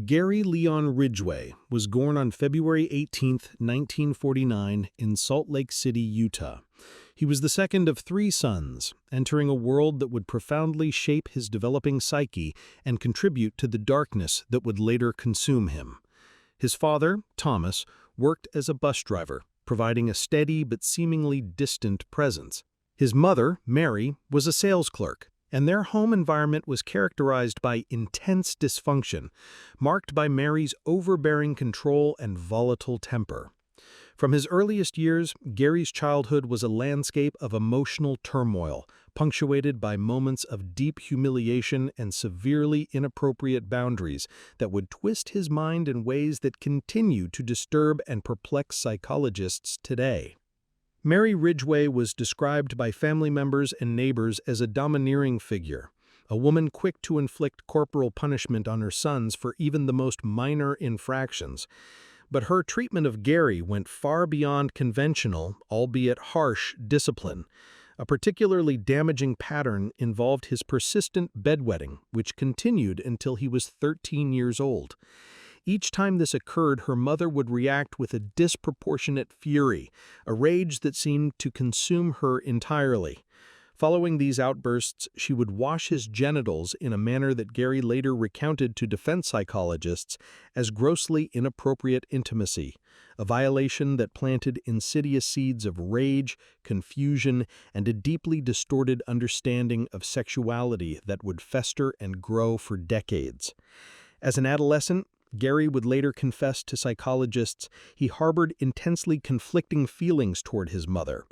Gary Leon Ridgway was born on February 18, 1949, in Salt Lake City, Utah. He was the second of three sons, entering a world that would profoundly shape his developing psyche and contribute to the darkness that would later consume him. His father, Thomas, worked as a bus driver, providing a steady but seemingly distant presence. His mother, Mary, was a sales clerk, and their home environment was characterized by intense dysfunction, marked by Mary's overbearing control and volatile temper. From his earliest years, Gary's childhood was a landscape of emotional turmoil, punctuated by moments of deep humiliation and severely inappropriate boundaries that would twist his mind in ways that continue to disturb and perplex psychologists today. Mary Ridgway was described by family members and neighbors as a domineering figure, a woman quick to inflict corporal punishment on her sons for even the most minor infractions. But her treatment of Gary went far beyond conventional, albeit harsh, discipline. A particularly damaging pattern involved his persistent bedwetting, which continued until he was 13 years old. Each time this occurred, her mother would react with a disproportionate fury, a rage that seemed to consume her entirely. Following these outbursts, she would wash his genitals in a manner that Gary later recounted to defense psychologists as grossly inappropriate intimacy, a violation that planted insidious seeds of rage, confusion, and a deeply distorted understanding of sexuality that would fester and grow for decades. As an adolescent, Gary would later confess to psychologists he harbored intensely conflicting feelings toward his mother.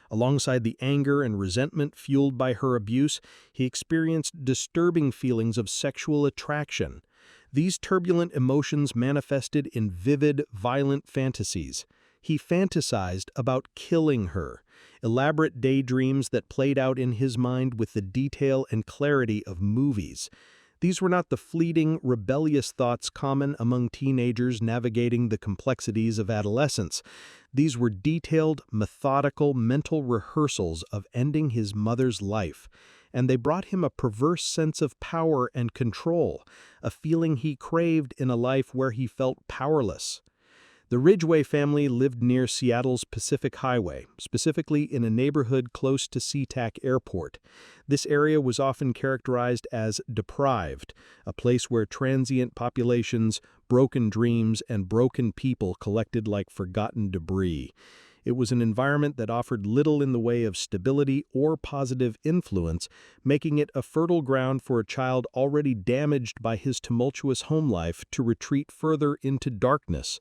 Alongside the anger and resentment fueled by her abuse, he experienced disturbing feelings of sexual attraction. These turbulent emotions manifested in vivid, violent fantasies. He fantasized about killing her, elaborate daydreams that played out in his mind with the detail and clarity of movies. These were not the fleeting, rebellious thoughts common among teenagers navigating the complexities of adolescence. These were detailed, methodical mental rehearsals of ending his mother's life, and they brought him a perverse sense of power and control, a feeling he craved in a life where he felt powerless. The Ridgway family lived near Seattle's Pacific Highway, specifically in a neighborhood close to SeaTac Airport. This area was often characterized as deprived, a place where transient populations, broken dreams, and broken people collected like forgotten debris. It was an environment that offered little in the way of stability or positive influence, making it a fertile ground for a child already damaged by his tumultuous home life to retreat further into darkness.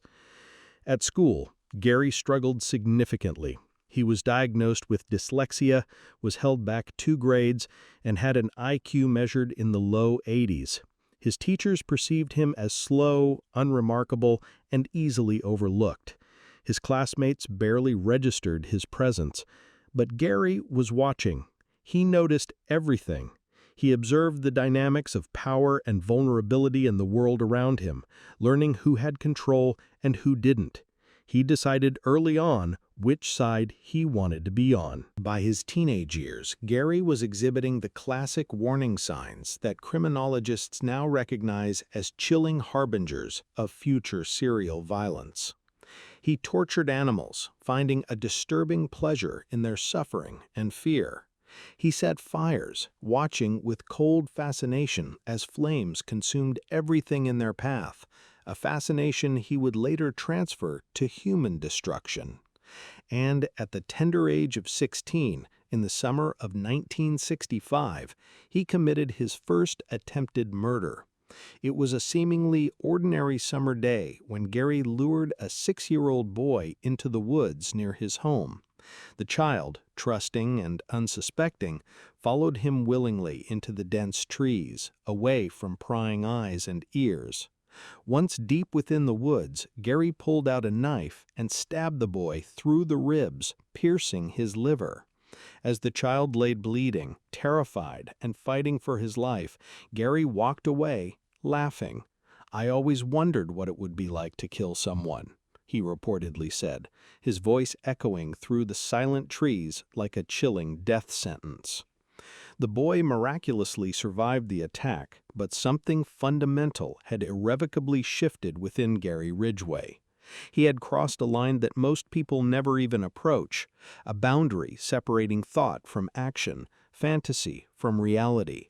At school, Gary struggled significantly. He was diagnosed with dyslexia, was held back 2 grades, and had an IQ measured in the low 80s. His teachers perceived him as slow, unremarkable, and easily overlooked. His classmates barely registered his presence. But Gary was watching. He noticed everything. He observed the dynamics of power and vulnerability in the world around him, learning who had control and who didn't. He decided early on which side he wanted to be on. By his teenage years, Gary was exhibiting the classic warning signs that criminologists now recognize as chilling harbingers of future serial violence. He tortured animals, finding a disturbing pleasure in their suffering and fear. He set fires, watching with cold fascination as flames consumed everything in their path, a fascination he would later transfer to human destruction. And at the tender age of 16, in the summer of 1965, he committed his first attempted murder. It was a seemingly ordinary summer day when Gary lured a 6-year-old boy into the woods near his home. The child, trusting and unsuspecting, followed him willingly into the dense trees, away from prying eyes and ears. Once deep within the woods, Gary pulled out a knife and stabbed the boy through the ribs, piercing his liver. As the child lay bleeding, terrified, and fighting for his life, Gary walked away, laughing. "I always wondered what it would be like to kill someone," he reportedly said, his voice echoing through the silent trees like a chilling death sentence. The boy miraculously survived the attack, but something fundamental had irrevocably shifted within Gary Ridgway. He had crossed a line that most people never even approach, a boundary separating thought from action, fantasy from reality.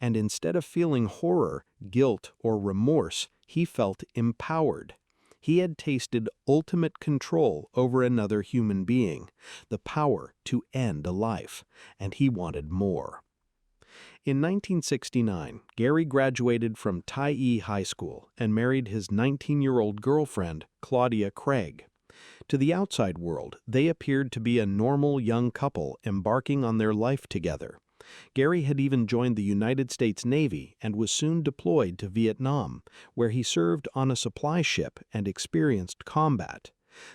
And instead of feeling horror, guilt, or remorse, he felt empowered. He had tasted ultimate control over another human being, the power to end a life, and he wanted more. In 1969, Gary graduated from Tye High School and married his 19-year-old girlfriend, Claudia Craig. To the outside world, they appeared to be a normal young couple embarking on their life together. Gary had even joined the United States Navy and was soon deployed to Vietnam, where he served on a supply ship and experienced combat.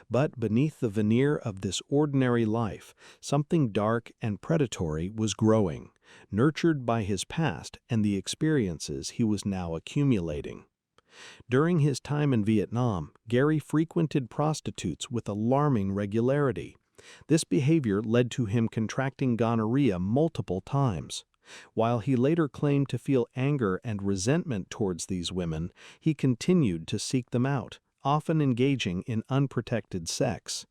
But beneath the veneer of this ordinary life, something dark and predatory was growing, nurtured by his past and the experiences he was now accumulating. During his time in Vietnam, Gary frequented prostitutes with alarming regularity. This behavior led to him contracting gonorrhea multiple times. While he later claimed to feel anger and resentment towards these women, he continued to seek them out, often engaging in unprotected sex.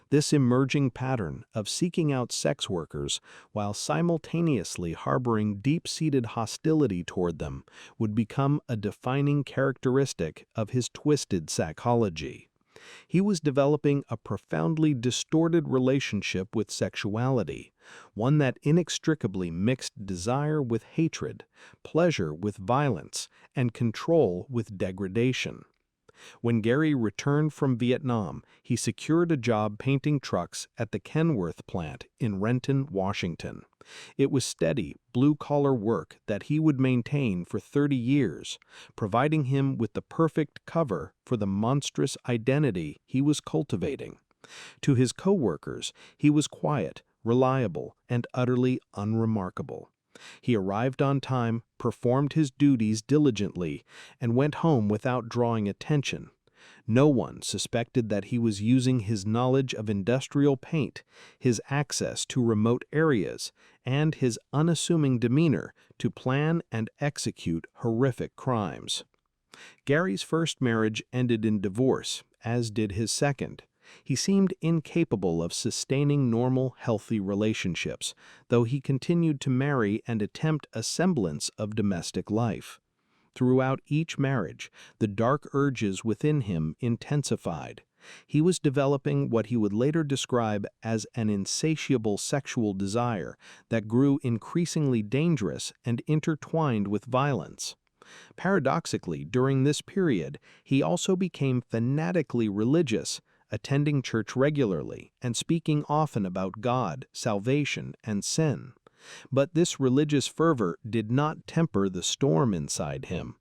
This emerging pattern of seeking out sex workers while simultaneously harboring deep-seated hostility toward them would become a defining characteristic of his twisted psychology. He was developing a profoundly distorted relationship with sexuality, one that inextricably mixed desire with hatred, pleasure with violence, and control with degradation. When Gary returned from Vietnam, he secured a job painting trucks at the Kenworth plant in Renton, Washington. It was steady, blue-collar work that he would maintain for 30 years, providing him with the perfect cover for the monstrous identity he was cultivating. To his co-workers, he was quiet, reliable, and utterly unremarkable. He arrived on time, performed his duties diligently, and went home without drawing attention. No one suspected that he was using his knowledge of industrial paint, his access to remote areas, and his unassuming demeanor to plan and execute horrific crimes. Gary's first marriage ended in divorce, as did his second. He seemed incapable of sustaining normal, healthy relationships, though he continued to marry and attempt a semblance of domestic life. Throughout each marriage, the dark urges within him intensified. He was developing what he would later describe as an insatiable sexual desire that grew increasingly dangerous and intertwined with violence. Paradoxically, during this period, he also became fanatically religious, attending church regularly and speaking often about God, salvation, and sin. But this religious fervor did not temper the storm inside him.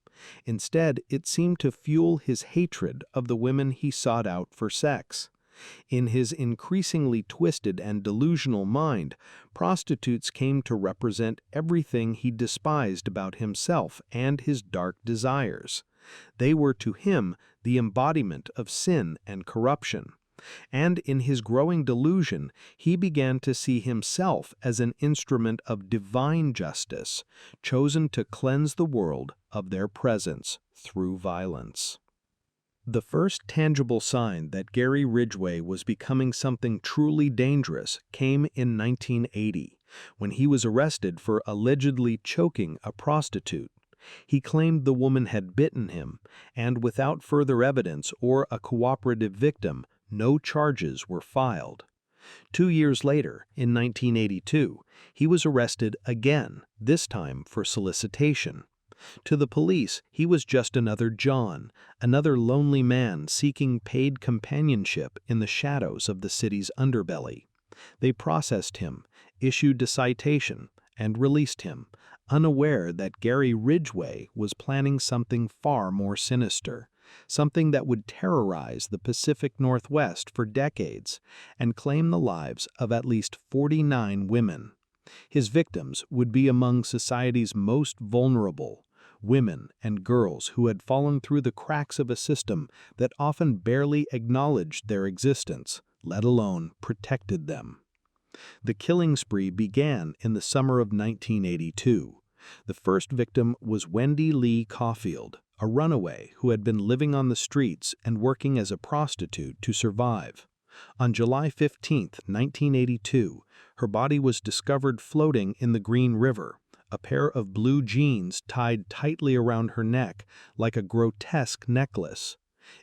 Instead, it seemed to fuel his hatred of the women he sought out for sex. In his increasingly twisted and delusional mind, prostitutes came to represent everything he despised about himself and his dark desires. They were to him the embodiment of sin and corruption. And in his growing delusion, he began to see himself as an instrument of divine justice, chosen to cleanse the world of their presence through violence. The first tangible sign that Gary Ridgway was becoming something truly dangerous came in 1980, when he was arrested for allegedly choking a prostitute. He claimed the woman had bitten him, and without further evidence or a cooperative victim, no charges were filed. 2 years later, in 1982, he was arrested again, this time for solicitation. To the police, he was just another John, another lonely man seeking paid companionship in the shadows of the city's underbelly. They processed him, issued a citation, and released him, unaware that Gary Ridgway was planning something far more sinister, something that would terrorize the Pacific Northwest for decades and claim the lives of at least 49 women. His victims would be among society's most vulnerable, women and girls who had fallen through the cracks of a system that often barely acknowledged their existence, let alone protected them. The killing spree began in the summer of 1982. The first victim was Wendy Lee Caulfield, a runaway who had been living on the streets and working as a prostitute to survive. On July 15, 1982, her body was discovered floating in the Green River, a pair of blue jeans tied tightly around her neck like a grotesque necklace.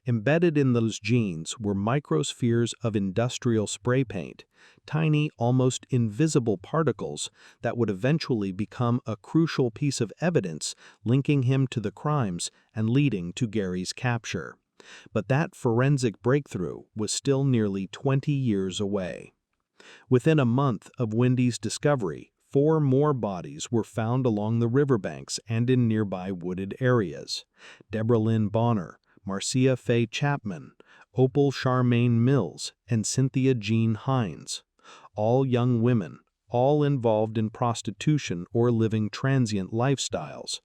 Embedded in those jeans were microspheres of industrial spray paint, tiny, almost invisible particles that would eventually become a crucial piece of evidence linking him to the crimes and leading to Gary's capture. But that forensic breakthrough was still nearly 20 years away. Within a month of Wendy's discovery, 4 more bodies were found along the riverbanks and in nearby wooded areas. Deborah Lynn Bonner, Marcia Faye Chapman, Opal Charmaine Mills, and Cynthia Jean Hines. All young women, all involved in prostitution or living transient lifestyles,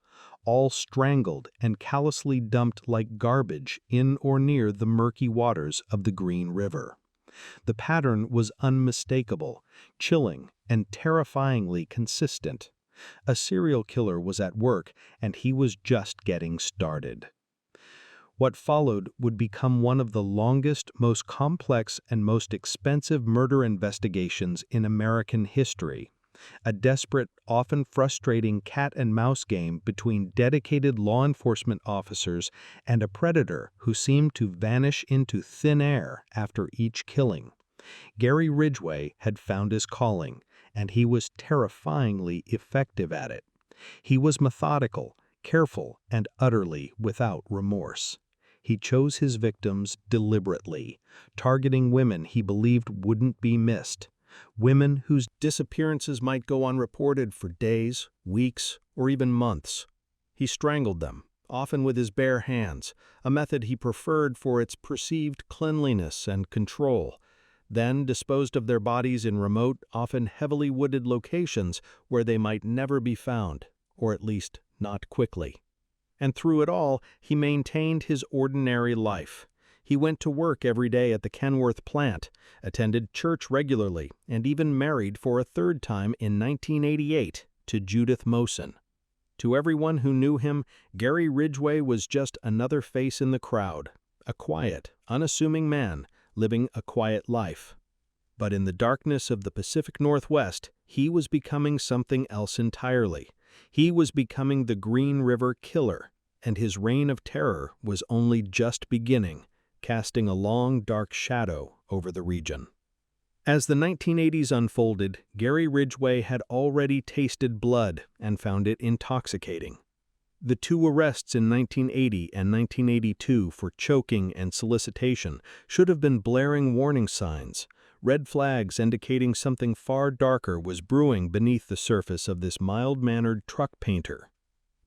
all strangled and callously dumped like garbage in or near the murky waters of the Green River. The pattern was unmistakable, chilling, and terrifyingly consistent. A serial killer was at work, and he was just getting started. What followed would become one of the longest, most complex, and most expensive murder investigations in American history. A desperate, often frustrating cat-and-mouse game between dedicated law enforcement officers and a predator who seemed to vanish into thin air after each killing. Gary Ridgway had found his calling, and he was terrifyingly effective at it. He was methodical, careful, and utterly without remorse. He chose his victims deliberately, targeting women he believed wouldn't be missed. Women whose disappearances might go unreported for days, weeks, or even months. He strangled them, often with his bare hands, a method he preferred for its perceived cleanliness and control, then disposed of their bodies in remote, often heavily wooded locations where they might never be found, or at least not quickly. And through it all, he maintained his ordinary life. He went to work every day at the Kenworth plant, attended church regularly, and even married for a third time in 1988 to Judith Mosen. To everyone who knew him, Gary Ridgway was just another face in the crowd, a quiet, unassuming man living a quiet life. But in the darkness of the Pacific Northwest, he was becoming something else entirely. He was becoming the Green River Killer, and his reign of terror was only just beginning, casting a long, dark shadow over the region. As the 1980s unfolded, Gary Ridgway had already tasted blood and found it intoxicating. The 2 arrests in 1980 and 1982 for choking and solicitation should have been blaring warning signs, red flags indicating something far darker was brewing beneath the surface of this mild-mannered truck painter.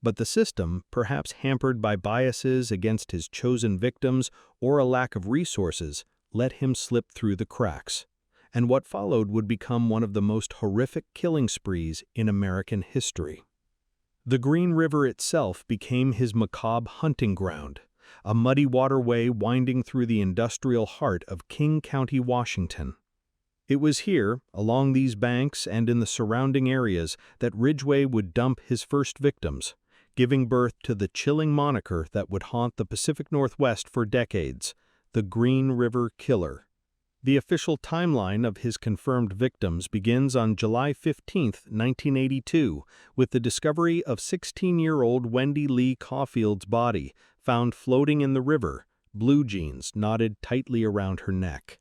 But the system, perhaps hampered by biases against his chosen victims or a lack of resources, let him slip through the cracks. And what followed would become one of the most horrific killing sprees in American history. The Green River itself became his macabre hunting ground, a muddy waterway winding through the industrial heart of King County, Washington. It was here, along these banks and in the surrounding areas, that Ridgway would dump his first victims, giving birth to the chilling moniker that would haunt the Pacific Northwest for decades, the Green River Killer. The official timeline of his confirmed victims begins on July 15, 1982, with the discovery of 16-year-old Wendy Lee Caulfield's body found floating in the river, blue jeans knotted tightly around her neck.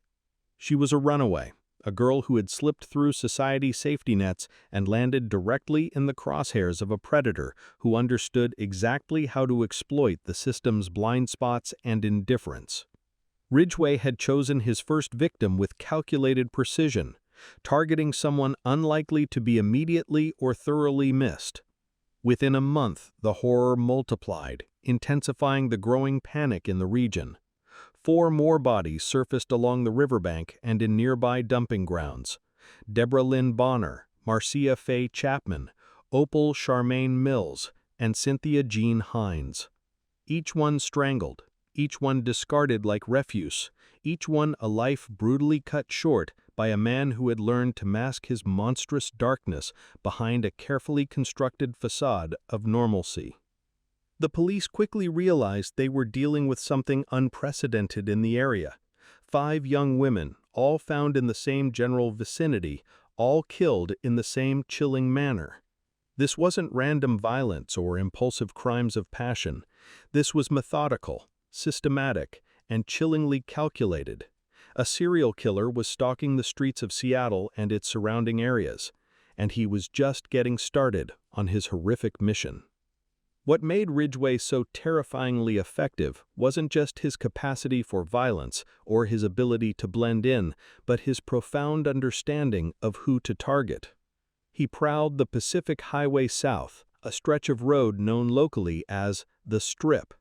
She was a runaway, a girl who had slipped through society's safety nets and landed directly in the crosshairs of a predator who understood exactly how to exploit the system's blind spots and indifference. Ridgway had chosen his first victim with calculated precision, targeting someone unlikely to be immediately or thoroughly missed. Within a month, the horror multiplied, intensifying the growing panic in the region. 4 more bodies surfaced along the riverbank and in nearby dumping grounds. Deborah Lynn Bonner, Marcia Faye Chapman, Opal Charmaine Mills, and Cynthia Jean Hines. Each one strangled, each one discarded like refuse, each one a life brutally cut short by a man who had learned to mask his monstrous darkness behind a carefully constructed facade of normalcy. The police quickly realized they were dealing with something unprecedented in the area. 5 young women, all found in the same general vicinity, all killed in the same chilling manner. This wasn't random violence or impulsive crimes of passion. This was methodical, systematic, and chillingly calculated. A serial killer was stalking the streets of Seattle and its surrounding areas, and he was just getting started on his horrific mission. What made Ridgway so terrifyingly effective wasn't just his capacity for violence or his ability to blend in, but his profound understanding of who to target. He prowled the Pacific Highway South, a stretch of road known locally as the Strip.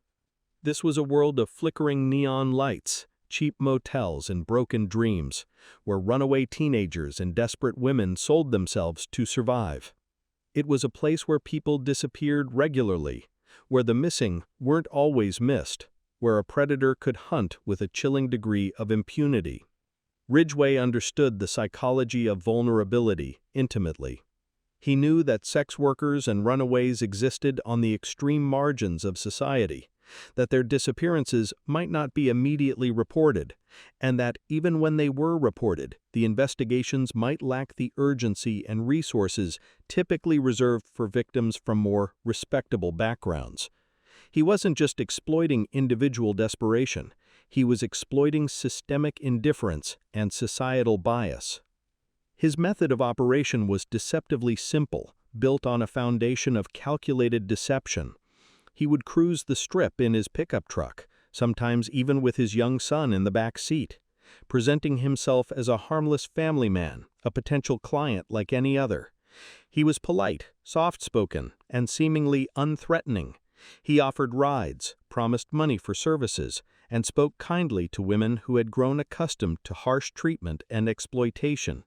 This was a world of flickering neon lights, cheap motels, and broken dreams, where runaway teenagers and desperate women sold themselves to survive. It was a place where people disappeared regularly, where the missing weren't always missed, where a predator could hunt with a chilling degree of impunity. Ridgway understood the psychology of vulnerability intimately. He knew that sex workers and runaways existed on the extreme margins of society, that their disappearances might not be immediately reported, and that even when they were reported, the investigations might lack the urgency and resources typically reserved for victims from more respectable backgrounds. He wasn't just exploiting individual desperation, he was exploiting systemic indifference and societal bias. His method of operation was deceptively simple, built on a foundation of calculated deception. He would cruise the Strip in his pickup truck, sometimes even with his young son in the back seat, presenting himself as a harmless family man, a potential client like any other. He was polite, soft-spoken, and seemingly unthreatening. He offered rides, promised money for services, and spoke kindly to women who had grown accustomed to harsh treatment and exploitation.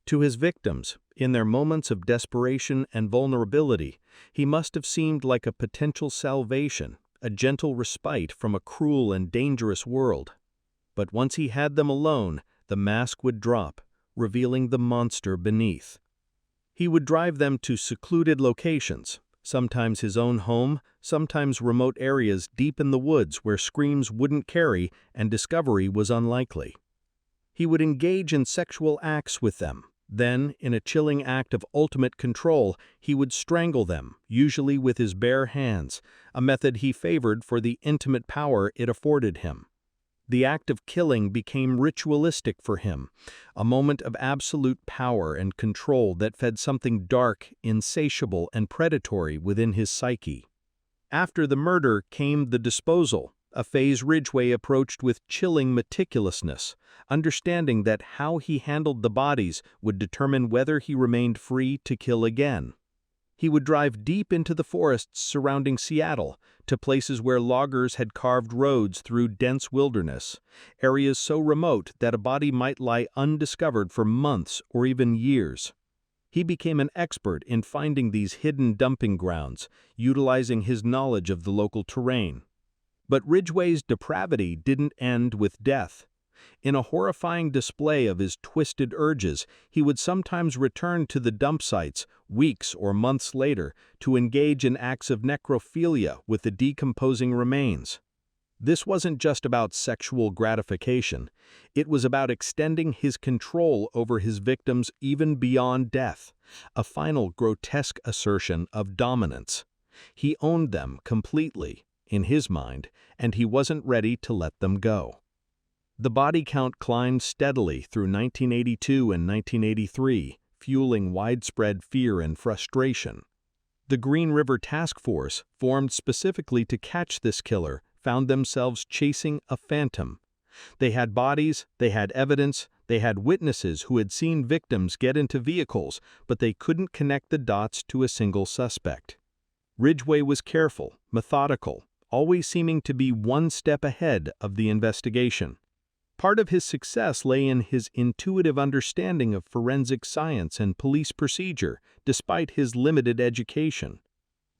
To his victims, in their moments of desperation and vulnerability, he must have seemed like a potential salvation, a gentle respite from a cruel and dangerous world. But once he had them alone, the mask would drop, revealing the monster beneath. He would drive them to secluded locations, sometimes his own home, sometimes remote areas deep in the woods where screams wouldn't carry and discovery was unlikely. He would engage in sexual acts with them. Then, in a chilling act of ultimate control, he would strangle them, usually with his bare hands, a method he favored for the intimate power it afforded him. The act of killing became ritualistic for him, a moment of absolute power and control that fed something dark, insatiable, and predatory within his psyche. After the murder came the disposal, a phase Ridgway approached with chilling meticulousness, understanding that how he handled the bodies would determine whether he remained free to kill again. He would drive deep into the forests surrounding Seattle, to places where loggers had carved roads through dense wilderness, areas so remote that a body might lie undiscovered for months or even years. He became an expert in finding these hidden dumping grounds, utilizing his knowledge of the local terrain. But Ridgway's depravity didn't end with death. In a horrifying display of his twisted urges, he would sometimes return to the dump sites weeks or months later to engage in acts of necrophilia with the decomposing remains. This wasn't just about sexual gratification. It was about extending his control over his victims even beyond death, a final grotesque assertion of dominance. He owned them completely, in his mind, and he wasn't ready to let them go. The body count climbed steadily through 1982 and 1983, fueling widespread fear and frustration. The Green River Task Force, formed specifically to catch this killer, found themselves chasing a phantom. They had bodies, they had evidence, they had witnesses who had seen victims get into vehicles, but they couldn't connect the dots to a single suspect. Ridgway was careful, methodical, always seeming to be one step ahead of the investigation. Part of his success lay in his intuitive understanding of forensic science and police procedure, despite his limited education.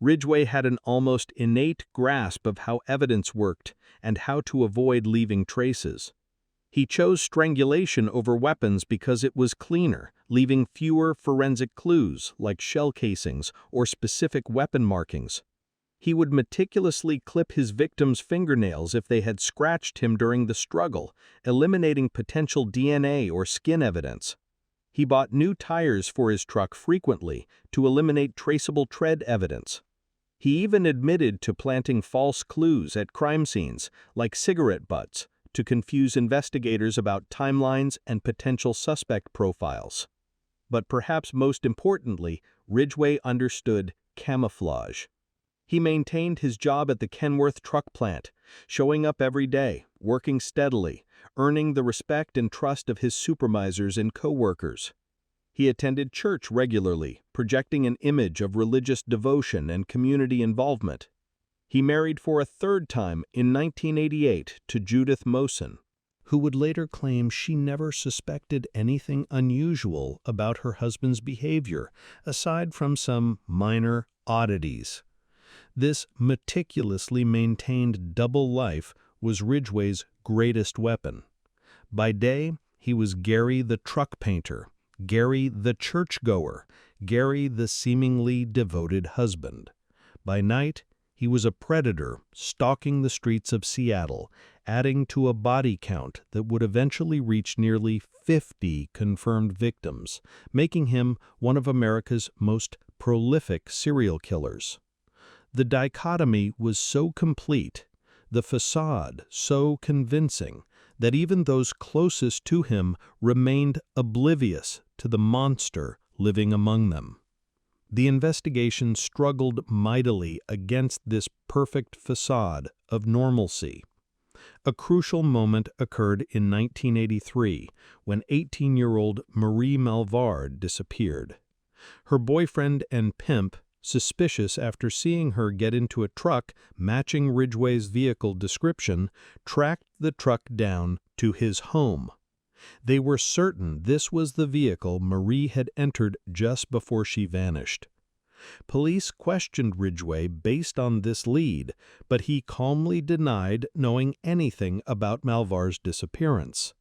Ridgway had an almost innate grasp of how evidence worked and how to avoid leaving traces. He chose strangulation over weapons because it was cleaner, leaving fewer forensic clues like shell casings or specific weapon markings. He would meticulously clip his victims' fingernails if they had scratched him during the struggle, eliminating potential DNA or skin evidence. He bought new tires for his truck frequently to eliminate traceable tread evidence. He even admitted to planting false clues at crime scenes, like cigarette butts, to confuse investigators about timelines and potential suspect profiles. But perhaps most importantly, Ridgway understood camouflage. He maintained his job at the Kenworth truck plant, showing up every day, working steadily, earning the respect and trust of his supervisors and co-workers. He attended church regularly, projecting an image of religious devotion and community involvement. He married for a third time in 1988 to Judith Mosen, who would later claim she never suspected anything unusual about her husband's behavior, aside from some minor oddities. This meticulously maintained double life was Ridgway's greatest weapon. By day, he was Gary the truck painter, Gary the churchgoer, Gary the seemingly devoted husband. By night, he was a predator stalking the streets of Seattle, adding to a body count that would eventually reach nearly 50 confirmed victims, making him one of America's most prolific serial killers. The dichotomy was so complete, the facade so convincing, that even those closest to him remained oblivious to the monster living among them. The investigation struggled mightily against this perfect facade of normalcy. A crucial moment occurred in 1983 when 18-year-old Marie Malvar disappeared. Her boyfriend and pimp, suspicious after seeing her get into a truck matching Ridgway's vehicle description, tracked the truck down to his home. They were certain this was the vehicle Marie had entered just before she vanished. Police questioned Ridgway based on this lead, but he calmly denied knowing anything about Malvar's disappearance.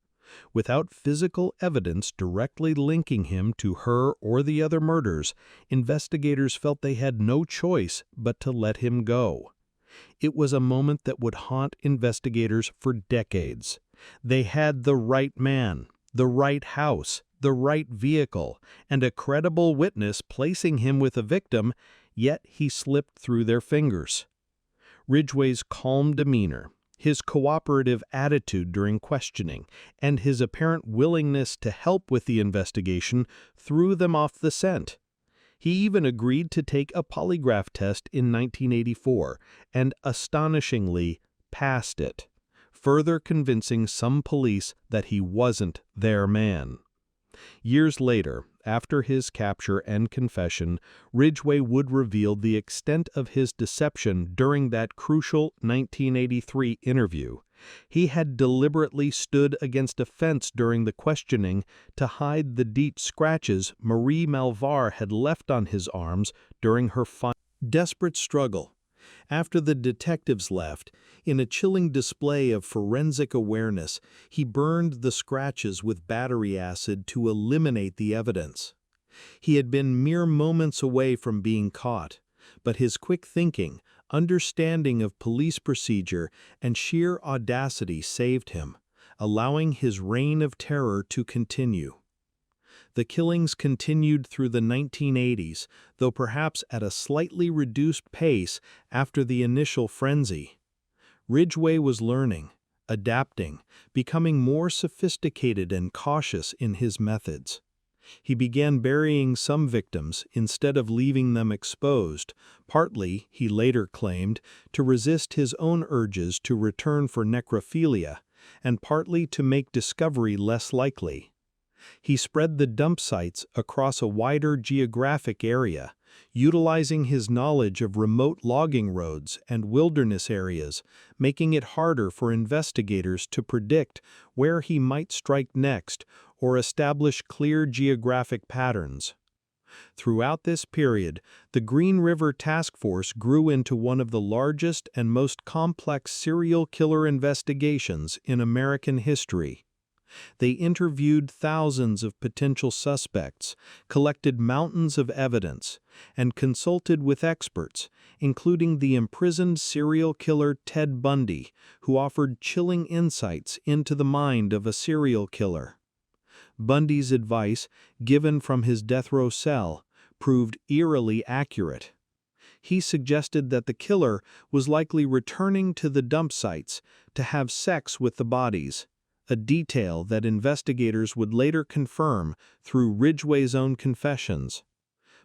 Without physical evidence directly linking him to her or the other murders, investigators felt they had no choice but to let him go. It was a moment that would haunt investigators for decades. They had the right man, the right house, the right vehicle, and a credible witness placing him with a victim, yet he slipped through their fingers. Ridgway's calm demeanor, his cooperative attitude during questioning, and his apparent willingness to help with the investigation threw them off the scent. He even agreed to take a polygraph test in 1984 and astonishingly passed it, further convincing some police that he wasn't their man. Years later, after his capture and confession, Ridgway would reveal the extent of his deception during that crucial 1983 interview. He had deliberately stood against a fence during the questioning to hide the deep scratches Marie Malvar had left on his arms during her desperate struggle. After the detectives left, in a chilling display of forensic awareness, he burned the scratches with battery acid to eliminate the evidence. He had been mere moments away from being caught, but his quick thinking, understanding of police procedure, and sheer audacity saved him, allowing his reign of terror to continue. The killings continued through the 1980s, though perhaps at a slightly reduced pace after the initial frenzy. Ridgway was learning, adapting, becoming more sophisticated and cautious in his methods. He began burying some victims instead of leaving them exposed, partly, he later claimed, to resist his own urges to return for necrophilia, and partly to make discovery less likely. He spread the dump sites across a wider geographic area, utilizing his knowledge of remote logging roads and wilderness areas, making it harder for investigators to predict where he might strike next or establish clear geographic patterns. Throughout this period, the Green River Task Force grew into one of the largest and most complex serial killer investigations in American history. They interviewed thousands of potential suspects, collected mountains of evidence, and consulted with experts, including the imprisoned serial killer Ted Bundy, who offered chilling insights into the mind of a serial killer. Bundy's advice, given from his death row cell, proved eerily accurate. He suggested that the killer was likely returning to the dump sites to have sex with the bodies, a detail that investigators would later confirm through Ridgway's own confessions.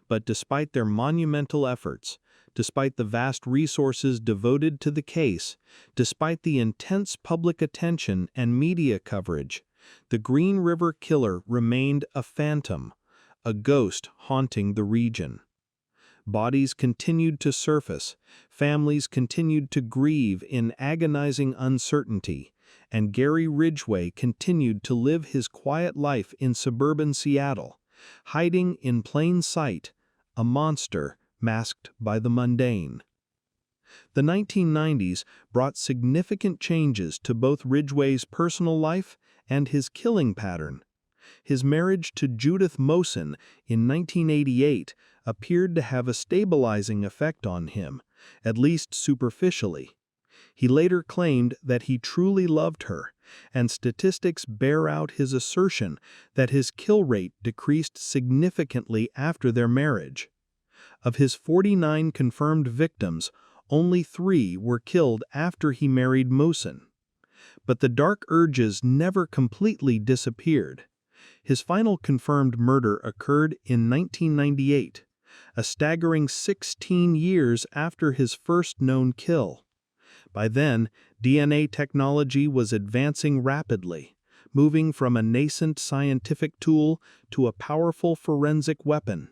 But despite their monumental efforts, despite the vast resources devoted to the case, despite the intense public attention and media coverage, the Green River Killer remained a phantom, a ghost haunting the region. Bodies continued to surface, families continued to grieve in agonizing uncertainty, and Gary Ridgway continued to live his quiet life in suburban Seattle, hiding in plain sight, a monster masked by the mundane. The 1990s brought significant changes to both Ridgway's personal life and his killing pattern. His marriage to Judith Mosen in 1988 appeared to have a stabilizing effect on him, at least superficially. He later claimed that he truly loved her, and statistics bear out his assertion that his kill rate decreased significantly after their marriage. Of his 49 confirmed victims, only 3 were killed after he married Mosen. But the dark urges never completely disappeared. His final confirmed murder occurred in 1998, a staggering 16 years after his first known kill. By then, DNA technology was advancing rapidly, moving from a nascent scientific tool to a powerful forensic weapon.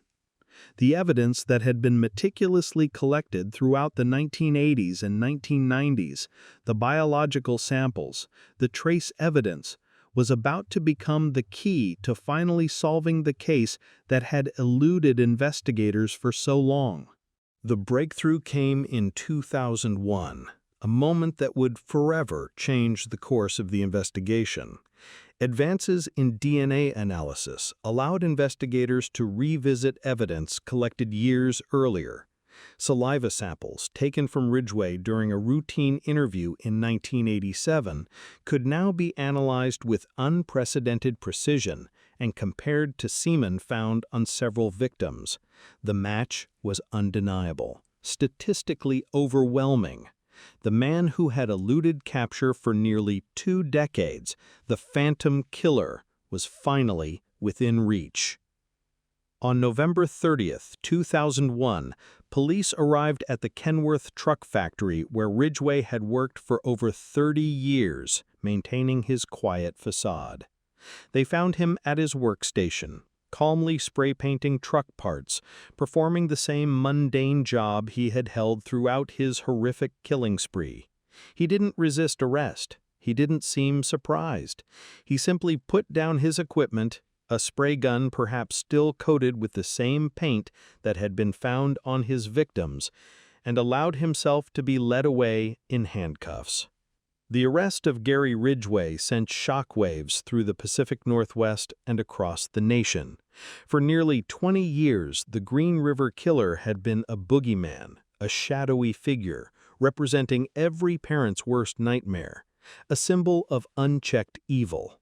The evidence that had been meticulously collected throughout the 1980s and 1990s, the biological samples, the trace evidence, was about to become the key to finally solving the case that had eluded investigators for so long. The breakthrough came in 2001, a moment that would forever change the course of the investigation. Advances in DNA analysis allowed investigators to revisit evidence collected years earlier. Saliva samples taken from Ridgway during a routine interview in 1987 could now be analyzed with unprecedented precision and compared to semen found on several victims. The match was undeniable, statistically overwhelming. The man who had eluded capture for nearly 2 decades, the Phantom Killer, was finally within reach. On November 30, 2001, police arrived at the Kenworth truck factory where Ridgway had worked for over 30 years, maintaining his quiet facade. They found him at his workstation, calmly spray-painting truck parts, performing the same mundane job he had held throughout his horrific killing spree. He didn't resist arrest. He didn't seem surprised. He simply put down his equipment, a spray gun perhaps still coated with the same paint that had been found on his victims, and allowed himself to be led away in handcuffs. The arrest of Gary Ridgway sent shockwaves through the Pacific Northwest and across the nation. For nearly 20 years, the Green River Killer had been a boogeyman, a shadowy figure, representing every parent's worst nightmare, a symbol of unchecked evil.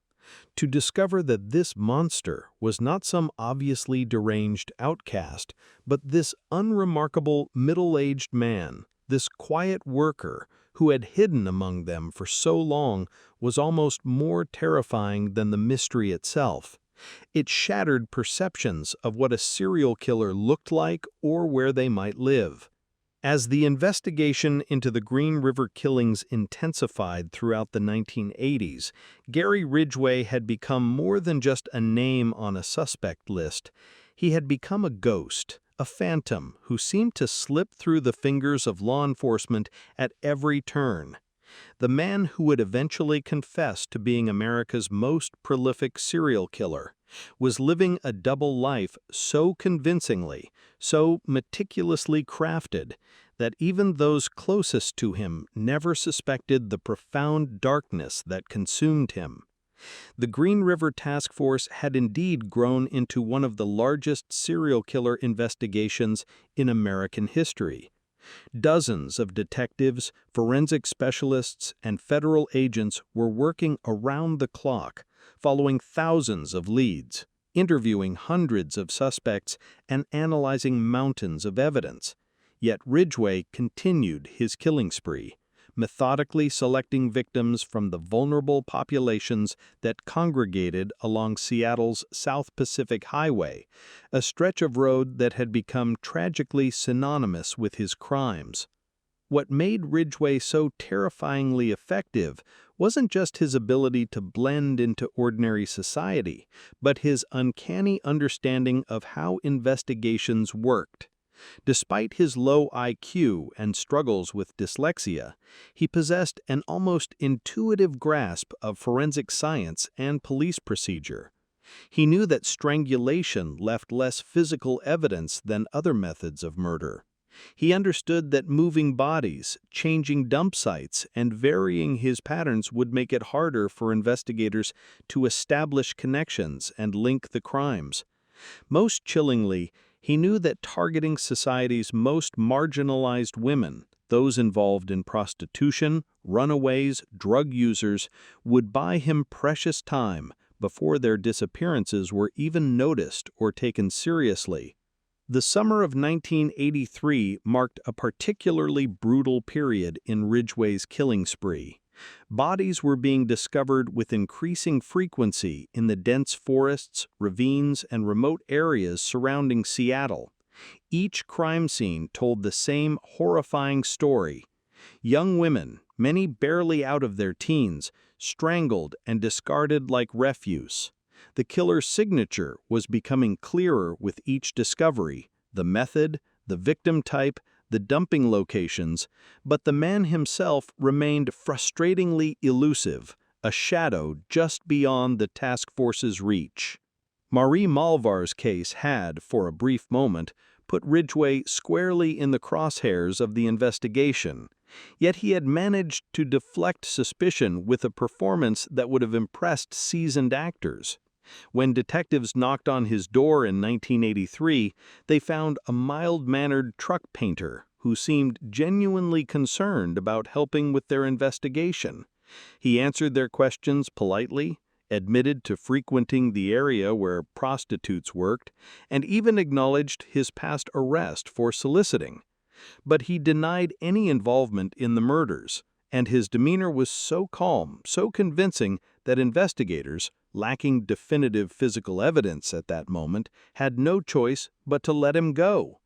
To discover that this monster was not some obviously deranged outcast, but this unremarkable middle-aged man, this quiet worker who had hidden among them for so long, was almost more terrifying than the mystery itself. It shattered perceptions of what a serial killer looked like or where they might live. As the investigation into the Green River killings intensified throughout the 1980s, Gary Ridgway had become more than just a name on a suspect list. He had become a ghost, a phantom who seemed to slip through the fingers of law enforcement at every turn. The man who would eventually confess to being America's most prolific serial killer was living a double life so convincingly, so meticulously crafted, that even those closest to him never suspected the profound darkness that consumed him. The Green River Task Force had indeed grown into one of the largest serial killer investigations in American history. Dozens of detectives, forensic specialists, and federal agents were working around the clock, following thousands of leads, interviewing hundreds of suspects, and analyzing mountains of evidence. Yet Ridgway continued his killing spree, methodically selecting victims from the vulnerable populations that congregated along Seattle's South Pacific Highway, a stretch of road that had become tragically synonymous with his crimes. What made Ridgway so terrifyingly effective wasn't just his ability to blend into ordinary society, but his uncanny understanding of how investigations worked. Despite his low IQ and struggles with dyslexia, he possessed an almost intuitive grasp of forensic science and police procedure. He knew that strangulation left less physical evidence than other methods of murder. He understood that moving bodies, changing dump sites, and varying his patterns would make it harder for investigators to establish connections and link the crimes. Most chillingly, he knew that targeting society's most marginalized women, those involved in prostitution, runaways, drug users, would buy him precious time before their disappearances were even noticed or taken seriously. The summer of 1983 marked a particularly brutal period in Ridgway's killing spree. Bodies were being discovered with increasing frequency in the dense forests, ravines, and remote areas surrounding Seattle. Each crime scene told the same horrifying story. Young women, many barely out of their teens, strangled and discarded like refuse. The killer's signature was becoming clearer with each discovery: the method, the victim type, the dumping locations, but the man himself remained frustratingly elusive, a shadow just beyond the task force's reach. Marie Malvar's case had, for a brief moment, put Ridgway squarely in the crosshairs of the investigation, yet he had managed to deflect suspicion with a performance that would have impressed seasoned actors. When detectives knocked on his door in 1983, they found a mild-mannered truck painter who seemed genuinely concerned about helping with their investigation. He answered their questions politely, admitted to frequenting the area where prostitutes worked, and even acknowledged his past arrest for soliciting. But he denied any involvement in the murders, and his demeanor was so calm, so convincing, that investigators, lacking definitive physical evidence at that moment, had no choice but to let him go.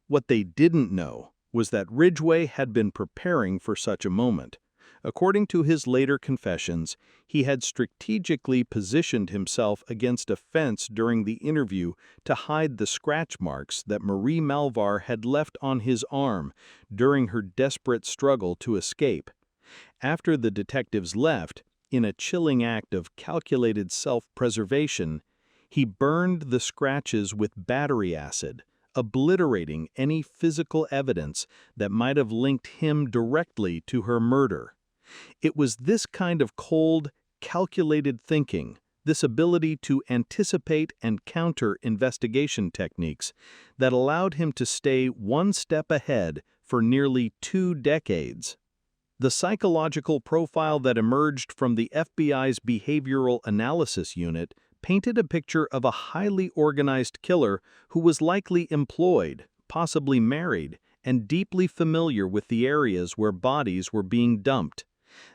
What they didn't know was that Ridgway had been preparing for such a moment. According to his later confessions, he had strategically positioned himself against a fence during the interview to hide the scratch marks that Marie Malvar had left on his arm during her desperate struggle to escape. After the detectives left, in a chilling act of calculated self-preservation, he burned the scratches with battery acid, obliterating any physical evidence that might have linked him directly to her murder. It was this kind of cold, calculated thinking, this ability to anticipate and counter investigation techniques, that allowed him to stay one step ahead for nearly 2 decades. The psychological profile that emerged from the FBI's Behavioral Analysis Unit painted a picture of a highly organized killer who was likely employed, possibly married, and deeply familiar with the areas where bodies were being dumped.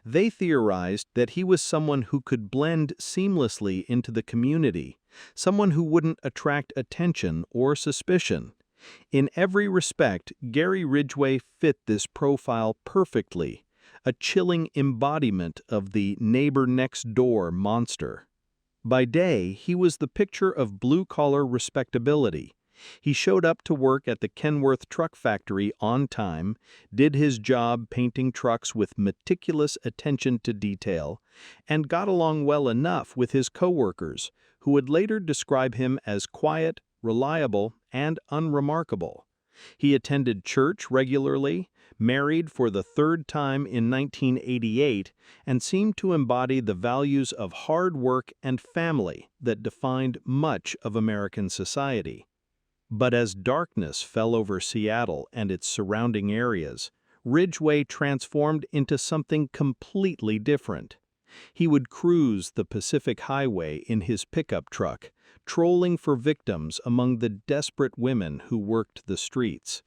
They theorized that he was someone who could blend seamlessly into the community, someone who wouldn't attract attention or suspicion. In every respect, Gary Ridgway fit this profile perfectly, a chilling embodiment of the neighbor-next-door monster. By day, he was the picture of blue-collar respectability. He showed up to work at the Kenworth truck factory on time, did his job painting trucks with meticulous attention to detail, and got along well enough with his coworkers, who would later describe him as quiet, reliable, and unremarkable. He attended church regularly, married for the third time in 1988, and seemed to embody the values of hard work and family that defined much of American society. But as darkness fell over Seattle and its surrounding areas, Ridgway transformed into something completely different. He would cruise the Pacific Highway in his pickup truck, trolling for victims among the desperate women who worked the streets.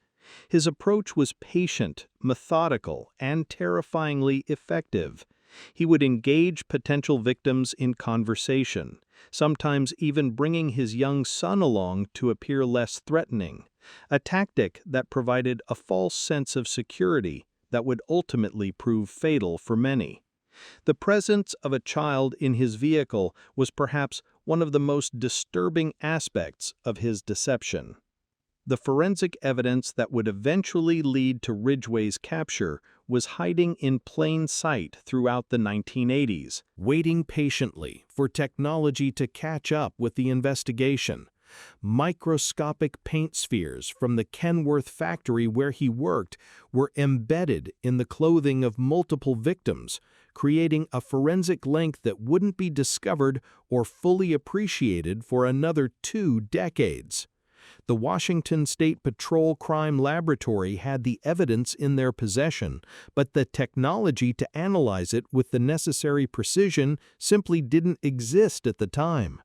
His approach was patient, methodical, and terrifyingly effective. He would engage potential victims in conversation, sometimes even bringing his young son along to appear less threatening, a tactic that provided a false sense of security that would ultimately prove fatal for many. The presence of a child in his vehicle was perhaps one of the most disturbing aspects of his deception. The forensic evidence that would eventually lead to Ridgway's capture was hiding in plain sight throughout the 1980s, waiting patiently for technology to catch up with the investigation. Microscopic paint spheres from the Kenworth factory where he worked were embedded in the clothing of multiple victims, creating a forensic link that wouldn't be discovered or fully appreciated for another 2 decades. The Washington State Patrol Crime Laboratory had the evidence in their possession, but the technology to analyze it with the necessary precision simply didn't exist at the time.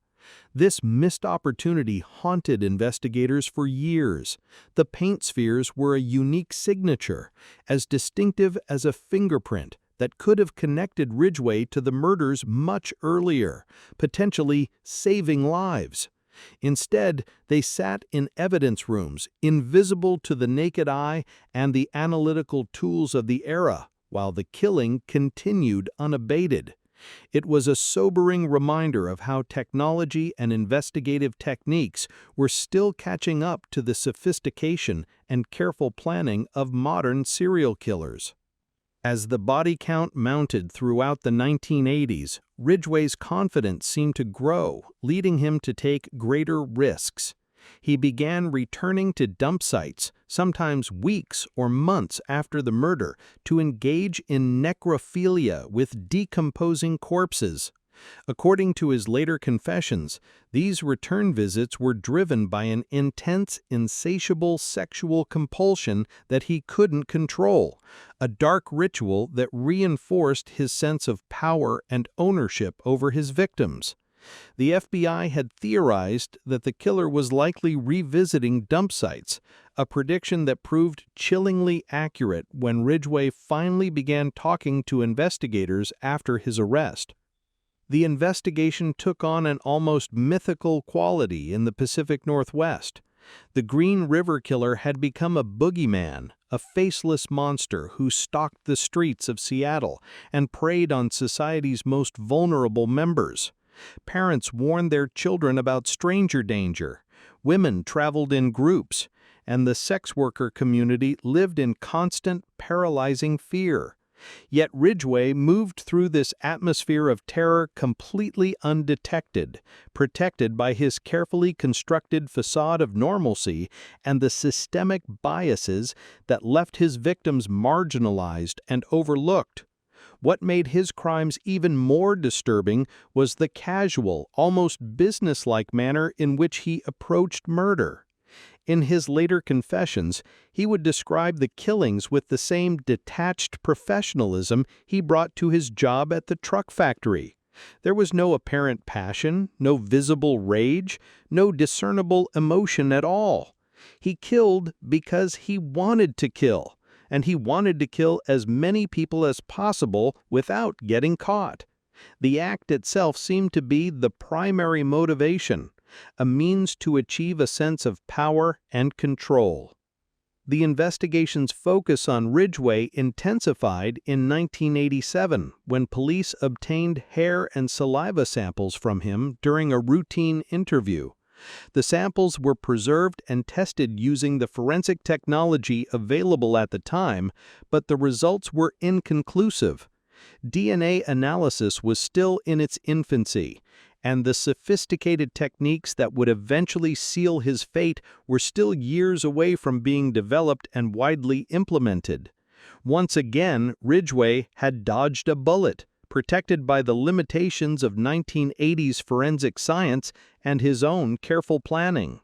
This missed opportunity haunted investigators for years. The paint spheres were a unique signature, as distinctive as a fingerprint that could have connected Ridgway to the murders much earlier, potentially saving lives. Instead, they sat in evidence rooms, invisible to the naked eye and the analytical tools of the era, while the killing continued unabated. It was a sobering reminder of how technology and investigative techniques were still catching up to the sophistication and careful planning of modern serial killers. As the body count mounted throughout the 1980s, Ridgway's confidence seemed to grow, leading him to take greater risks. He began returning to dump sites, sometimes weeks or months after the murder, to engage in necrophilia with decomposing corpses. According to his later confessions, these return visits were driven by an intense, insatiable sexual compulsion that he couldn't control, a dark ritual that reinforced his sense of power and ownership over his victims. The FBI had theorized that the killer was likely revisiting dump sites, a prediction that proved chillingly accurate when Ridgway finally began talking to investigators after his arrest. The investigation took on an almost mythical quality in the Pacific Northwest. The Green River Killer had become a boogeyman, a faceless monster who stalked the streets of Seattle and preyed on society's most vulnerable members. Parents warned their children about stranger danger, women traveled in groups, and the sex worker community lived in constant, paralyzing fear. Yet Ridgway moved through this atmosphere of terror completely undetected, protected by his carefully constructed facade of normalcy and the systemic biases that left his victims marginalized and overlooked. What made his crimes even more disturbing was the casual, almost businesslike manner in which he approached murder. In his later confessions, he would describe the killings with the same detached professionalism he brought to his job at the truck factory. There was no apparent passion, no visible rage, no discernible emotion at all. He killed because he wanted to kill, and he wanted to kill as many people as possible without getting caught. The act itself seemed to be the primary motivation, a means to achieve a sense of power and control. The investigation's focus on Ridgway intensified in 1987 when police obtained hair and saliva samples from him during a routine interview. The samples were preserved and tested using the forensic technology available at the time, but the results were inconclusive. DNA analysis was still in its infancy, and the sophisticated techniques that would eventually seal his fate were still years away from being developed and widely implemented. Once again, Ridgway had dodged a bullet, protected by the limitations of 1980s forensic science and his own careful planning.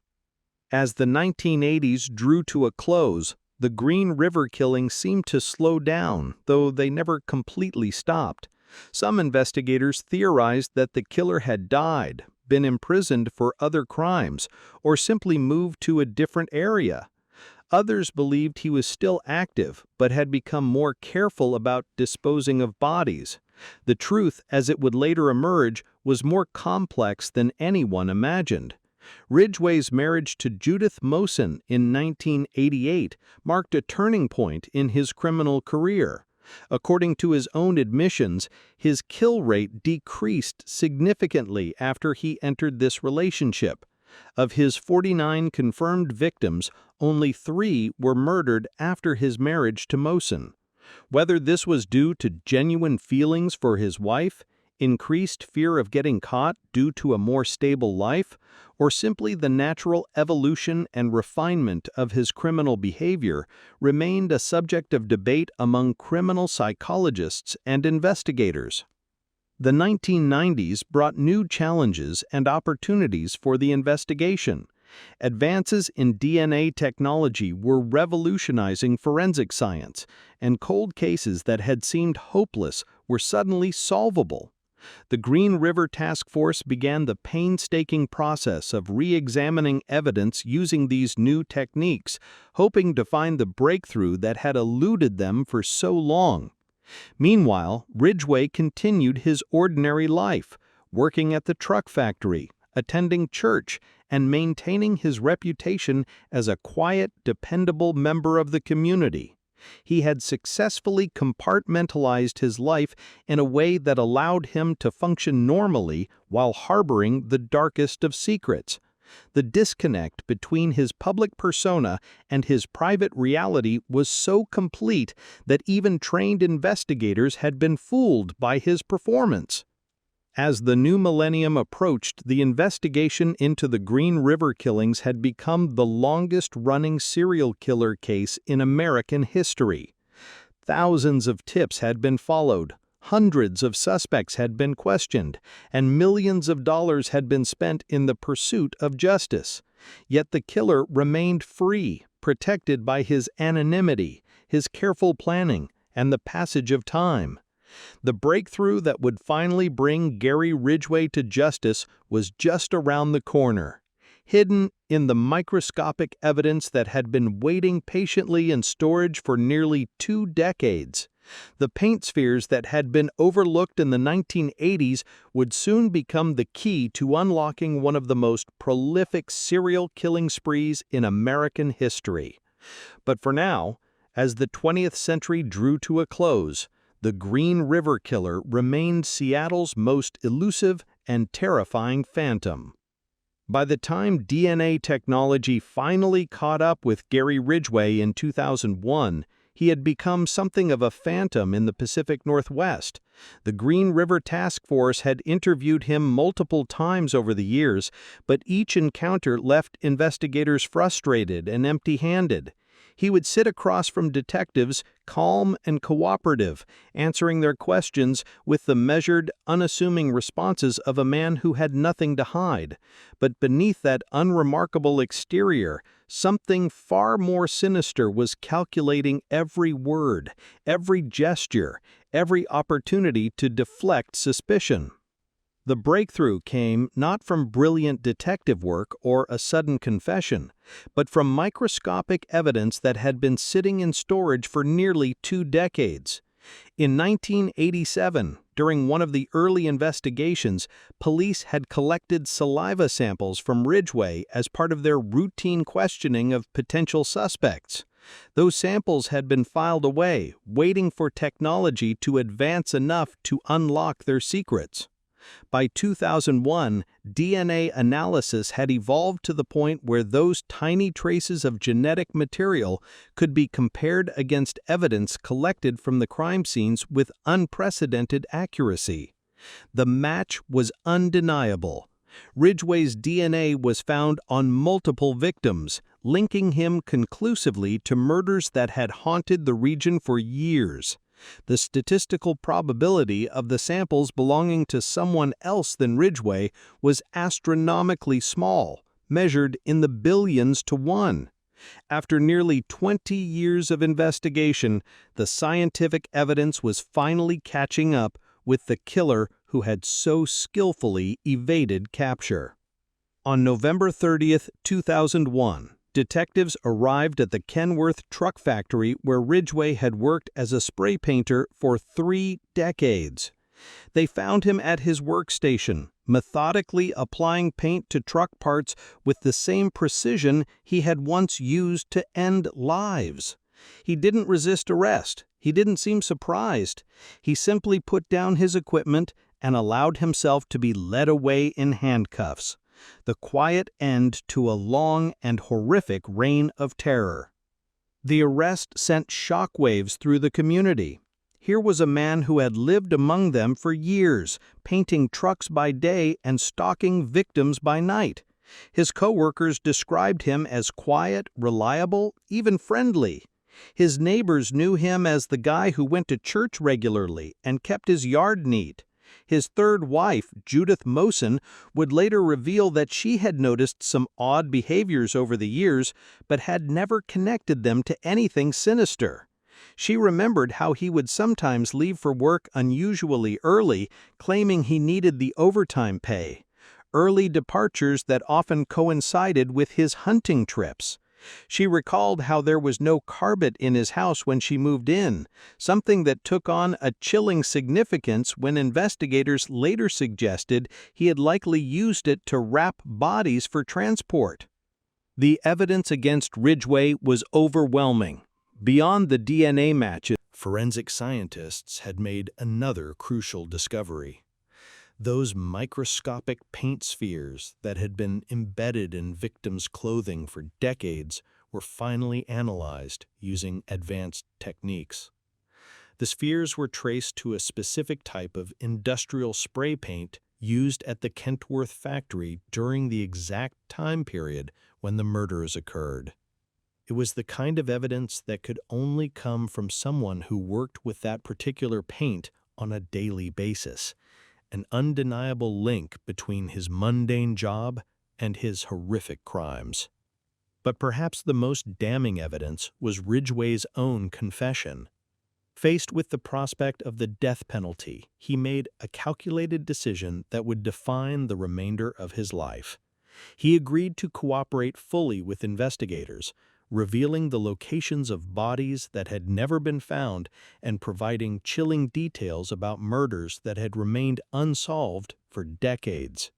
As the 1980s drew to a close, the Green River killings seemed to slow down, though they never completely stopped. Some investigators theorized that the killer had died, been imprisoned for other crimes, or simply moved to a different area. Others believed he was still active, but had become more careful about disposing of bodies. The truth, as it would later emerge, was more complex than anyone imagined. Ridgway's marriage to Judith Mosen in 1988 marked a turning point in his criminal career. According to his own admissions, his kill rate decreased significantly after he entered this relationship. Of his 49 confirmed victims, only 3 were murdered after his marriage to Mosen. Whether this was due to genuine feelings for his wife, increased fear of getting caught due to a more stable life, or simply the natural evolution and refinement of his criminal behavior, remained a subject of debate among criminal psychologists and investigators. The 1990s brought new challenges and opportunities for the investigation. Advances in DNA technology were revolutionizing forensic science, and cold cases that had seemed hopeless were suddenly solvable. The Green River Task Force began the painstaking process of re-examining evidence using these new techniques, hoping to find the breakthrough that had eluded them for so long. Meanwhile, Ridgway continued his ordinary life, working at the truck factory, attending church, and maintaining his reputation as a quiet, dependable member of the community. He had successfully compartmentalized his life in a way that allowed him to function normally while harboring the darkest of secrets. The disconnect between his public persona and his private reality was so complete that even trained investigators had been fooled by his performance. As the new millennium approached, the investigation into the Green River killings had become the longest-running serial killer case in American history. Thousands of tips had been followed, hundreds of suspects had been questioned, and millions of dollars had been spent in the pursuit of justice. Yet the killer remained free, protected by his anonymity, his careful planning, and the passage of time. The breakthrough that would finally bring Gary Ridgway to justice was just around the corner. Hidden in the microscopic evidence that had been waiting patiently in storage for nearly 2 decades. The paint spheres that had been overlooked in the 1980s would soon become the key to unlocking one of the most prolific serial killing sprees in American history. But for now, as the 20th century drew to a close, the Green River Killer remained Seattle's most elusive and terrifying phantom. By the time DNA technology finally caught up with Gary Ridgway in 2001, he had become something of a phantom in the Pacific Northwest. The Green River Task Force had interviewed him multiple times over the years, but each encounter left investigators frustrated and empty-handed. He would sit across from detectives, calm and cooperative, answering their questions with the measured, unassuming responses of a man who had nothing to hide. But beneath that unremarkable exterior, something far more sinister was calculating every word, every gesture, every opportunity to deflect suspicion. The breakthrough came not from brilliant detective work or a sudden confession, but from microscopic evidence that had been sitting in storage for nearly 2 decades. In 1987, during one of the early investigations, police had collected saliva samples from Ridgway as part of their routine questioning of potential suspects. Those samples had been filed away, waiting for technology to advance enough to unlock their secrets. By 2001, DNA analysis had evolved to the point where those tiny traces of genetic material could be compared against evidence collected from the crime scenes with unprecedented accuracy. The match was undeniable. Ridgway's DNA was found on multiple victims, linking him conclusively to murders that had haunted the region for years. The statistical probability of the samples belonging to someone else than Ridgway was astronomically small, measured in the billions to one. After nearly 20 years of investigation, the scientific evidence was finally catching up with the killer who had so skillfully evaded capture. On November 30, 2001, detectives arrived at the Kenworth truck factory where Ridgway had worked as a spray painter for 3 decades. They found him at his workstation, methodically applying paint to truck parts with the same precision he had once used to end lives. He didn't resist arrest. He didn't seem surprised. He simply put down his equipment and allowed himself to be led away in handcuffs. The quiet end to a long and horrific reign of terror. The arrest sent shockwaves through the community. Here was a man who had lived among them for years, painting trucks by day and stalking victims by night. His coworkers described him as quiet, reliable, even friendly. His neighbors knew him as the guy who went to church regularly and kept his yard neat. His third wife, Judith Mosen, would later reveal that she had noticed some odd behaviors over the years, but had never connected them to anything sinister. She remembered how he would sometimes leave for work unusually early, claiming he needed the overtime pay. Early departures that often coincided with his hunting trips. She recalled how there was no carpet in his house when she moved in, something that took on a chilling significance when investigators later suggested he had likely used it to wrap bodies for transport. The evidence against Ridgway was overwhelming. Beyond the DNA matches, Forensic scientists had made another crucial discovery. Those microscopic paint spheres that had been embedded in victims' clothing for decades were finally analyzed using advanced techniques. The spheres were traced to a specific type of industrial spray paint used at the Kenworth factory during the exact time period when the murders occurred. It was the kind of evidence that could only come from someone who worked with that particular paint on a daily basis. An undeniable link between his mundane job and his horrific crimes. But perhaps the most damning evidence was Ridgway's own confession. Faced with the prospect of the death penalty, he made a calculated decision that would define the remainder of his life. He agreed to cooperate fully with investigators, revealing the locations of bodies that had never been found and providing chilling details about murders that had remained unsolved for decades.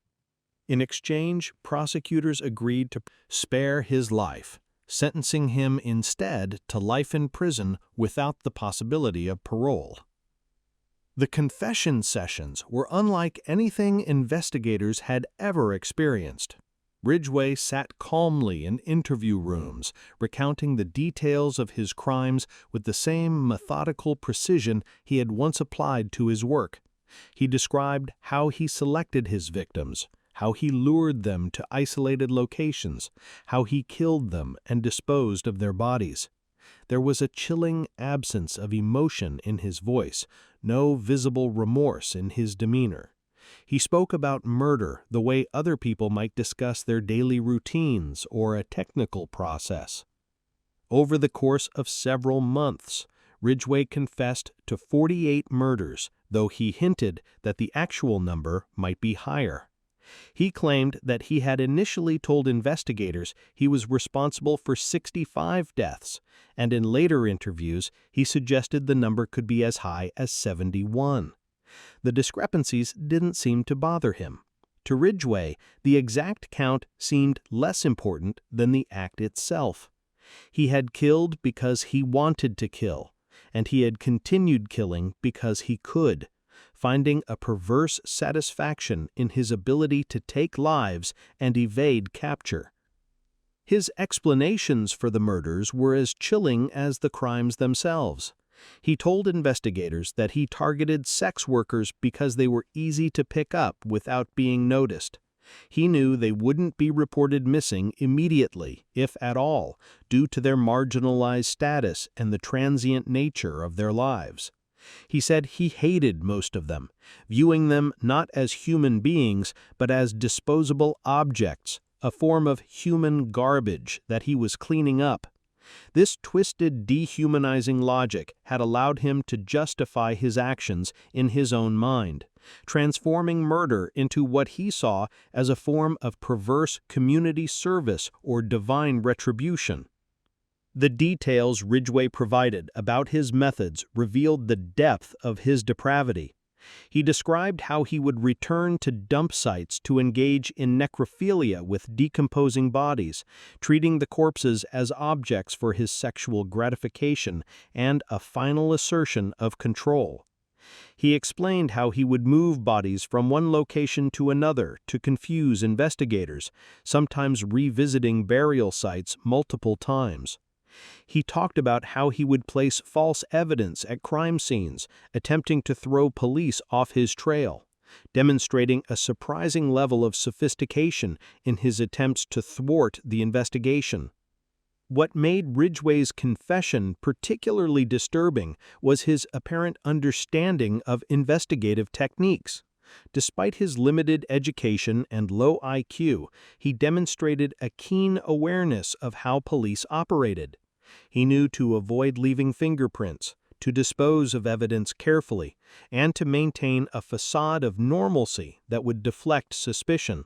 In exchange, prosecutors agreed to spare his life, sentencing him instead to life in prison without the possibility of parole. The confession sessions were unlike anything investigators had ever experienced. Ridgway sat calmly in interview rooms, recounting the details of his crimes with the same methodical precision he had once applied to his work. He described how he selected his victims, how he lured them to isolated locations, how he killed them and disposed of their bodies. There was a chilling absence of emotion in his voice, no visible remorse in his demeanor. He spoke about murder the way other people might discuss their daily routines or a technical process. Over the course of several months, Ridgway confessed to 48 murders, though he hinted that the actual number might be higher. He claimed that he had initially told investigators he was responsible for 65 deaths, and in later interviews he suggested the number could be as high as 71. The discrepancies didn't seem to bother him. To Ridgway, the exact count seemed less important than the act itself. He had killed because he wanted to kill, and he had continued killing because he could, finding a perverse satisfaction in his ability to take lives and evade capture. His explanations for the murders were as chilling as the crimes themselves. He told investigators that he targeted sex workers because they were easy to pick up without being noticed. He knew they wouldn't be reported missing immediately, if at all, due to their marginalized status and the transient nature of their lives. He said he hated most of them, viewing them not as human beings but as disposable objects, a form of human garbage that he was cleaning up. This twisted, dehumanizing logic had allowed him to justify his actions in his own mind, transforming murder into what he saw as a form of perverse community service or divine retribution. The details Ridgway provided about his methods revealed the depth of his depravity. He described how he would return to dump sites to engage in necrophilia with decomposing bodies, treating the corpses as objects for his sexual gratification and a final assertion of control. He explained how he would move bodies from one location to another to confuse investigators, sometimes revisiting burial sites multiple times. He talked about how he would place false evidence at crime scenes, attempting to throw police off his trail, demonstrating a surprising level of sophistication in his attempts to thwart the investigation. What made Ridgway's confession particularly disturbing was his apparent understanding of investigative techniques. Despite his limited education and low IQ, he demonstrated a keen awareness of how police operated. He knew to avoid leaving fingerprints, to dispose of evidence carefully, and to maintain a facade of normalcy that would deflect suspicion.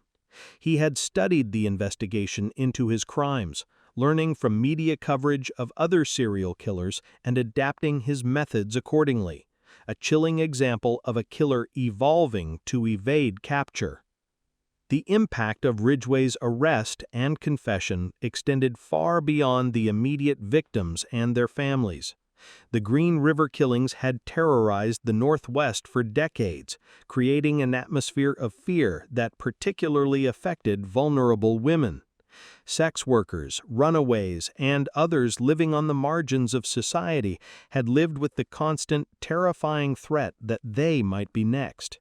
He had studied the investigation into his crimes, learning from media coverage of other serial killers and adapting his methods accordingly, a chilling example of a killer evolving to evade capture. The impact of Ridgway's arrest and confession extended far beyond the immediate victims and their families. The Green River killings had terrorized the Northwest for decades, creating an atmosphere of fear that particularly affected vulnerable women. Sex workers, runaways, and others living on the margins of society had lived with the constant, terrifying threat that they might be next.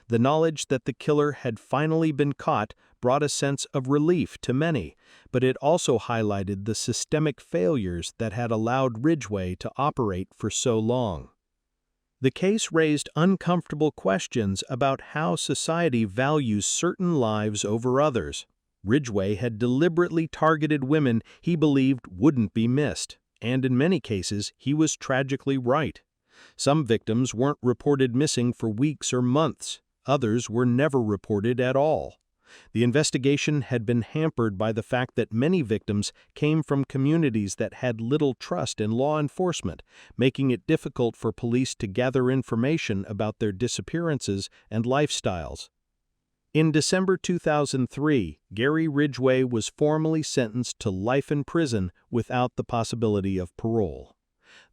The knowledge that the killer had finally been caught brought a sense of relief to many, but it also highlighted the systemic failures that had allowed Ridgway to operate for so long. The case raised uncomfortable questions about how society values certain lives over others. Ridgway had deliberately targeted women he believed wouldn't be missed, and in many cases he was tragically right. Some victims weren't reported missing for weeks or months. Others were never reported at all. The investigation had been hampered by the fact that many victims came from communities that had little trust in law enforcement, making it difficult for police to gather information about their disappearances and lifestyles. In December 2003, Gary Ridgway was formally sentenced to life in prison without the possibility of parole.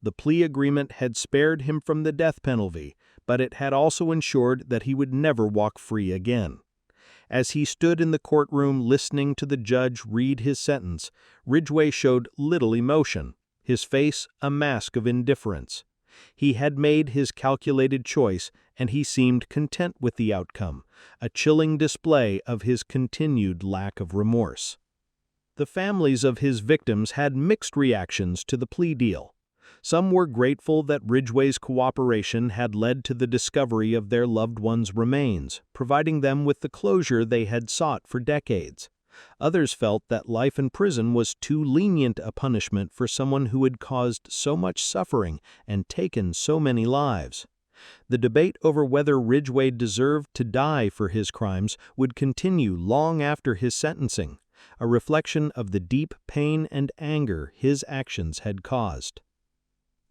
The plea agreement had spared him from the death penalty, but it had also ensured that he would never walk free again. As he stood in the courtroom listening to the judge read his sentence, Ridgway showed little emotion, his face a mask of indifference. He had made his calculated choice, and he seemed content with the outcome, a chilling display of his continued lack of remorse. The families of his victims had mixed reactions to the plea deal. Some were grateful that Ridgway's cooperation had led to the discovery of their loved ones' remains, providing them with the closure they had sought for decades. Others felt that life in prison was too lenient a punishment for someone who had caused so much suffering and taken so many lives. The debate over whether Ridgway deserved to die for his crimes would continue long after his sentencing, a reflection of the deep pain and anger his actions had caused.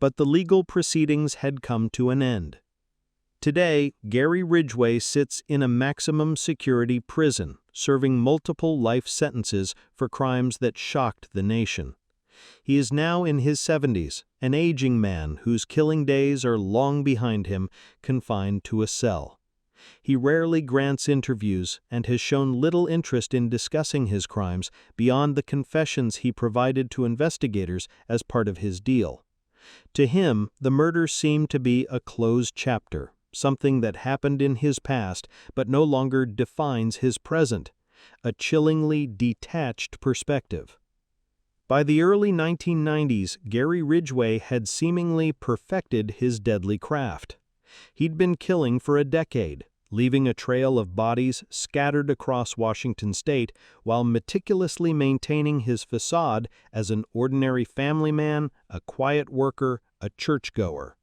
But the legal proceedings had come to an end. Today, Gary Ridgway sits in a maximum security prison, serving multiple life sentences for crimes that shocked the nation. He is now in his 70s, an aging man whose killing days are long behind him, confined to a cell. He rarely grants interviews and has shown little interest in discussing his crimes beyond the confessions he provided to investigators as part of his deal. To him, the murder seemed to be a closed chapter, something that happened in his past but no longer defines his present, a chillingly detached perspective. By the early 1990s, Gary Ridgway had seemingly perfected his deadly craft. He'd been killing for a decade, leaving a trail of bodies scattered across Washington state while meticulously maintaining his facade as an ordinary family man, a quiet worker, a churchgoer.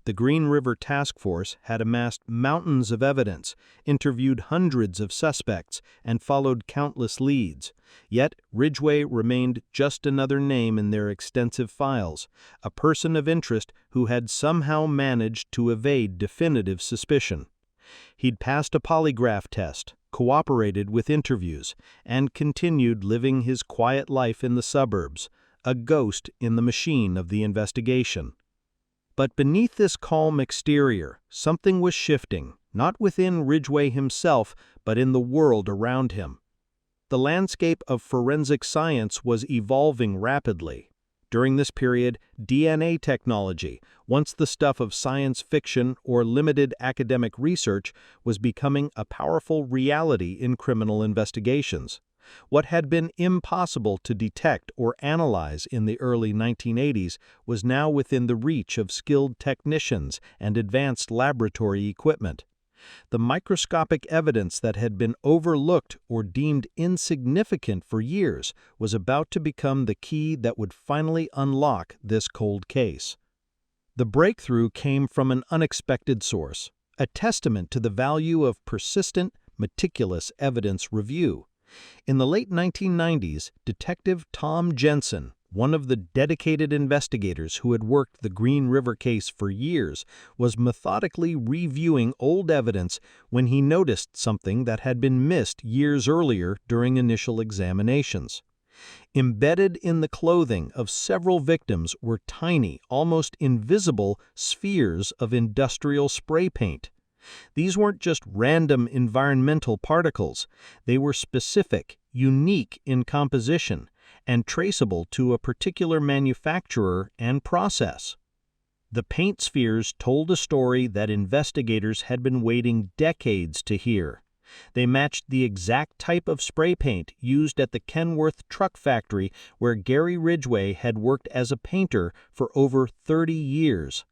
The Green River Task Force had amassed mountains of evidence, interviewed hundreds of suspects, and followed countless leads. Yet Ridgway remained just another name in their extensive files, a person of interest who had somehow managed to evade definitive suspicion. He'd passed a polygraph test, cooperated with interviews, and continued living his quiet life in the suburbs, a ghost in the machine of the investigation. But beneath this calm exterior, something was shifting, not within Ridgway himself, but in the world around him. The landscape of forensic science was evolving rapidly. During this period, DNA technology, once the stuff of science fiction or limited academic research, was becoming a powerful reality in criminal investigations. What had been impossible to detect or analyze in the early 1980s was now within the reach of skilled technicians and advanced laboratory equipment. The microscopic evidence that had been overlooked or deemed insignificant for years was about to become the key that would finally unlock this cold case. The breakthrough came from an unexpected source, a testament to the value of persistent, meticulous evidence review. In the late 1990s, Detective Tom Jensen, one of the dedicated investigators who had worked the Green River case for years, was methodically reviewing old evidence when he noticed something that had been missed years earlier during initial examinations. Embedded in the clothing of several victims were tiny, almost invisible spheres of industrial spray paint. These weren't just random environmental particles. They were specific, unique in composition, and traceable to a particular manufacturer and process. The paint spheres told a story that investigators had been waiting decades to hear. They matched the exact type of spray paint used at the Kenworth truck factory where Gary Ridgway had worked as a painter for over 30 years.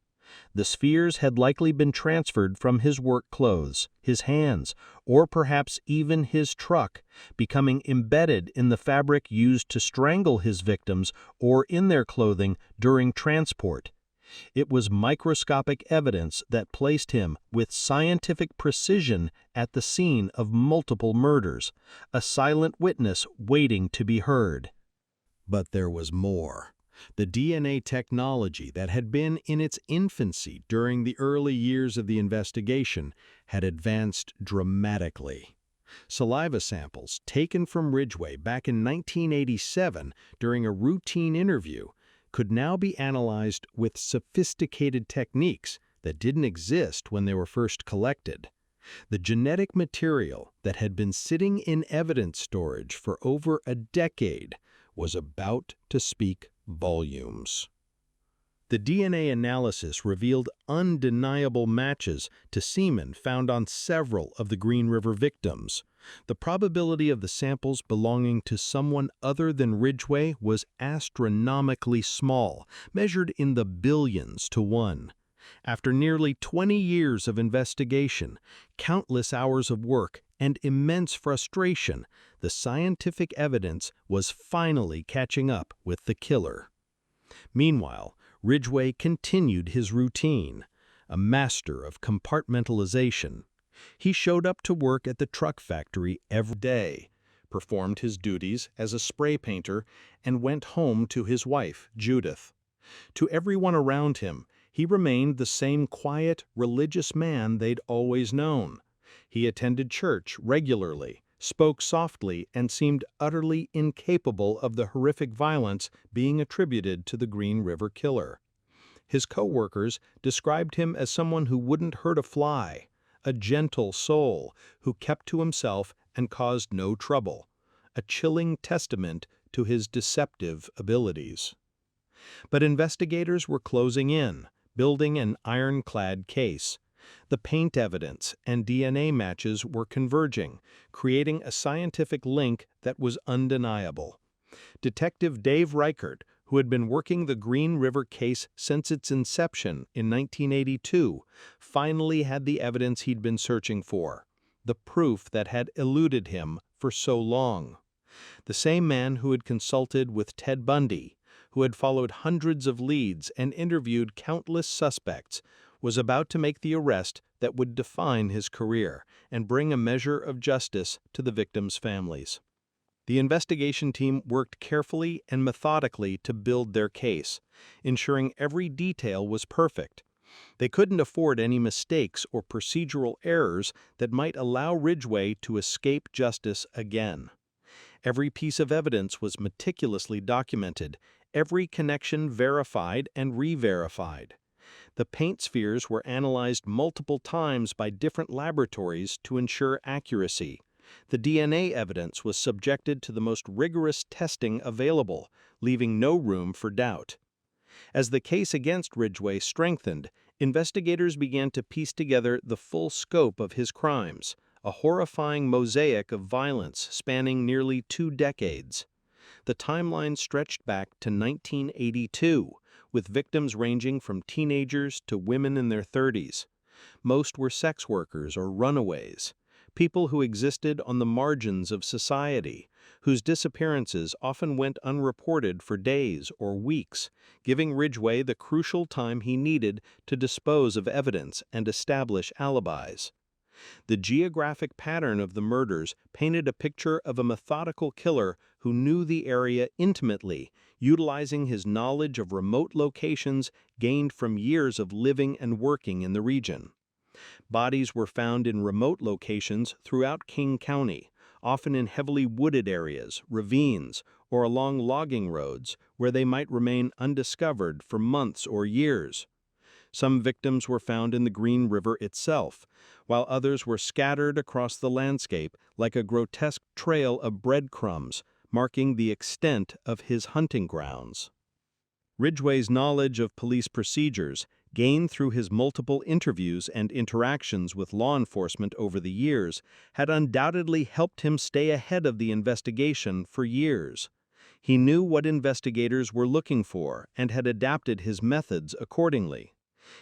The spheres had likely been transferred from his work clothes, his hands, or perhaps even his truck, becoming embedded in the fabric used to strangle his victims or in their clothing during transport. It was microscopic evidence that placed him with scientific precision at the scene of multiple murders, a silent witness waiting to be heard. But there was more. The DNA technology that had been in its infancy during the early years of the investigation had advanced dramatically. Saliva samples taken from Ridgway back in 1987 during a routine interview could now be analyzed with sophisticated techniques that didn't exist when they were first collected. The genetic material that had been sitting in evidence storage for over a decade was about to speak volumes. The DNA analysis revealed undeniable matches to semen found on several of the Green River victims. The probability of the samples belonging to someone other than Ridgway was astronomically small, measured in the billions to 1. After nearly 20 years of investigation, countless hours of work, and immense frustration, the scientific evidence was finally catching up with the killer. Meanwhile, Ridgway continued his routine, a master of compartmentalization. He showed up to work at the truck factory every day, performed his duties as a spray painter, and went home to his wife, Judith. To everyone around him, he remained the same quiet, religious man they'd always known. He attended church regularly, spoke softly, and seemed utterly incapable of the horrific violence being attributed to the Green River killer. His co-workers described him as someone who wouldn't hurt a fly, a gentle soul who kept to himself and caused no trouble, a chilling testament to his deceptive abilities. But investigators were closing in, building an ironclad case. The paint evidence and DNA matches were converging, creating a scientific link that was undeniable. Detective Dave Reichert, who had been working the Green River case since its inception in 1982, finally had the evidence he'd been searching for, the proof that had eluded him for so long. The same man who had consulted with Ted Bundy, who had followed hundreds of leads and interviewed countless suspects, was about to make the arrest that would define his career and bring a measure of justice to the victims' families. The investigation team worked carefully and methodically to build their case, ensuring every detail was perfect. They couldn't afford any mistakes or procedural errors that might allow Ridgway to escape justice again. Every piece of evidence was meticulously documented, every connection verified and re-verified. The paint spheres were analyzed multiple times by different laboratories to ensure accuracy. The DNA evidence was subjected to the most rigorous testing available, leaving no room for doubt. As the case against Ridgway strengthened, investigators began to piece together the full scope of his crimes, a horrifying mosaic of violence spanning nearly 2 decades. The timeline stretched back to 1982, with victims ranging from teenagers to women in their 30s. Most were sex workers or runaways, people who existed on the margins of society, whose disappearances often went unreported for days or weeks, giving Ridgway the crucial time he needed to dispose of evidence and establish alibis. The geographic pattern of the murders painted a picture of a methodical killer who knew the area intimately, utilizing his knowledge of remote locations gained from years of living and working in the region. Bodies were found in remote locations throughout King County, often in heavily wooded areas, ravines, or along logging roads where they might remain undiscovered for months or years. Some victims were found in the Green River itself, while others were scattered across the landscape like a grotesque trail of breadcrumbs, marking the extent of his hunting grounds. Ridgway's knowledge of police procedures, gained through his multiple interviews and interactions with law enforcement over the years, had undoubtedly helped him stay ahead of the investigation for years. He knew what investigators were looking for and had adapted his methods accordingly.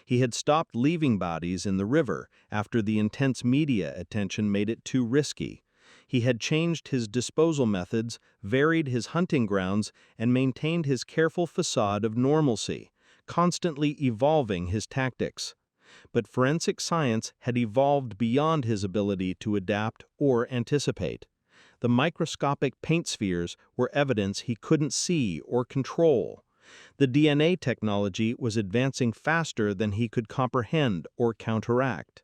He had stopped leaving bodies in the river after the intense media attention made it too risky. He had changed his disposal methods, varied his hunting grounds, and maintained his careful facade of normalcy, constantly evolving his tactics. But forensic science had evolved beyond his ability to adapt or anticipate. The microscopic paint spheres were evidence he couldn't see or control. The DNA technology was advancing faster than he could comprehend or counteract.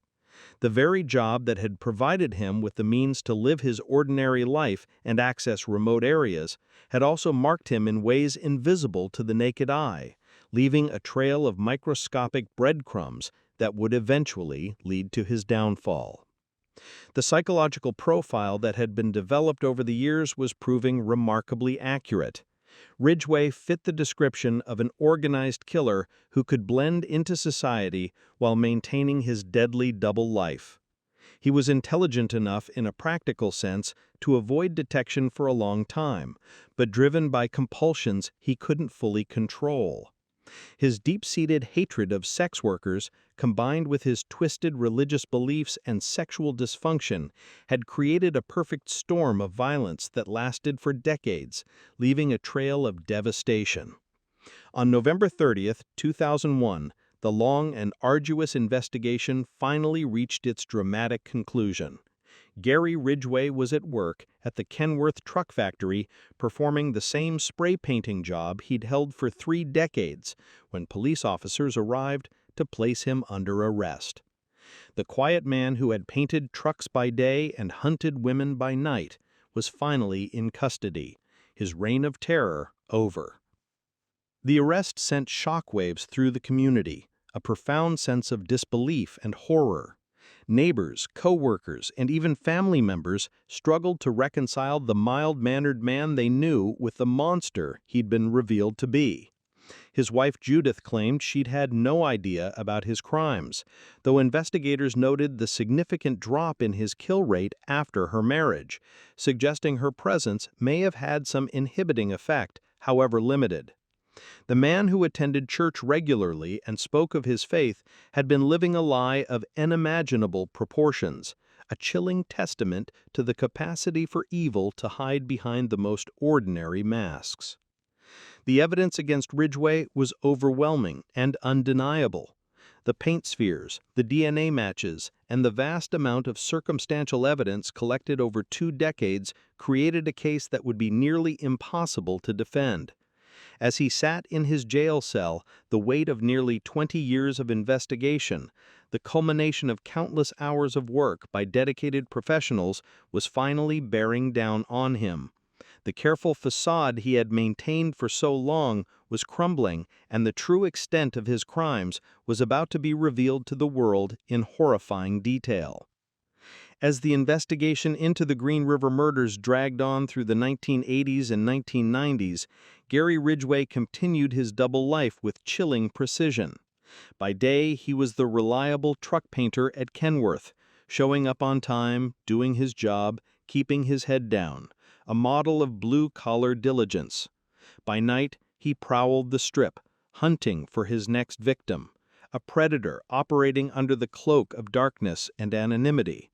The very job that had provided him with the means to live his ordinary life and access remote areas had also marked him in ways invisible to the naked eye, leaving a trail of microscopic breadcrumbs that would eventually lead to his downfall. The psychological profile that had been developed over the years was proving remarkably accurate. Ridgway fit the description of an organized killer who could blend into society while maintaining his deadly double life. He was intelligent enough in a practical sense to avoid detection for a long time, but driven by compulsions he couldn't fully control. His deep-seated hatred of sex workers, combined with his twisted religious beliefs and sexual dysfunction, had created a perfect storm of violence that lasted for decades, leaving a trail of devastation. On November 30, 2001, the long and arduous investigation finally reached its dramatic conclusion. Gary Ridgway was at work at the Kenworth truck factory performing the same spray painting job he'd held for 3 decades when police officers arrived to place him under arrest. The quiet man who had painted trucks by day and hunted women by night was finally in custody, his reign of terror over. The arrest sent shockwaves through the community, a profound sense of disbelief and horror. Neighbors, co-workers, and even family members struggled to reconcile the mild-mannered man they knew with the monster he'd been revealed to be. His wife Judith claimed she'd had no idea about his crimes, though investigators noted the significant drop in his kill rate after her marriage, suggesting her presence may have had some inhibiting effect, however limited. The man who attended church regularly and spoke of his faith had been living a lie of unimaginable proportions, a chilling testament to the capacity for evil to hide behind the most ordinary masks. The evidence against Ridgway was overwhelming and undeniable. The paint spheres, the DNA matches, and the vast amount of circumstantial evidence collected over 2 decades created a case that would be nearly impossible to defend. As he sat in his jail cell, the weight of nearly 20 years of investigation, the culmination of countless hours of work by dedicated professionals, was finally bearing down on him. The careful facade he had maintained for so long was crumbling, and the true extent of his crimes was about to be revealed to the world in horrifying detail. As the investigation into the Green River murders dragged on through the 1980s and 1990s, Gary Ridgway continued his double life with chilling precision. By day, he was the reliable truck painter at Kenworth, showing up on time, doing his job, keeping his head down, a model of blue-collar diligence. By night, he prowled the strip, hunting for his next victim, a predator operating under the cloak of darkness and anonymity.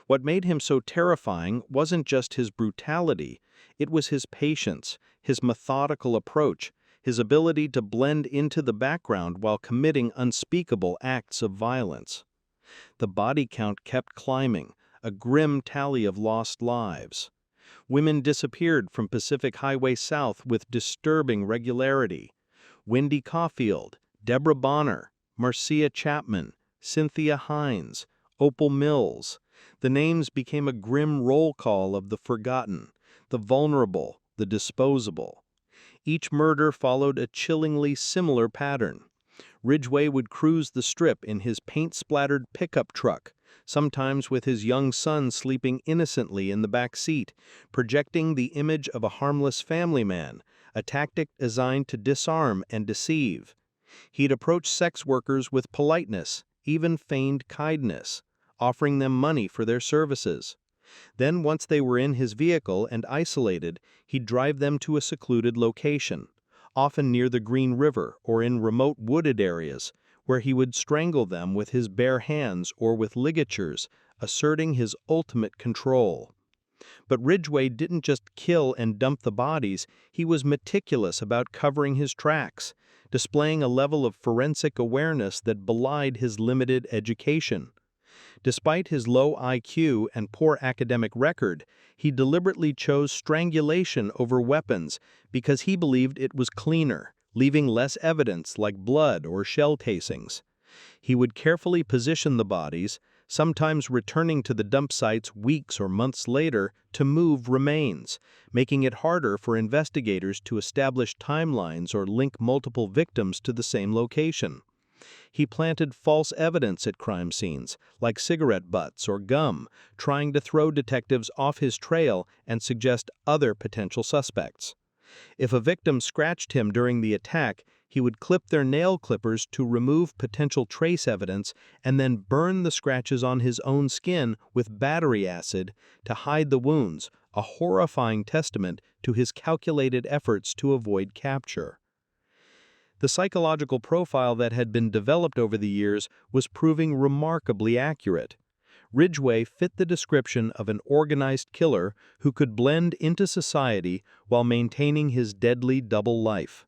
What made him so terrifying wasn't just his brutality, it was his patience, his methodical approach, his ability to blend into the background while committing unspeakable acts of violence. The body count kept climbing, a grim tally of lost lives. Women disappeared from Pacific Highway South with disturbing regularity. Wendy Caulfield, Deborah Bonner, Marcia Chapman, Cynthia Hines, Opal Mills. The names became a grim roll call of the forgotten, the vulnerable, the disposable. Each murder followed a chillingly similar pattern. Ridgway would cruise the strip in his paint-splattered pickup truck, sometimes with his young son sleeping innocently in the back seat, projecting the image of a harmless family man, a tactic designed to disarm and deceive. He'd approach sex workers with politeness, even feigned kindness, offering them money for their services. Then, once they were in his vehicle and isolated, he'd drive them to a secluded location, often near the Green River or in remote wooded areas, where he would strangle them with his bare hands or with ligatures, asserting his ultimate control. But Ridgway didn't just kill and dump the bodies, he was meticulous about covering his tracks, displaying a level of forensic awareness that belied his limited education. Despite his low IQ and poor academic record, he deliberately chose strangulation over weapons because he believed it was cleaner, leaving less evidence like blood or shell casings. He would carefully position the bodies, sometimes returning to the dump sites weeks or months later to move remains, making it harder for investigators to establish timelines or link multiple victims to the same location. He planted false evidence at crime scenes, like cigarette butts or gum, trying to throw detectives off his trail and suggest other potential suspects. If a victim scratched him during the attack, he would clip their nail clippers to remove potential trace evidence and then burn the scratches on his own skin with battery acid to hide the wounds, a horrifying testament to his calculated efforts to avoid capture. The psychological profile that had been developed over the years was proving remarkably accurate. Ridgway fit the description of an organized killer who could blend into society while maintaining his deadly double life.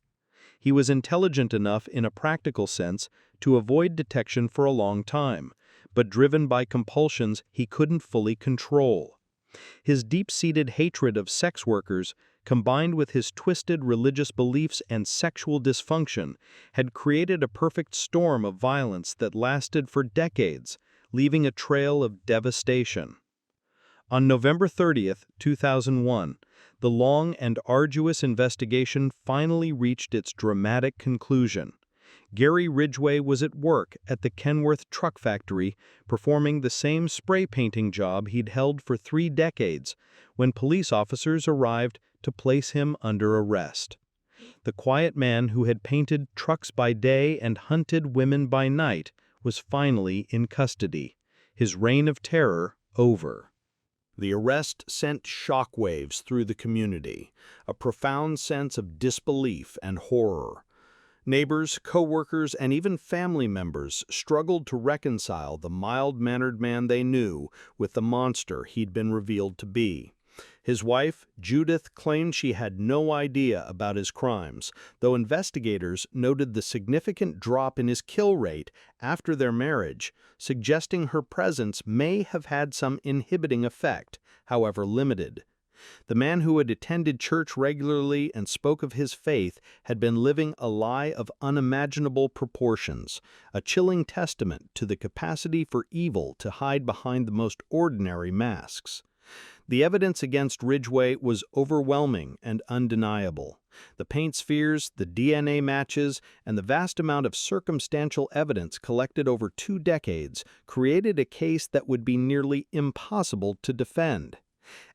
He was intelligent enough in a practical sense to avoid detection for a long time, but driven by compulsions he couldn't fully control. His deep-seated hatred of sex workers, combined with his twisted religious beliefs and sexual dysfunction, had created a perfect storm of violence that lasted for decades, leaving a trail of devastation. On November 30, 2001, the long and arduous investigation finally reached its dramatic conclusion. Gary Ridgway was at work at the Kenworth truck factory, performing the same spray painting job he'd held for 3 decades, when police officers arrived to place him under arrest. The quiet man who had painted trucks by day and hunted women by night was finally in custody, his reign of terror over. The arrest sent shockwaves through the community, a profound sense of disbelief and horror. Neighbors, co-workers, and even family members struggled to reconcile the mild-mannered man they knew with the monster he'd been revealed to be. His wife, Judith, claimed she had no idea about his crimes, though investigators noted the significant drop in his kill rate after their marriage, suggesting her presence may have had some inhibiting effect, however limited. The man who had attended church regularly and spoke of his faith had been living a lie of unimaginable proportions, a chilling testament to the capacity for evil to hide behind the most ordinary masks. The evidence against Ridgway was overwhelming and undeniable. The paint spheres, the DNA matches, and the vast amount of circumstantial evidence collected over 2 decades created a case that would be nearly impossible to defend.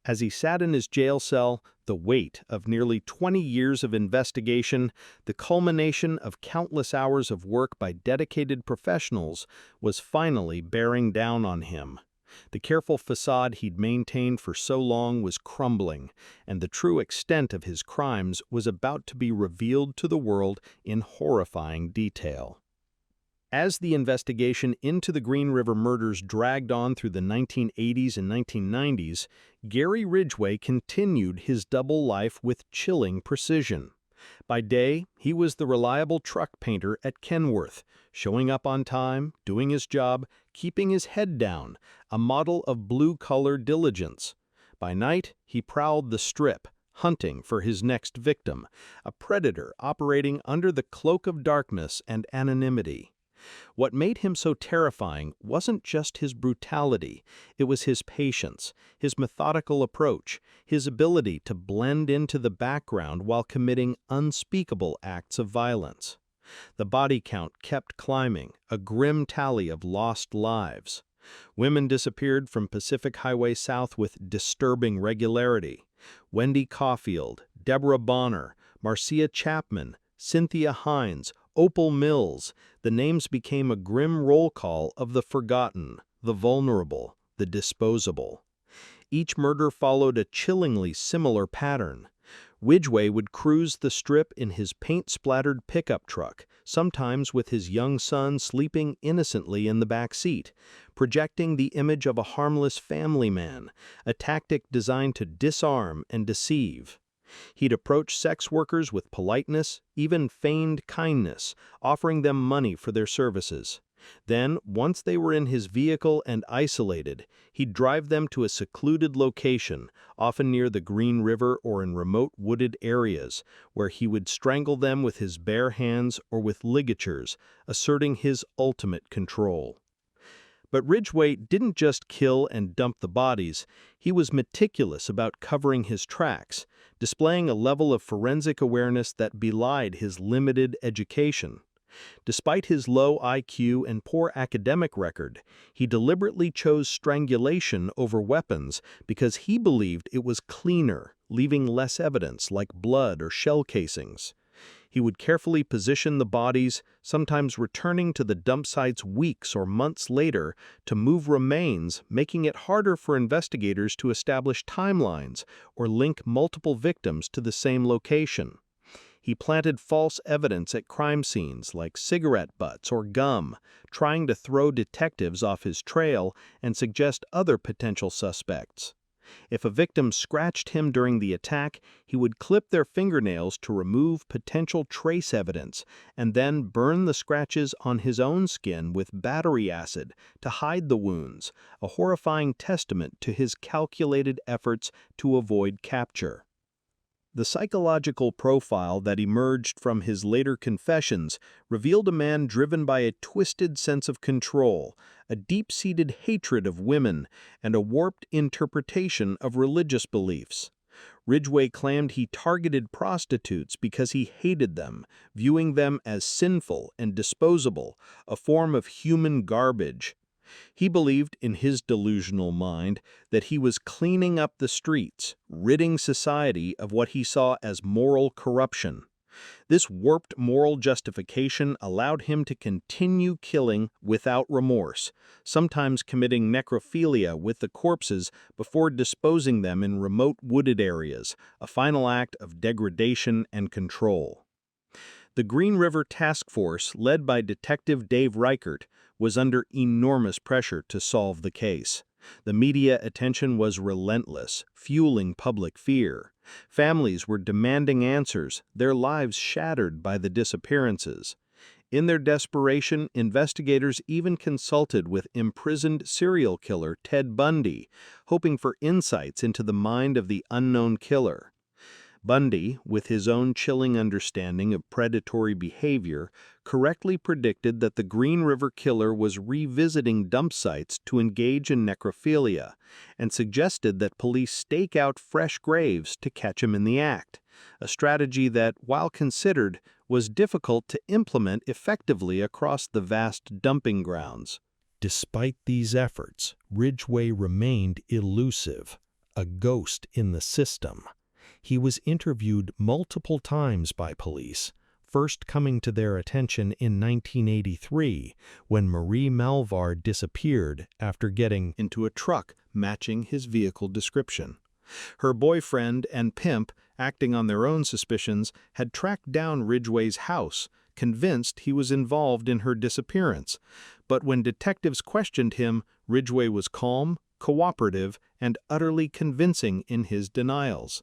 As he sat in his jail cell, the weight of nearly 20 years of investigation, the culmination of countless hours of work by dedicated professionals, was finally bearing down on him. The careful facade he'd maintained for so long was crumbling, and the true extent of his crimes was about to be revealed to the world in horrifying detail. As the investigation into the Green River murders dragged on through the 1980s and 1990s, Gary Ridgway continued his double life with chilling precision. By day, he was the reliable truck painter at Kenworth, showing up on time, doing his job, keeping his head down, a model of blue-collar diligence. By night, he prowled the strip, hunting for his next victim, a predator operating under the cloak of darkness and anonymity. What made him so terrifying wasn't just his brutality, it was his patience, his methodical approach, his ability to blend into the background while committing unspeakable acts of violence. The body count kept climbing, a grim tally of lost lives. Women disappeared from Pacific Highway South with disturbing regularity. Wendy Caulfield, Deborah Bonner, Marcia Chapman, Cynthia Hines, Opal Mills, the names became a grim roll call of the forgotten, the vulnerable, the disposable. Each murder followed a chillingly similar pattern. Ridgway would cruise the strip in his paint-splattered pickup truck, sometimes with his young son sleeping innocently in the back seat, projecting the image of a harmless family man, a tactic designed to disarm and deceive. He'd approach sex workers with politeness, even feigned kindness, offering them money for their services. Then, once they were in his vehicle and isolated, he'd drive them to a secluded location, often near the Green River or in remote wooded areas, where he would strangle them with his bare hands or with ligatures, asserting his ultimate control. But Ridgway didn't just kill and dump the bodies, he was meticulous about covering his tracks, displaying a level of forensic awareness that belied his limited education. Despite his low IQ and poor academic record, he deliberately chose strangulation over weapons because he believed it was cleaner, leaving less evidence like blood or shell casings. He would carefully position the bodies, sometimes returning to the dump sites weeks or months later to move remains, making it harder for investigators to establish timelines or link multiple victims to the same location. He planted false evidence at crime scenes like cigarette butts or gum, trying to throw detectives off his trail and suggest other potential suspects. If a victim scratched him during the attack, he would clip their fingernails to remove potential trace evidence and then burn the scratches on his own skin with battery acid to hide the wounds, a horrifying testament to his calculated efforts to avoid capture. The psychological profile that emerged from his later confessions revealed a man driven by a twisted sense of control, a deep-seated hatred of women, and a warped interpretation of religious beliefs. Ridgway claimed he targeted prostitutes because he hated them, viewing them as sinful and disposable, a form of human garbage. He believed in his delusional mind that he was cleaning up the streets, ridding society of what he saw as moral corruption. This warped moral justification allowed him to continue killing without remorse, sometimes committing necrophilia with the corpses before disposing them in remote wooded areas, a final act of degradation and control. The Green River Task Force, led by Detective Dave Reichert, was under enormous pressure to solve the case. The media attention was relentless, fueling public fear. Families were demanding answers, their lives shattered by the disappearances. In their desperation, investigators even consulted with imprisoned serial killer Ted Bundy, hoping for insights into the mind of the unknown killer. Bundy, with his own chilling understanding of predatory behavior, correctly predicted that the Green River Killer was revisiting dump sites to engage in necrophilia, and suggested that police stake out fresh graves to catch him in the act, a strategy that, while considered, was difficult to implement effectively across the vast dumping grounds. Despite these efforts, Ridgway remained elusive, a ghost in the system. He was interviewed multiple times by police, first coming to their attention in 1983 when Marie Malvar disappeared after getting into a truck matching his vehicle description. Her boyfriend and pimp, acting on their own suspicions, had tracked down Ridgway's house, convinced he was involved in her disappearance. But when detectives questioned him, Ridgway was calm, cooperative, and utterly convincing in his denials.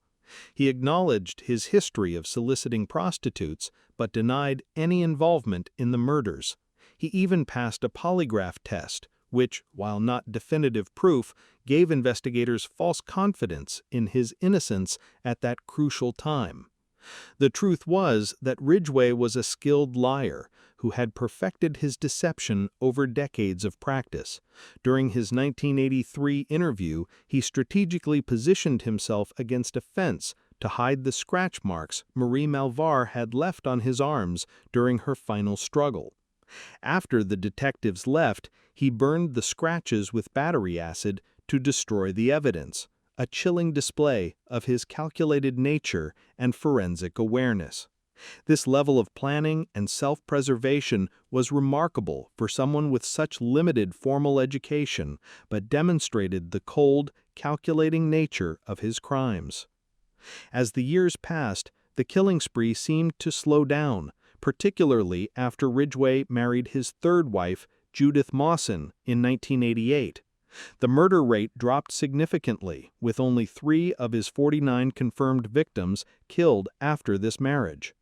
He acknowledged his history of soliciting prostitutes, but denied any involvement in the murders. He even passed a polygraph test, which, while not definitive proof, gave investigators false confidence in his innocence at that crucial time. The truth was that Ridgway was a skilled liar who had perfected his deception over decades of practice. During his 1983 interview, he strategically positioned himself against a fence to hide the scratch marks Marie Malvar had left on his arms during her final struggle. After the detectives left, he burned the scratches with battery acid to destroy the evidence, a chilling display of his calculated nature and forensic awareness. This level of planning and self-preservation was remarkable for someone with such limited formal education, but demonstrated the cold, calculating nature of his crimes. As the years passed, the killing spree seemed to slow down, particularly after Ridgway married his third wife, Judith Mawson, in 1988. The murder rate dropped significantly, with only 3 of his 49 confirmed victims killed after this marriage.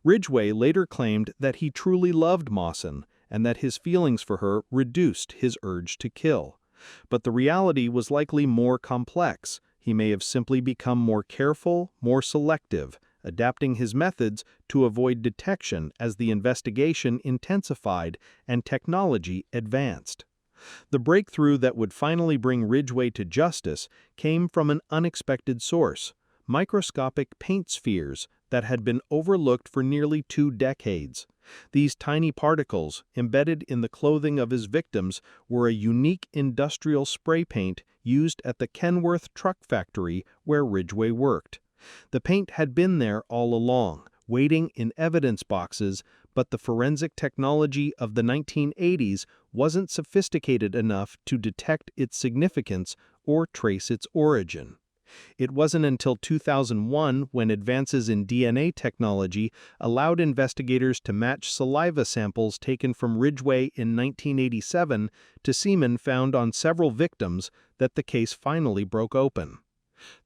Ridgway later claimed that he truly loved Mawson and that his feelings for her reduced his urge to kill. But the reality was likely more complex. He may have simply become more careful, more selective, adapting his methods to avoid detection as the investigation intensified and technology advanced. The breakthrough that would finally bring Ridgway to justice came from an unexpected source: microscopic paint spheres that had been overlooked for nearly 2 decades. These tiny particles, embedded in the clothing of his victims, were a unique industrial spray paint used at the Kenworth truck factory where Ridgway worked. The paint had been there all along, waiting in evidence boxes, but the forensic technology of the 1980s wasn't sophisticated enough to detect its significance or trace its origin. It wasn't until 2001 when advances in DNA technology allowed investigators to match saliva samples taken from Ridgway in 1987 to semen found on several victims that the case finally broke open.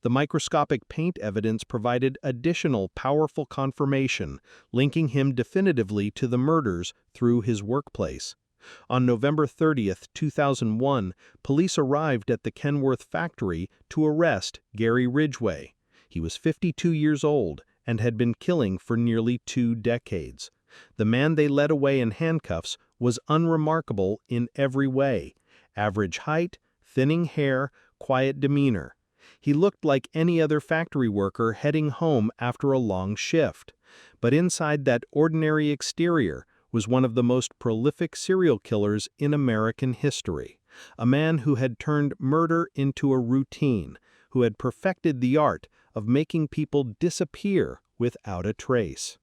The microscopic paint evidence provided additional powerful confirmation, linking him definitively to the murders through his workplace. On November 30, 2001, police arrived at the Kenworth factory to arrest Gary Ridgway. He was 52 years old and had been killing for nearly 2 decades. The man they led away in handcuffs was unremarkable in every way: average height, thinning hair, quiet demeanor. He looked like any other factory worker heading home after a long shift. But inside that ordinary exterior was one of the most prolific serial killers in American history, a man who had turned murder into a routine, who had perfected the art of making people disappear without a trace.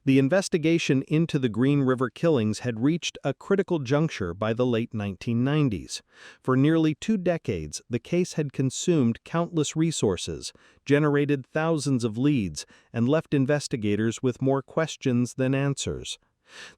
The investigation into the Green River killings had reached a critical juncture by the late 1990s. For nearly 2 decades, the case had consumed countless resources, generated thousands of leads, and left investigators with more questions than answers.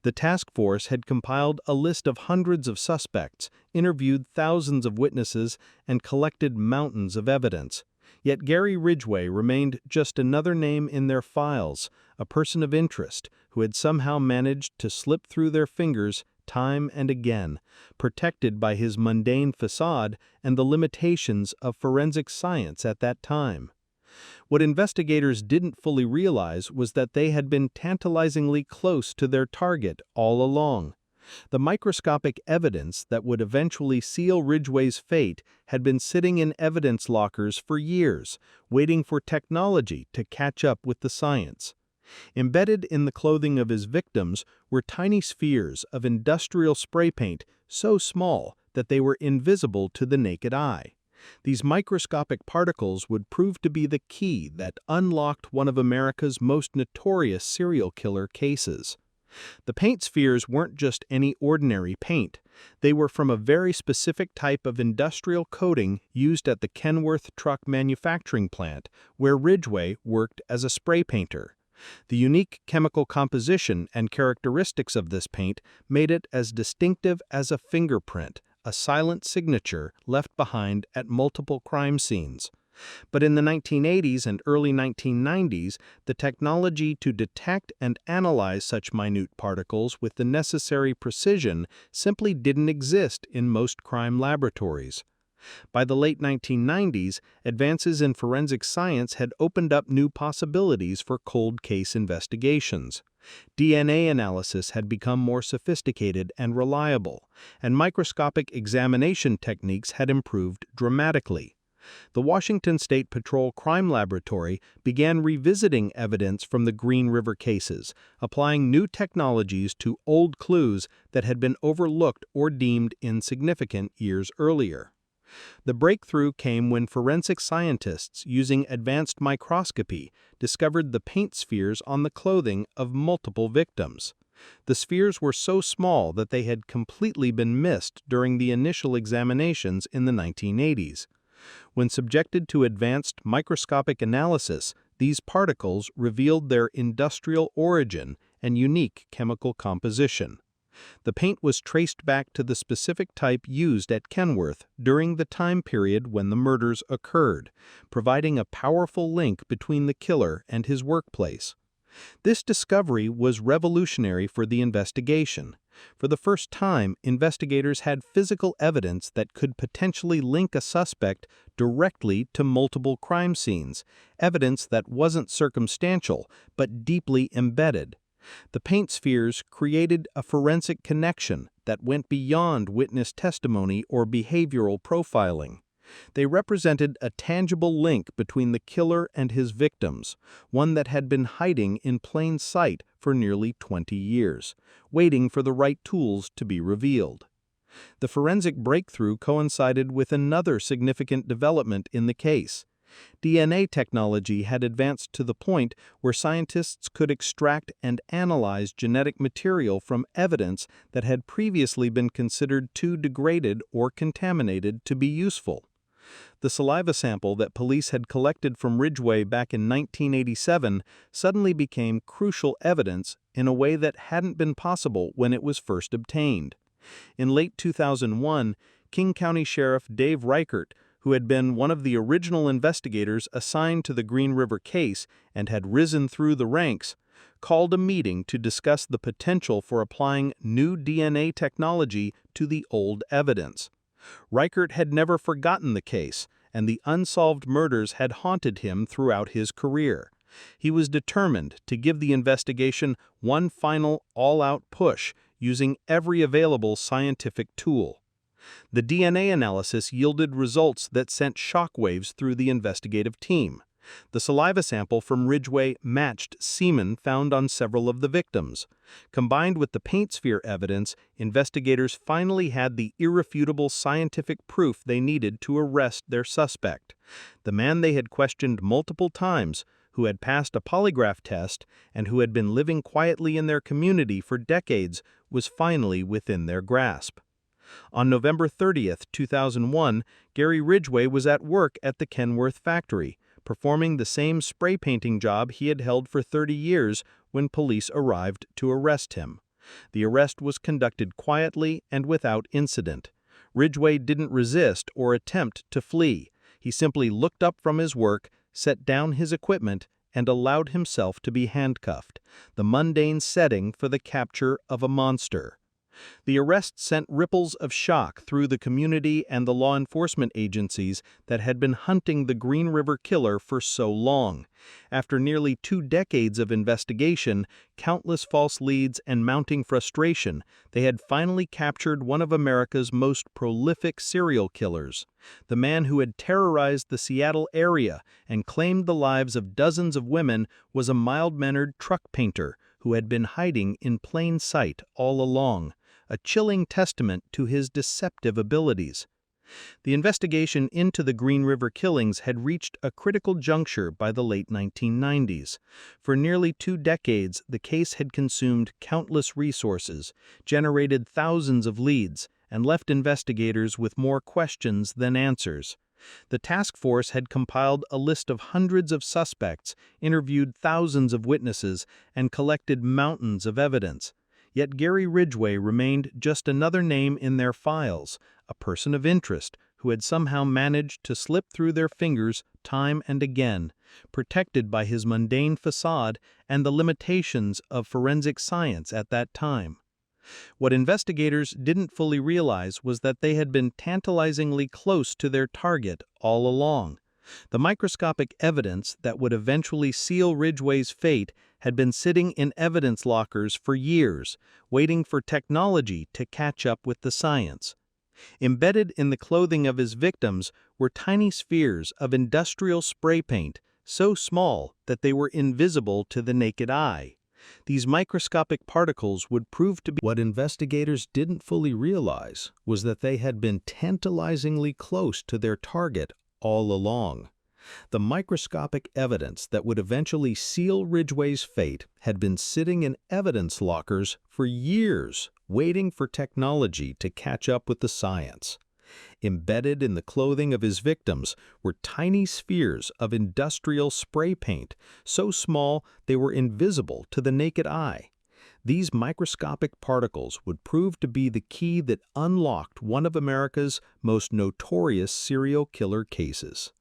The task force had compiled a list of hundreds of suspects, interviewed thousands of witnesses, and collected mountains of evidence. Yet Gary Ridgway remained just another name in their files, a person of interest who had somehow managed to slip through their fingers time and again, protected by his mundane facade and the limitations of forensic science at that time. What investigators didn't fully realize was that they had been tantalizingly close to their target all along. The microscopic evidence that would eventually seal Ridgway's fate had been sitting in evidence lockers for years, waiting for technology to catch up with the science. Embedded in the clothing of his victims were tiny spheres of industrial spray paint so small that they were invisible to the naked eye. These microscopic particles would prove to be the key that unlocked one of America's most notorious serial killer cases. The paint spheres weren't just any ordinary paint. They were from a very specific type of industrial coating used at the Kenworth truck manufacturing plant, where Ridgway worked as a spray painter. The unique chemical composition and characteristics of this paint made it as distinctive as a fingerprint, a silent signature left behind at multiple crime scenes. But in the 1980s and early 1990s, the technology to detect and analyze such minute particles with the necessary precision simply didn't exist in most crime laboratories. By the late 1990s, advances in forensic science had opened up new possibilities for cold case investigations. DNA analysis had become more sophisticated and reliable, and microscopic examination techniques had improved dramatically. The Washington State Patrol Crime Laboratory began revisiting evidence from the Green River cases, applying new technologies to old clues that had been overlooked or deemed insignificant years earlier. The breakthrough came when forensic scientists, using advanced microscopy, discovered the paint spheres on the clothing of multiple victims. The spheres were so small that they had completely been missed during the initial examinations in the 1980s. When subjected to advanced microscopic analysis, these particles revealed their industrial origin and unique chemical composition. The paint was traced back to the specific type used at Kenworth during the time period when the murders occurred, providing a powerful link between the killer and his workplace. This discovery was revolutionary for the investigation. For the first time, investigators had physical evidence that could potentially link a suspect directly to multiple crime scenes, evidence that wasn't circumstantial but deeply embedded. The paint spheres created a forensic connection that went beyond witness testimony or behavioral profiling. They represented a tangible link between the killer and his victims, one that had been hiding in plain sight for nearly 20 years, waiting for the right tools to be revealed. The forensic breakthrough coincided with another significant development in the case. DNA technology had advanced to the point where scientists could extract and analyze genetic material from evidence that had previously been considered too degraded or contaminated to be useful. The saliva sample that police had collected from Ridgway back in 1987 suddenly became crucial evidence in a way that hadn't been possible when it was first obtained. In late 2001, King County Sheriff Dave Reichert, who had been one of the original investigators assigned to the Green River case and had risen through the ranks, called a meeting to discuss the potential for applying new DNA technology to the old evidence. Reichert had never forgotten the case, and the unsolved murders had haunted him throughout his career. He was determined to give the investigation one final, all-out push, using every available scientific tool. The DNA analysis yielded results that sent shockwaves through the investigative team. The saliva sample from Ridgway matched semen found on several of the victims. Combined with the paint sphere evidence, investigators finally had the irrefutable scientific proof they needed to arrest their suspect. The man they had questioned multiple times, who had passed a polygraph test and who had been living quietly in their community for decades, was finally within their grasp. On November 30, 2001, Gary Ridgway was at work at the Kenworth factory, performing the same spray painting job he had held for 30 years when police arrived to arrest him. The arrest was conducted quietly and without incident. Ridgway didn't resist or attempt to flee. He simply looked up from his work, set down his equipment, and allowed himself to be handcuffed, the mundane setting for the capture of a monster. The arrest sent ripples of shock through the community and the law enforcement agencies that had been hunting the Green River Killer for so long. After nearly 2 decades of investigation, countless false leads, and mounting frustration, they had finally captured one of America's most prolific serial killers. The man who had terrorized the Seattle area and claimed the lives of dozens of women was a mild-mannered truck painter who had been hiding in plain sight all along, a chilling testament to his deceptive abilities. The investigation into the Green River killings had reached a critical juncture by the late 1990s. For nearly 2 decades, the case had consumed countless resources, generated thousands of leads, and left investigators with more questions than answers. The task force had compiled a list of hundreds of suspects, interviewed thousands of witnesses, and collected mountains of evidence. Yet Gary Ridgway remained just another name in their files, a person of interest who had somehow managed to slip through their fingers time and again, protected by his mundane facade and the limitations of forensic science at that time. What investigators didn't fully realize was that they had been tantalizingly close to their target all along. The microscopic evidence that would eventually seal Ridgway's fate had been sitting in evidence lockers for years, waiting for technology to catch up with the science. Embedded in the clothing of his victims were tiny spheres of industrial spray paint, so small that they were invisible to the naked eye. These microscopic particles would prove to be— What investigators didn't fully realize was that they had been tantalizingly close to their target all along. The microscopic evidence that would eventually seal Ridgway's fate had been sitting in evidence lockers for years, waiting for technology to catch up with the science. Embedded in the clothing of his victims were tiny spheres of industrial spray paint, so small they were invisible to the naked eye. These microscopic particles would prove to be the key that unlocked one of America's most notorious serial killer cases.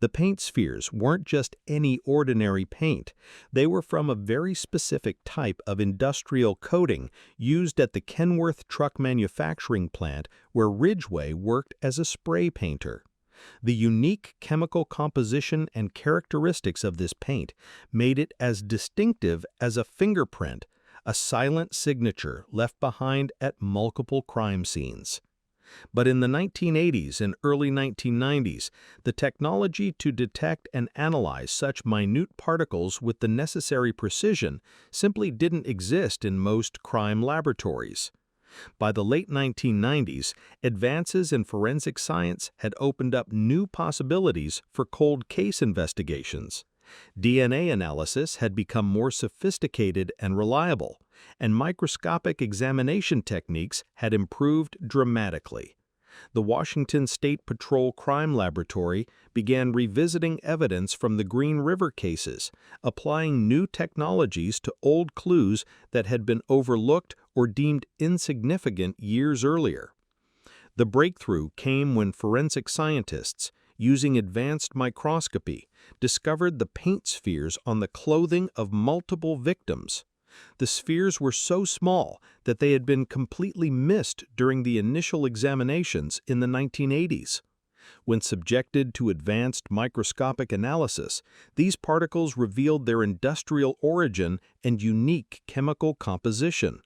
The paint spheres weren't just any ordinary paint. They were from a very specific type of industrial coating used at the Kenworth truck manufacturing plant where Ridgway worked as a spray painter. The unique chemical composition and characteristics of this paint made it as distinctive as a fingerprint, a silent signature left behind at multiple crime scenes. But in the 1980s and early 1990s, the technology to detect and analyze such minute particles with the necessary precision simply didn't exist in most crime laboratories. By the late 1990s, advances in forensic science had opened up new possibilities for cold case investigations. DNA analysis had become more sophisticated and reliable, and microscopic examination techniques had improved dramatically. The Washington State Patrol Crime Laboratory began revisiting evidence from the Green River cases, applying new technologies to old clues that had been overlooked or deemed insignificant years earlier. The breakthrough came when forensic scientists, using advanced microscopy, discovered the paint spheres on the clothing of multiple victims. The spheres were so small that they had been completely missed during the initial examinations in the 1980s. When subjected to advanced microscopic analysis, these particles revealed their industrial origin and unique chemical composition.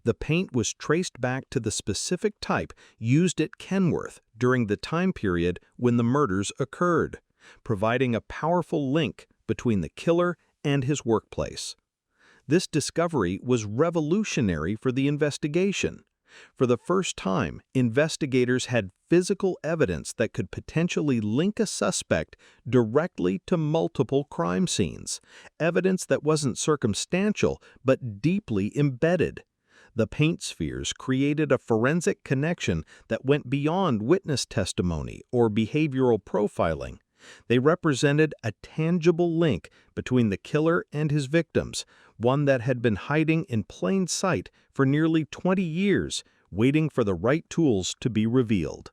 The paint was traced back to the specific type used at Kenworth during the time period when the murders occurred, providing a powerful link between the killer and his workplace. This discovery was revolutionary for the investigation. For the first time, investigators had physical evidence that could potentially link a suspect directly to multiple crime scenes, evidence that wasn't circumstantial but deeply embedded. The paint spheres created a forensic connection that went beyond witness testimony or behavioral profiling. They represented a tangible link between the killer and his victims, one that had been hiding in plain sight for nearly 20 years, waiting for the right tools to be revealed.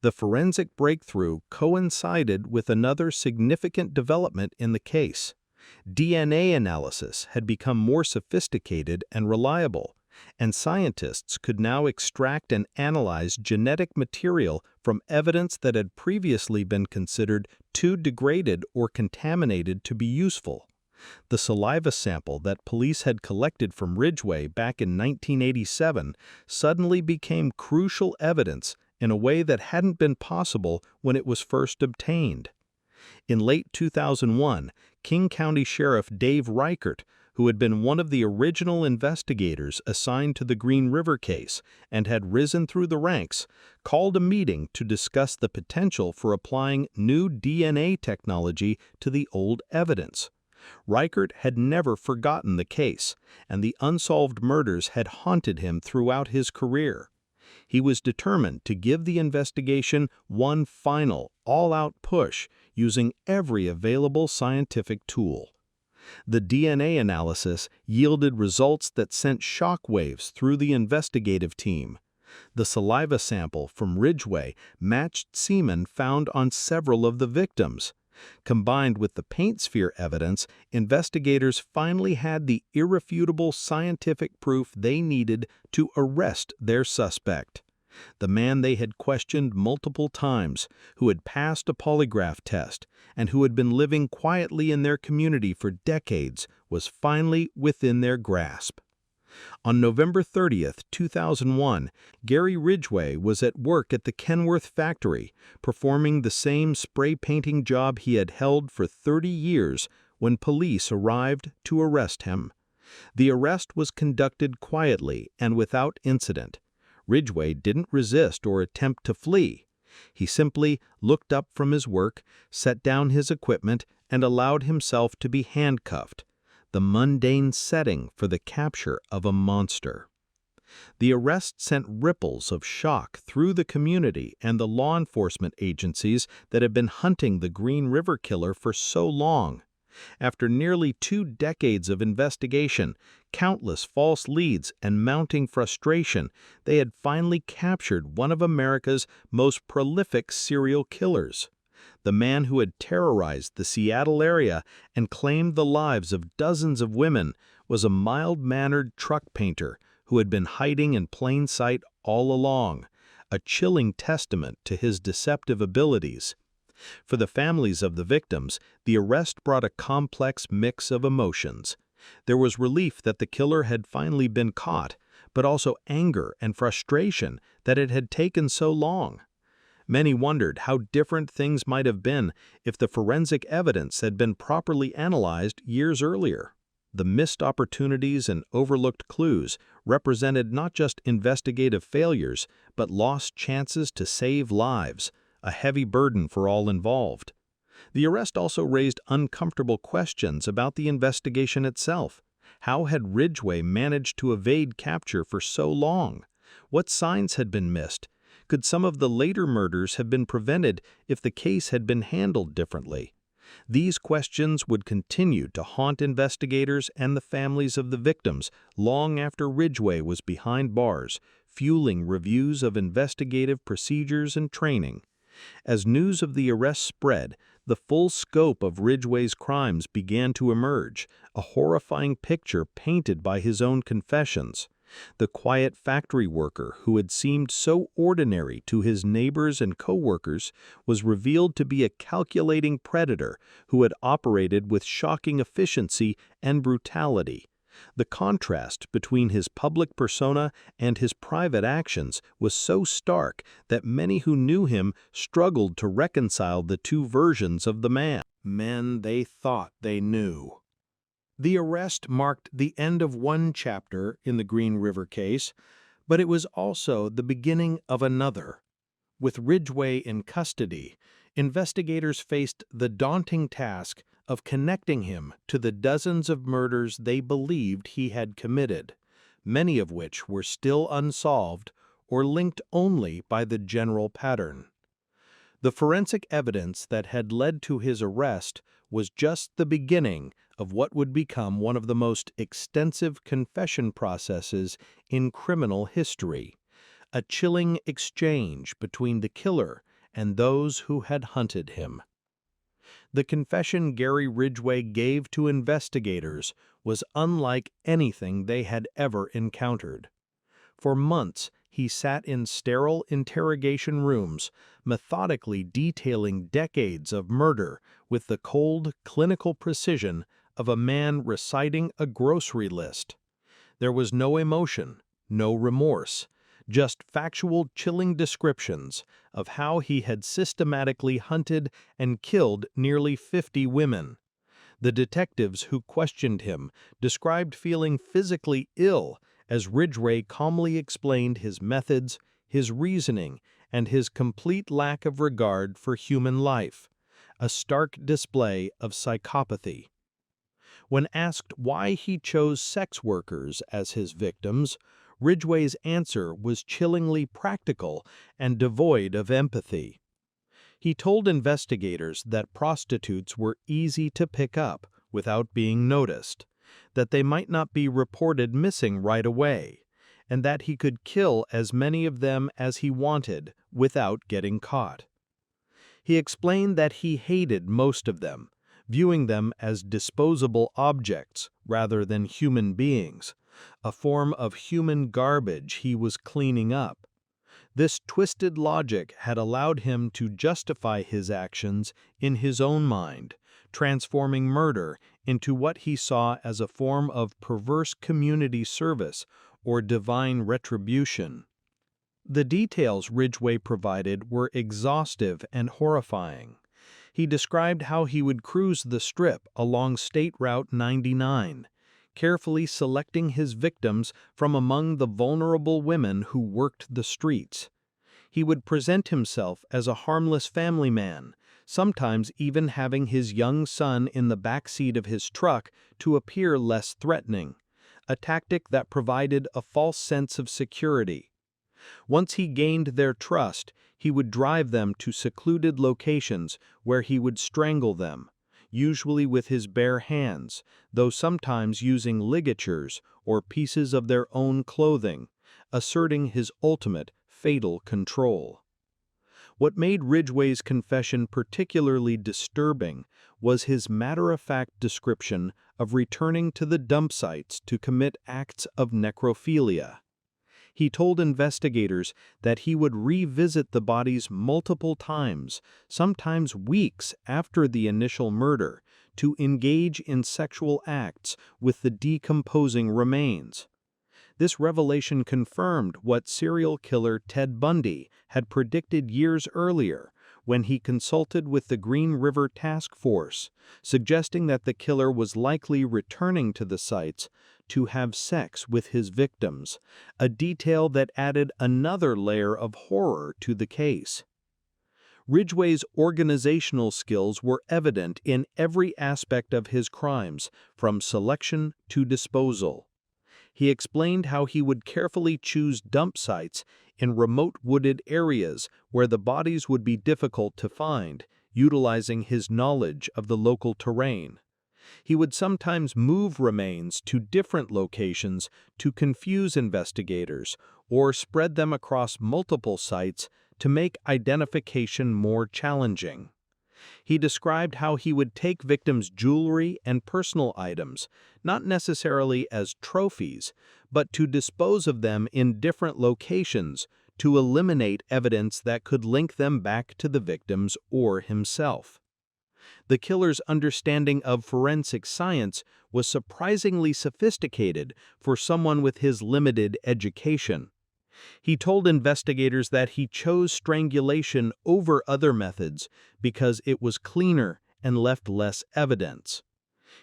The forensic breakthrough coincided with another significant development in the case. DNA analysis had become more sophisticated and reliable, and scientists could now extract and analyze genetic material from evidence that had previously been considered too degraded or contaminated to be useful. The saliva sample that police had collected from Ridgway back in 1987 suddenly became crucial evidence in a way that hadn't been possible when it was first obtained. In late 2001, King County Sheriff Dave Reichert, who had been one of the original investigators assigned to the Green River case and had risen through the ranks, called a meeting to discuss the potential for applying new DNA technology to the old evidence. Reichert had never forgotten the case, and the unsolved murders had haunted him throughout his career. He was determined to give the investigation one final, all-out push using every available scientific tool. The DNA analysis yielded results that sent shockwaves through the investigative team. The saliva sample from Ridgway matched semen found on several of the victims. Combined with the paint sphere evidence, investigators finally had the irrefutable scientific proof they needed to arrest their suspect. The man they had questioned multiple times, who had passed a polygraph test, and who had been living quietly in their community for decades, was finally within their grasp. On November 30, 2001, Gary Ridgway was at work at the Kenworth factory, performing the same spray painting job he had held for 30 years when police arrived to arrest him. The arrest was conducted quietly and without incident. Ridgway didn't resist or attempt to flee. He simply looked up from his work, set down his equipment, and allowed himself to be handcuffed, the mundane setting for the capture of a monster. The arrest sent ripples of shock through the community and the law enforcement agencies that had been hunting the Green River Killer for so long. After nearly 2 decades of investigation, countless false leads, and mounting frustration, they had finally captured one of America's most prolific serial killers. The man who had terrorized the Seattle area and claimed the lives of dozens of women was a mild-mannered truck painter who had been hiding in plain sight all along, a chilling testament to his deceptive abilities. For the families of the victims, the arrest brought a complex mix of emotions. There was relief that the killer had finally been caught, but also anger and frustration that it had taken so long. Many wondered how different things might have been if the forensic evidence had been properly analyzed years earlier. The missed opportunities and overlooked clues represented not just investigative failures, but lost chances to save lives, a heavy burden for all involved. The arrest also raised uncomfortable questions about the investigation itself. How had Ridgway managed to evade capture for so long? What signs had been missed? Could some of the later murders have been prevented if the case had been handled differently? These questions would continue to haunt investigators and the families of the victims long after Ridgway was behind bars, fueling reviews of investigative procedures and training. As news of the arrest spread, the full scope of Ridgway's crimes began to emerge, a horrifying picture painted by his own confessions. The quiet factory worker who had seemed so ordinary to his neighbors and co-workers was revealed to be a calculating predator who had operated with shocking efficiency and brutality. The contrast between his public persona and his private actions was so stark that many who knew him struggled to reconcile the two versions of the man. Men they thought they knew. The arrest marked the end of one chapter in the Green River case, But it was also the beginning of another. With Ridgway in custody, investigators faced the daunting task of connecting him to the dozens of murders they believed he had committed, many of which were still unsolved or linked only by the general pattern. The forensic evidence that had led to his arrest was just the beginning of what would become one of the most extensive confession processes in criminal history, a chilling exchange between the killer and those who had hunted him. The confession Gary Ridgway gave to investigators was unlike anything they had ever encountered. For months, he sat in sterile interrogation rooms, methodically detailing decades of murder with the cold, clinical precision of a man reciting a grocery list. There was no emotion, no remorse, just factual, chilling descriptions of how he had systematically hunted and killed nearly 50 women. The detectives who questioned him described feeling physically ill as Ridgway calmly explained his methods, his reasoning, and his complete lack of regard for human life, a stark display of psychopathy. When asked why he chose sex workers as his victims, Ridgway's answer was chillingly practical and devoid of empathy. He told investigators that prostitutes were easy to pick up without being noticed, that they might not be reported missing right away, and that he could kill as many of them as he wanted without getting caught. He explained that he hated most of them, viewing them as disposable objects rather than human beings, a form of human garbage he was cleaning up. This twisted logic had allowed him to justify his actions in his own mind, transforming murder into what he saw as a form of perverse community service or divine retribution. The details Ridgway provided were exhaustive and horrifying. He described how he would cruise the Strip along State Route 99, carefully selecting his victims from among the vulnerable women who worked the streets. He would present himself as a harmless family man, sometimes even having his young son in the back seat of his truck to appear less threatening, a tactic that provided a false sense of security. Once he gained their trust, he would drive them to secluded locations where he would strangle them, usually with his bare hands, though sometimes using ligatures or pieces of their own clothing, asserting his ultimate, fatal control. What made Ridgway's confession particularly disturbing was his matter-of-fact description of returning to the dump sites to commit acts of necrophilia. He told investigators that he would revisit the bodies multiple times, sometimes weeks after the initial murder, to engage in sexual acts with the decomposing remains. This revelation confirmed what serial killer Ted Bundy had predicted years earlier when he consulted with the Green River Task Force, suggesting that the killer was likely returning to the sites to have sex with his victims, a detail that added another layer of horror to the case. Ridgway's organizational skills were evident in every aspect of his crimes, from selection to disposal. He explained how he would carefully choose dump sites in remote wooded areas where the bodies would be difficult to find, utilizing his knowledge of the local terrain. He would sometimes move remains to different locations to confuse investigators or spread them across multiple sites to make identification more challenging. He described how he would take victims' jewelry and personal items, not necessarily as trophies, but to dispose of them in different locations to eliminate evidence that could link them back to the victims or himself. The killer's understanding of forensic science was surprisingly sophisticated for someone with his limited education. He told investigators that he chose strangulation over other methods because it was cleaner and left less evidence.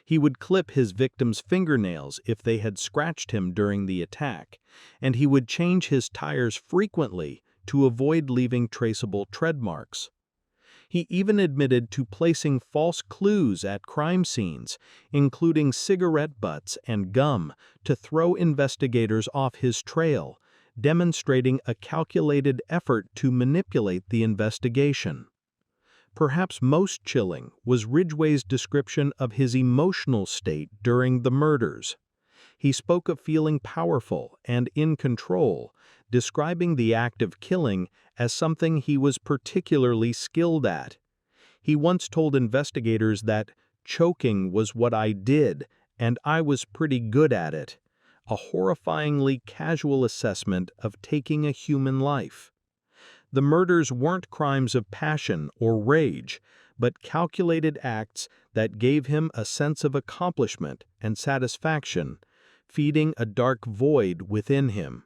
He would clip his victims' fingernails if they had scratched him during the attack, and he would change his tires frequently to avoid leaving traceable tread marks. He even admitted to placing false clues at crime scenes, including cigarette butts and gum, to throw investigators off his trail, demonstrating a calculated effort to manipulate the investigation. Perhaps most chilling was Ridgway's description of his emotional state during the murders. He spoke of feeling powerful and in control, describing the act of killing as something he was particularly skilled at. He once told investigators that choking was what I did, and I was pretty good at it, a horrifyingly casual assessment of taking a human life. The murders weren't crimes of passion or rage, but calculated acts that gave him a sense of accomplishment and satisfaction, feeding a dark void within him.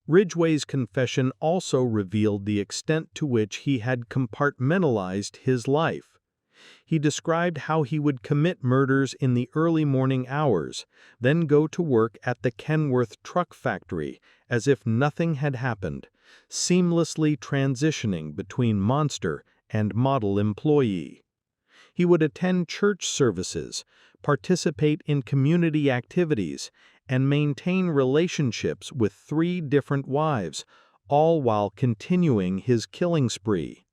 Ridgway's confession also revealed the extent to which he had compartmentalized his life. He described how he would commit murders in the early morning hours, then go to work at the Kenworth truck factory as if nothing had happened, seamlessly transitioning between monster and model employee. He would attend church services, participate in community activities, and maintain relationships with 3 different wives, all while continuing his killing spree.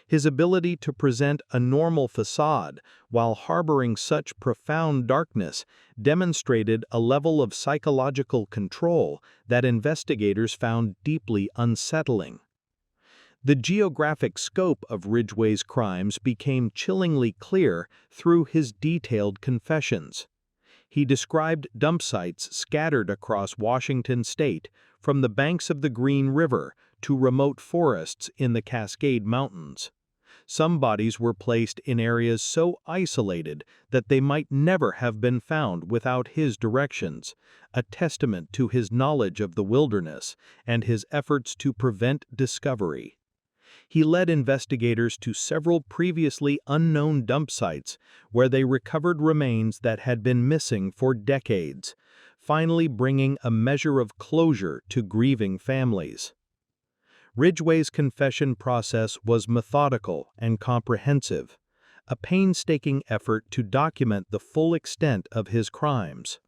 His ability to present a normal facade while harboring such profound darkness demonstrated a level of psychological control that investigators found deeply unsettling. The geographic scope of Ridgway's crimes became chillingly clear through his detailed confessions. He described dump sites scattered across Washington state, from the banks of the Green River to remote forests in the Cascade Mountains. Some bodies were placed in areas so isolated that they might never have been found without his directions, a testament to his knowledge of the wilderness and his efforts to prevent discovery. He led investigators to several previously unknown dump sites where they recovered remains that had been missing for decades, finally bringing a measure of closure to grieving families. Ridgway's confession process was methodical and comprehensive, a painstaking effort to document the full extent of his crimes.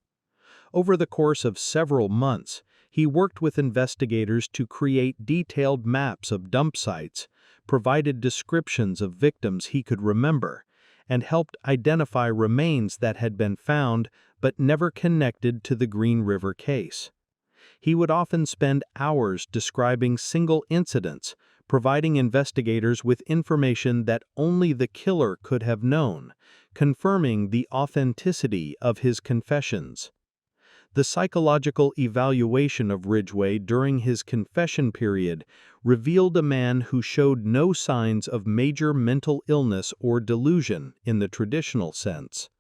Over the course of several months, he worked with investigators to create detailed maps of dump sites, provided descriptions of victims he could remember, and helped identify remains that had been found but never connected to the Green River case. He would often spend hours describing single incidents, providing investigators with information that only the killer could have known, confirming the authenticity of his confessions. The psychological evaluation of Ridgway during his confession period revealed a man who showed no signs of major mental illness or delusion in the traditional sense.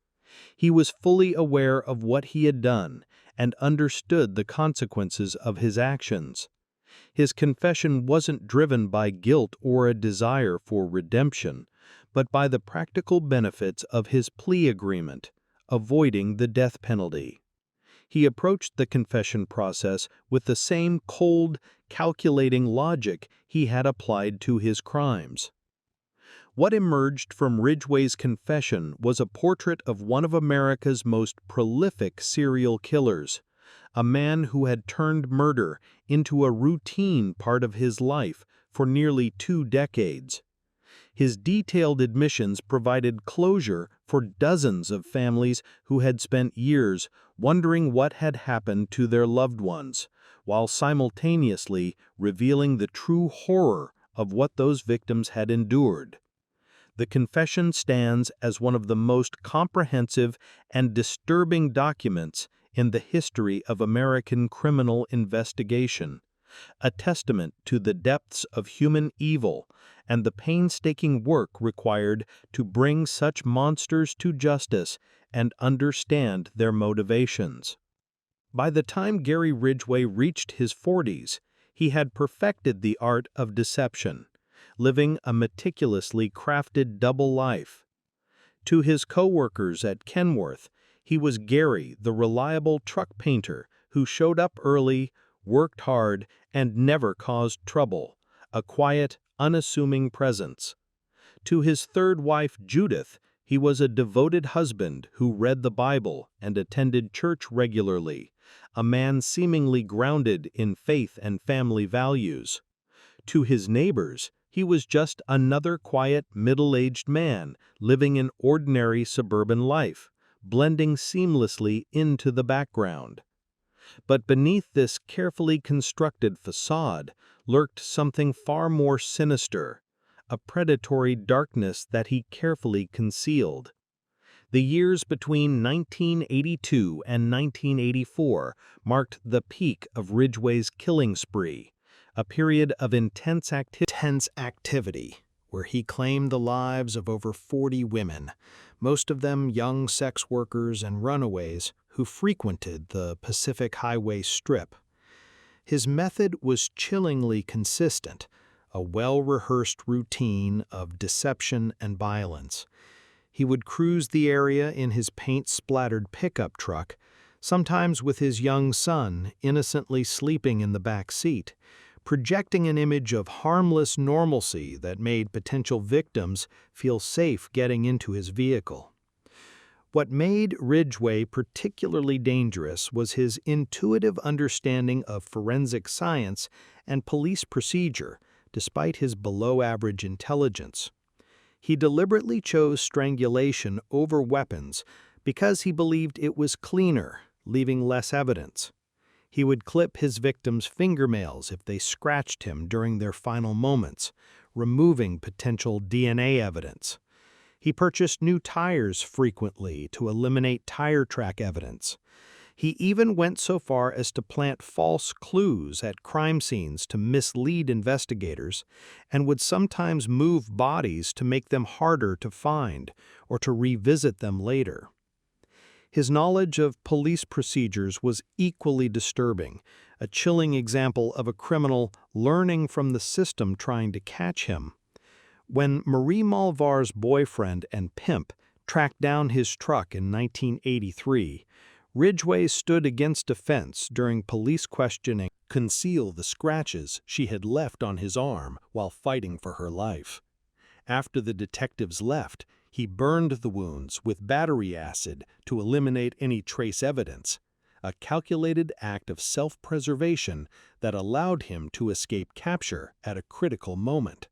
He was fully aware of what he had done and understood the consequences of his actions. His confession wasn't driven by guilt or a desire for redemption, but by the practical benefits of his plea agreement, avoiding the death penalty. He approached the confession process with the same cold, calculating logic he had applied to his crimes. What emerged from Ridgway's confession was a portrait of one of America's most prolific serial killers, a man who had turned murder into a routine part of his life for nearly 2 decades. His detailed admissions provided closure for dozens of families who had spent years wondering what had happened to their loved ones, while simultaneously revealing the true horror of what those victims had endured. The confession stands as one of the most comprehensive and disturbing documents in the history of American criminal investigation, a testament to the depths of human evil and the painstaking work required to bring such monsters to justice and understand their motivations. By the time Gary Ridgway reached his 40s, he had perfected the art of deception, living a meticulously crafted double life. To his co-workers at Kenworth, he was Gary, the reliable truck painter who showed up early, worked hard, and never caused trouble, a quiet, unassuming presence. To his third wife, Judith, he was a devoted husband who read the Bible and attended church regularly, a man seemingly grounded in faith and family values. To his neighbors, he was just another quiet, middle-aged man living an ordinary suburban life, blending seamlessly into the background. But beneath this carefully constructed facade lurked something far more sinister, a predatory darkness that he carefully concealed. The years between 1982 and 1984 marked the peak of Ridgway's killing spree, a period of intense activity, where he claimed the lives of over 40 women, most of them young sex workers and runaways who frequented the Pacific Highway Strip. His method was chillingly consistent, a well-rehearsed routine of deception and violence. He would cruise the area in his paint-splattered pickup truck, sometimes with his young son innocently sleeping in the back seat, projecting an image of harmless normalcy that made potential victims feel safe getting into his vehicle. What made Ridgway particularly dangerous was his intuitive understanding of forensic science and police procedure, despite his below-average intelligence. He deliberately chose strangulation over weapons because he believed it was cleaner, leaving less evidence. He would clip his victims' fingernails if they scratched him during their final moments, removing potential DNA evidence. He purchased new tires frequently to eliminate tire track evidence. He even went so far as to plant false clues at crime scenes to mislead investigators, and would sometimes move bodies to make them harder to find or to revisit them later. His knowledge of police procedures was equally disturbing, a chilling example of a criminal learning from the system trying to catch him. When Marie Malvar's boyfriend and pimp tracked down his truck in 1983, Ridgway stood against a fence during police questioning to conceal the scratches she had left on his arm while fighting for her life. After the detectives left, he burned the wounds with battery acid to eliminate any trace evidence, a calculated act of self-preservation that allowed him to escape capture at a critical moment.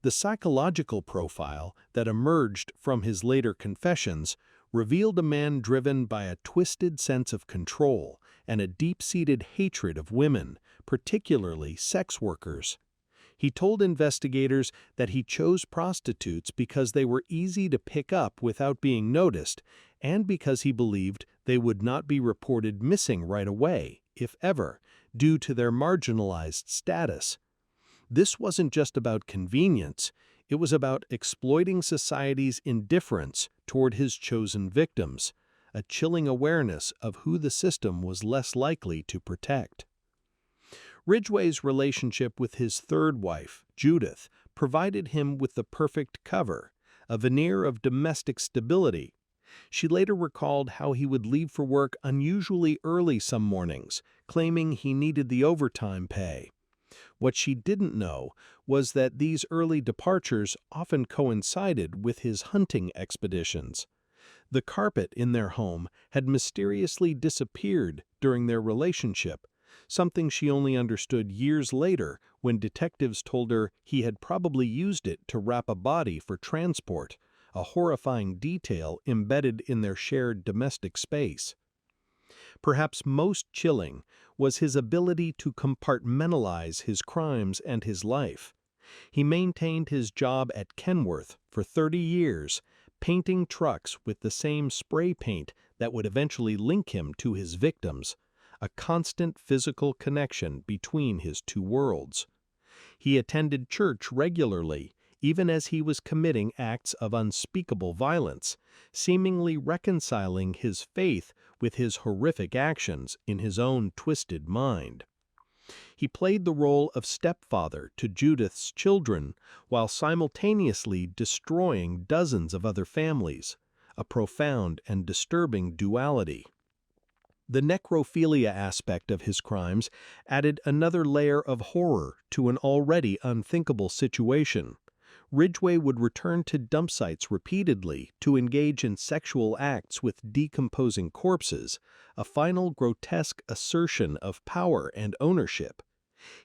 The psychological profile that emerged from his later confessions revealed a man driven by a twisted sense of control and a deep-seated hatred of women, particularly sex workers. He told investigators that he chose prostitutes because they were easy to pick up without being noticed, and because he believed they would not be reported missing right away, if ever, due to their marginalized status. This wasn't just about convenience, it was about exploiting society's indifference toward his chosen victims, a chilling awareness of who the system was less likely to protect. Ridgway's relationship with his third wife, Judith, provided him with the perfect cover, a veneer of domestic stability. She later recalled how he would leave for work unusually early some mornings, claiming he needed the overtime pay. What she didn't know was that these early departures often coincided with his hunting expeditions. The carpet in their home had mysteriously disappeared during their relationship, something she only understood years later when detectives told her he had probably used it to wrap a body for transport, a horrifying detail embedded in their shared domestic space. Perhaps most chilling was his ability to compartmentalize his crimes and his life. He maintained his job at Kenworth for 30 years, painting trucks with the same spray paint that would eventually link him to his victims, a constant physical connection between his two worlds. He attended church regularly, even as he was committing acts of unspeakable violence, seemingly reconciling his faith with his horrific actions in his own twisted mind. He played the role of stepfather to Judith's children while simultaneously destroying dozens of other families, a profound and disturbing duality. The necrophilia aspect of his crimes added another layer of horror to an already unthinkable situation. Ridgway would return to dump sites repeatedly to engage in sexual acts with decomposing corpses, a final grotesque assertion of power and ownership.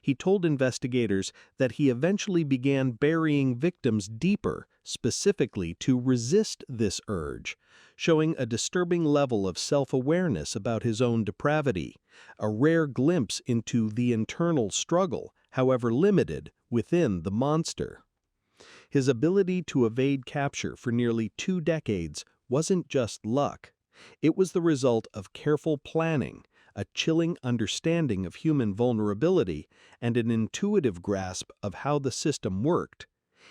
He told investigators that he eventually began burying victims deeper, specifically to resist this urge, showing a disturbing level of self-awareness about his own depravity, a rare glimpse into the internal struggle, however limited, within the monster. His ability to evade capture for nearly 2 decades wasn't just luck. It was the result of careful planning, a chilling understanding of human vulnerability, and an intuitive grasp of how the system worked.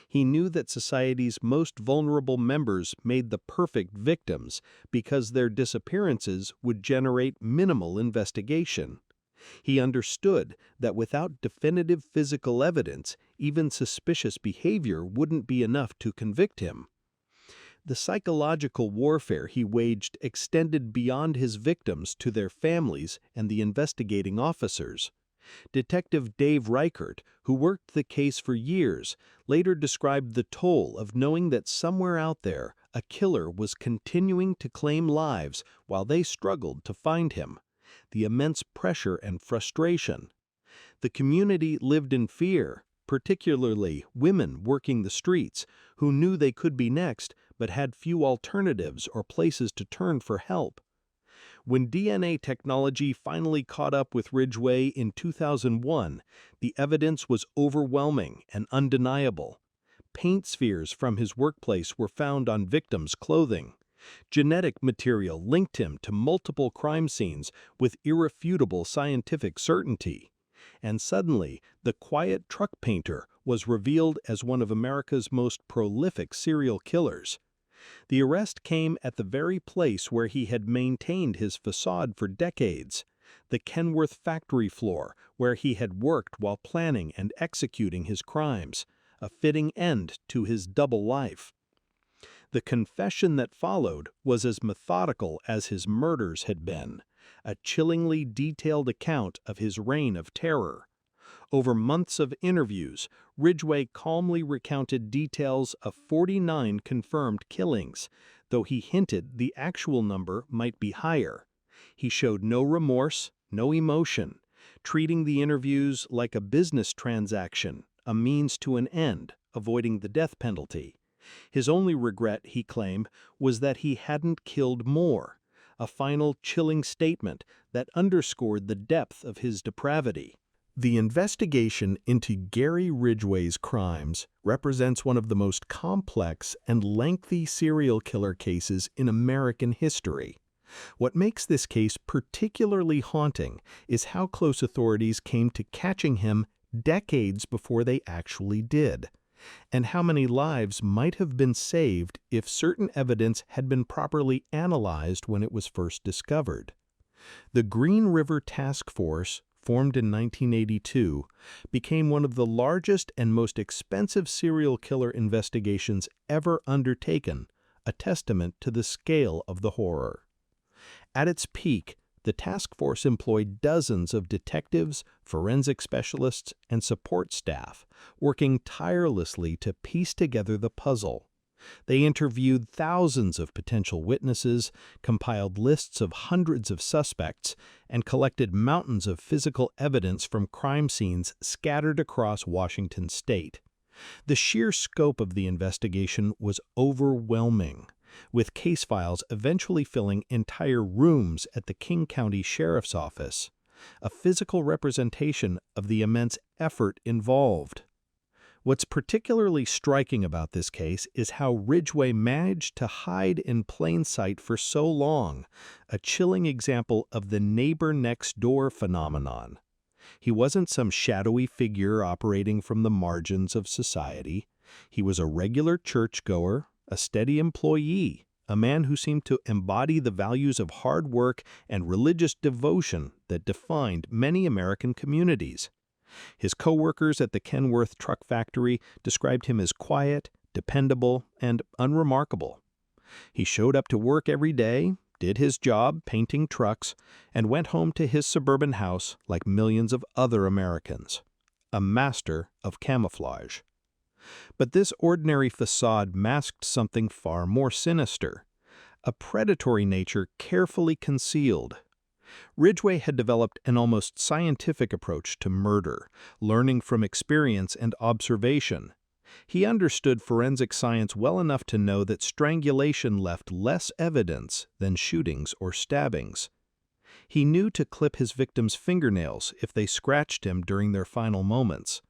He knew that society's most vulnerable members made the perfect victims because their disappearances would generate minimal investigation. He understood that without definitive physical evidence, even suspicious behavior wouldn't be enough to convict him. The psychological warfare he waged extended beyond his victims to their families and the investigating officers. Detective Dave Reichert, who worked the case for years, later described the toll of knowing that somewhere out there a killer was continuing to claim lives while they struggled to find him. The immense pressure and frustration. The community lived in fear, particularly women working the streets, who knew they could be next but had few alternatives or places to turn for help. When DNA technology finally caught up with Ridgway in 2001, the evidence was overwhelming and undeniable. Paint smears from his workplace were found on victims' clothing. Genetic material linked him to multiple crime scenes with irrefutable scientific certainty. And suddenly, the quiet truck painter was revealed as one of America's most prolific serial killers. The arrest came at the very place where he had maintained his facade for decades, the Kenworth factory floor where he had worked while planning and executing his crimes, a fitting end to his double life. The confession that followed was as methodical as his murders had been, a chillingly detailed account of his reign of terror. Over months of interviews, Ridgway calmly recounted details of 49 confirmed killings, though he hinted the actual number might be higher. He showed no remorse, no emotion, treating the interviews like a business transaction, a means to an end, avoiding the death penalty. His only regret, he claimed, was that he hadn't killed more, a final chilling statement that underscored the depth of his depravity. The investigation into Gary Ridgway's crimes represents one of the most complex and lengthy serial killer cases in American history. What makes this case particularly haunting is how close authorities came to catching him decades before they actually did, and how many lives might have been saved if certain evidence had been properly analyzed when it was first discovered. The Green River Task Force, formed in 1982, became one of the largest and most expensive serial killer investigations ever undertaken, a testament to the scale of the horror. At its peak, the task force employed dozens of detectives, forensic specialists, and support staff, working tirelessly to piece together the puzzle. They interviewed thousands of potential witnesses, compiled lists of hundreds of suspects, and collected mountains of physical evidence from crime scenes scattered across Washington state. The sheer scope of the investigation was overwhelming, with case files eventually filling entire rooms at the King County Sheriff's Office, a physical representation of the immense effort involved. What's particularly striking about this case is how Ridgway managed to hide in plain sight for so long, a chilling example of the neighbor-next-door phenomenon. He wasn't some shadowy figure operating from the margins of society. He was a regular churchgoer, a steady employee, a man who seemed to embody the values of hard work and religious devotion that defined many American communities. His co-workers at the Kenworth truck factory described him as quiet, dependable, and unremarkable. He showed up to work every day, did his job painting trucks, and went home to his suburban house like millions of other Americans. A master of camouflage. But this ordinary facade masked something far more sinister, a predatory nature carefully concealed. Ridgway had developed an almost scientific approach to murder, learning from experience and observation. He understood forensic science well enough to know that strangulation left less evidence than shootings or stabbings. He knew to clip his victims' fingernails if they scratched him during their final moments.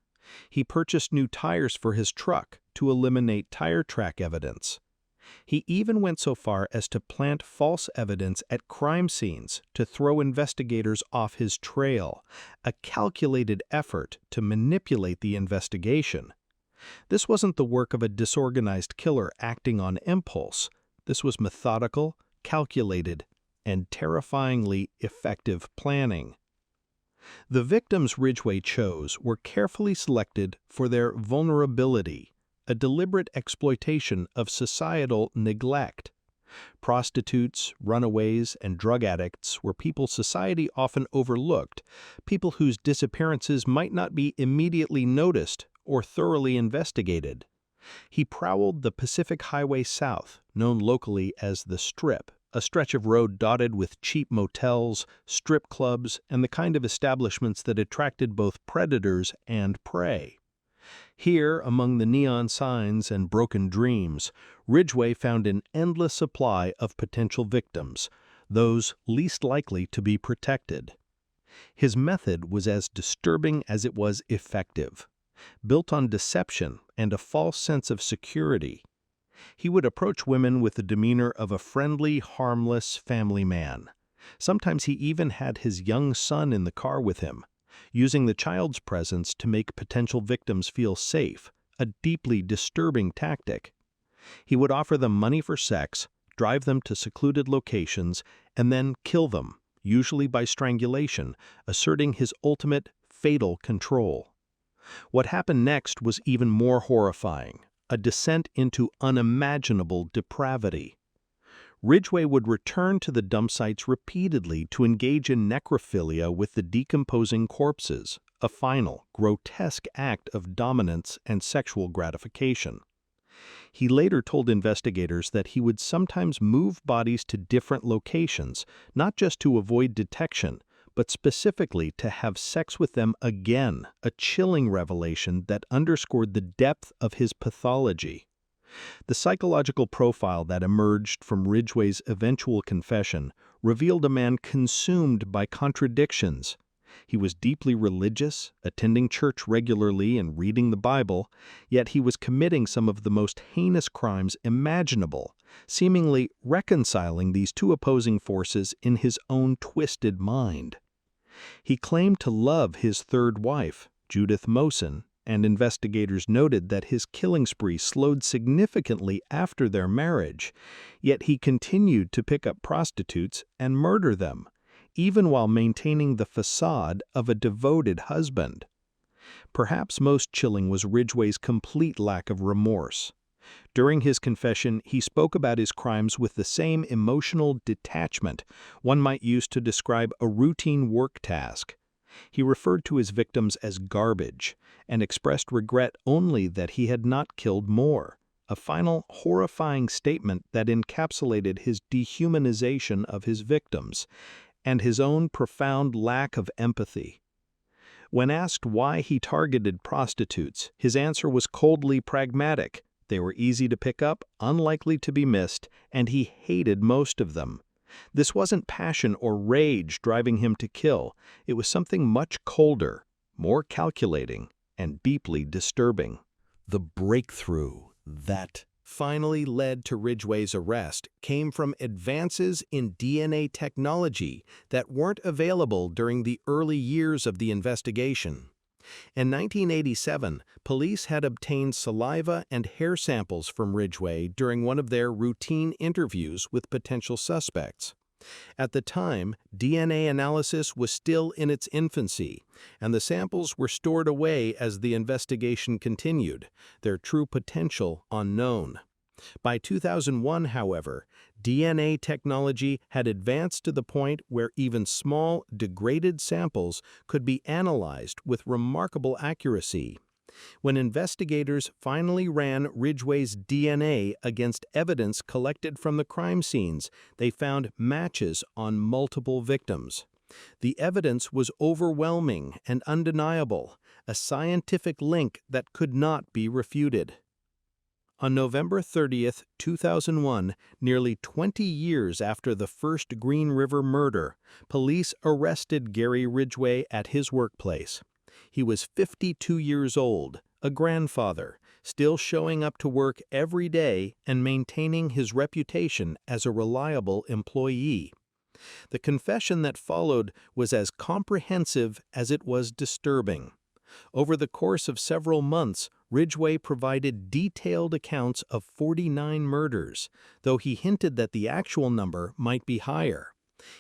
He purchased new tires for his truck to eliminate tire track evidence. He even went so far as to plant false evidence at crime scenes to throw investigators off his trail, a calculated effort to manipulate the investigation. This wasn't the work of a disorganized killer acting on impulse. This was methodical, calculated, and terrifyingly effective planning. The victims Ridgway chose were carefully selected for their vulnerability, a deliberate exploitation of societal neglect. Prostitutes, runaways, and drug addicts were people society often overlooked, people whose disappearances might not be immediately noticed or thoroughly investigated. He prowled the Pacific Highway South, known locally as the Strip, a stretch of road dotted with cheap motels, strip clubs, and the kind of establishments that attracted both predators and prey. Here, among the neon signs and broken dreams, Ridgway found an endless supply of potential victims, those least likely to be protected. His method was as disturbing as it was effective, built on deception and a false sense of security. He would approach women with the demeanor of a friendly, harmless family man. Sometimes he even had his young son in the car with him, using the child's presence to make potential victims feel safe, a deeply disturbing tactic. He would offer them money for sex, drive them to secluded locations, and then kill them, usually by strangulation, asserting his ultimate, fatal control. What happened next was even more horrifying, a descent into unimaginable depravity. Ridgway would return to the dump sites repeatedly to engage in necrophilia with the decomposing corpses, a final, grotesque act of dominance and sexual gratification. He later told investigators that he would sometimes move bodies to different locations, not just to avoid detection, but specifically to have sex with them again, a chilling revelation that underscored the depth of his pathology. The psychological profile that emerged from Ridgway's eventual confession revealed a man consumed by contradictions. He was deeply religious, attending church regularly and reading the Bible, yet he was committing some of the most heinous crimes imaginable, seemingly reconciling these two opposing forces in his own twisted mind. He claimed to love his third wife, Judith Mosen, and investigators noted that his killing spree slowed significantly after their marriage, yet he continued to pick up prostitutes and murder them, even while maintaining the facade of a devoted husband. Perhaps most chilling was Ridgway's complete lack of remorse. During his confession, he spoke about his crimes with the same emotional detachment one might use to describe a routine work task. He referred to his victims as garbage and expressed regret only that he had not killed more, a final horrifying statement that encapsulated his dehumanization of his victims and his own profound lack of empathy. When asked why he targeted prostitutes, his answer was coldly pragmatic. They were easy to pick up, unlikely to be missed, and he hated most of them. This wasn't passion or rage driving him to kill. It was something much colder, more calculating, and deeply disturbing. The breakthrough that finally led to Ridgway's arrest came from advances in DNA technology that weren't available during the early years of the investigation. In 1987, police had obtained saliva and hair samples from Ridgway during one of their routine interviews with potential suspects. At the time, DNA analysis was still in its infancy, and the samples were stored away as the investigation continued, their true potential unknown. By 2001, however, DNA technology had advanced to the point where even small, degraded samples could be analyzed with remarkable accuracy. When investigators finally ran Ridgway's DNA against evidence collected from the crime scenes, they found matches on multiple victims. The evidence was overwhelming and undeniable, a scientific link that could not be refuted. On November 30, 2001, nearly 20 years after the first Green River murder, police arrested Gary Ridgway at his workplace. He was 52 years old, a grandfather, still showing up to work every day and maintaining his reputation as a reliable employee. The confession that followed was as comprehensive as it was disturbing. Over the course of several months, Ridgway provided detailed accounts of 49 murders, though he hinted that the actual number might be higher.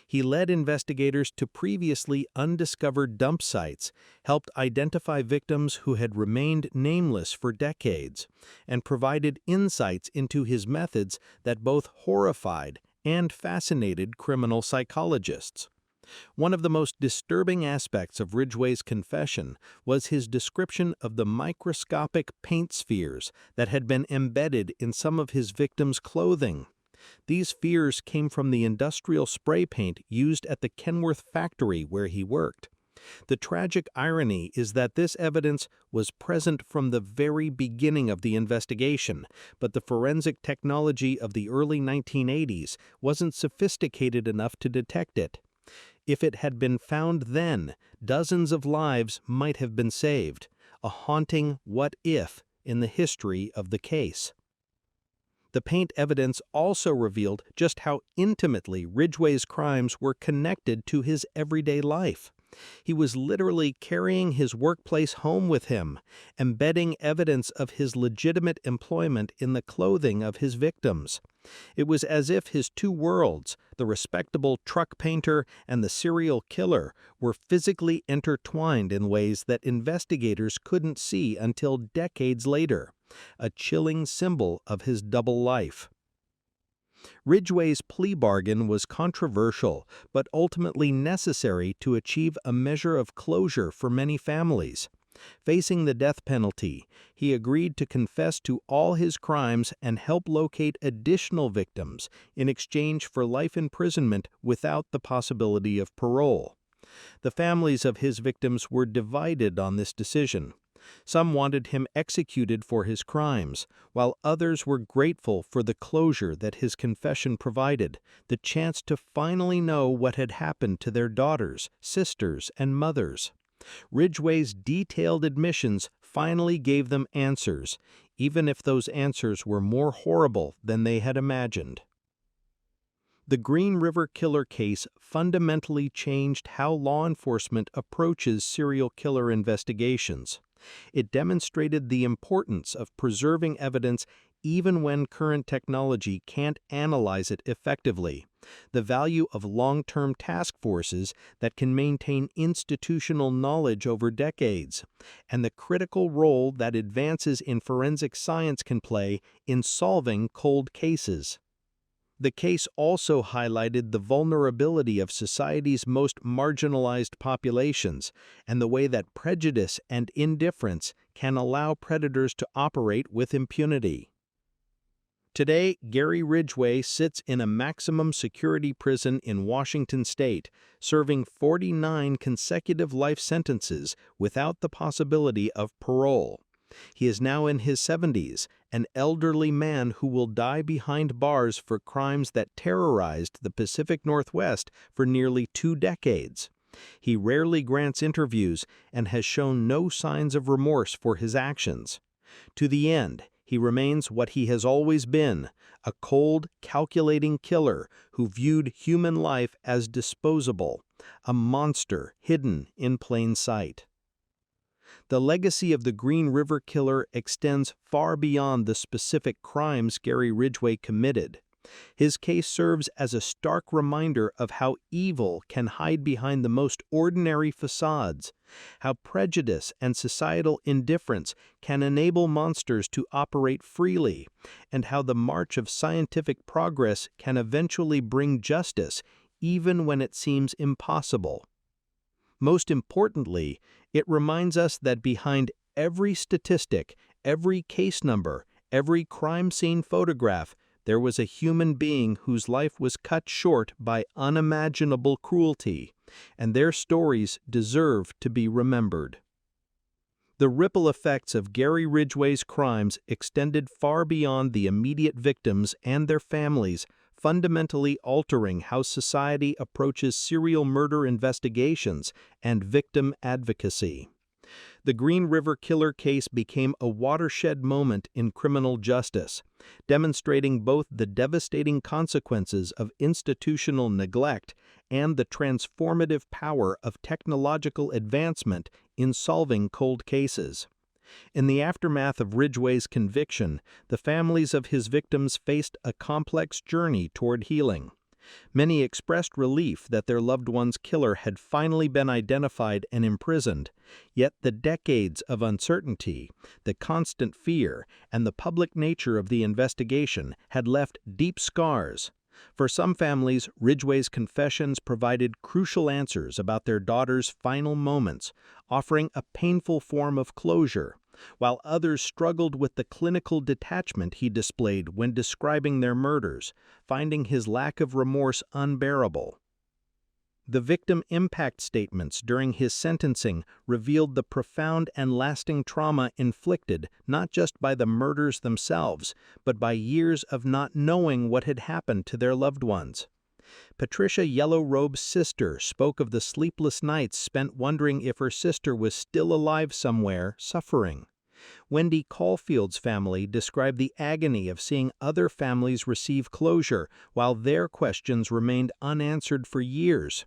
He led investigators to previously undiscovered dump sites, helped identify victims who had remained nameless for decades, and provided insights into his methods that both horrified and fascinated criminal psychologists. One of the most disturbing aspects of Ridgway's confession was his description of the microscopic paint spheres that had been embedded in some of his victims' clothing. These spheres came from the industrial spray paint used at the Kenworth factory where he worked. The tragic irony is that this evidence was present from the very beginning of the investigation, but the forensic technology of the early 1980s wasn't sophisticated enough to detect it. If it had been found then, dozens of lives might have been saved, a haunting what if in the history of the case. The paint evidence also revealed just how intimately Ridgway's crimes were connected to his everyday life. He was literally carrying his workplace home with him, embedding evidence of his legitimate employment in the clothing of his victims. It was as if his two worlds, the respectable truck painter and the serial killer, were physically intertwined in ways that investigators couldn't see until decades later, a chilling symbol of his double life. Ridgway's plea bargain was controversial, but ultimately necessary to achieve a measure of closure for many families. Facing the death penalty, he agreed to confess to all his crimes and help locate additional victims in exchange for life imprisonment without the possibility of parole. The families of his victims were divided on this decision. Some wanted him executed for his crimes, while others were grateful for the closure that his confession provided, the chance to finally know what had happened to their daughters, sisters, and mothers. Ridgway's detailed admissions finally gave them answers, even if those answers were more horrible than they had imagined. The Green River Killer case fundamentally changed how law enforcement approaches serial killer investigations. It demonstrated the importance of preserving evidence even when current technology can't analyze it effectively, the value of long-term task forces that can maintain institutional knowledge over decades, and the critical role that advances in forensic science can play in solving cold cases. The case also highlighted the vulnerability of society's most marginalized populations and the way that prejudice and indifference can allow predators to operate with impunity. Today, Gary Ridgway sits in a maximum security prison in Washington state, serving 49 consecutive life sentences without the possibility of parole. He is now in his 70s, an elderly man who will die behind bars for crimes that terrorized the Pacific Northwest for nearly 2 decades. He rarely grants interviews and has shown no signs of remorse for his actions. To the end, he remains what he has always been, a cold, calculating killer who viewed human life as disposable, a monster hidden in plain sight. The legacy of the Green River Killer extends far beyond the specific crimes Gary Ridgway committed. His case serves as a stark reminder of how evil can hide behind the most ordinary facades, how prejudice and societal indifference can enable monsters to operate freely, and how the march of scientific progress can eventually bring justice even when it seems impossible. Most importantly, it reminds us that behind every statistic, every case number, every crime scene photograph, there was a human being whose life was cut short by unimaginable cruelty, and their stories deserve to be remembered. The ripple effects of Gary Ridgway's crimes extended far beyond the immediate victims and their families, fundamentally altering how society approaches serial murder investigations and victim advocacy. The Green River Killer case became a watershed moment in criminal justice, demonstrating both the devastating consequences of institutional neglect and the transformative power of technological advancement in solving cold cases. In the aftermath of Ridgway's conviction, the families of his victims faced a complex journey toward healing. Many expressed relief that their loved one's killer had finally been identified and imprisoned, yet the decades of uncertainty, the constant fear, and the public nature of the investigation had left deep scars. For some families, Ridgway's confessions provided crucial answers about their daughter's final moments, offering a painful form of closure, while others struggled with the clinical detachment he displayed when describing their murders, finding his lack of remorse unbearable. The victim impact statements during his sentencing revealed the profound and lasting trauma inflicted not just by the murders themselves, but by years of not knowing what had happened to their loved ones. Patricia Yellow Robe's sister spoke of the sleepless nights spent wondering if her sister was still alive somewhere, suffering. Wendy Caulfield's family described the agony of seeing other families receive closure while their questions remained unanswered for years.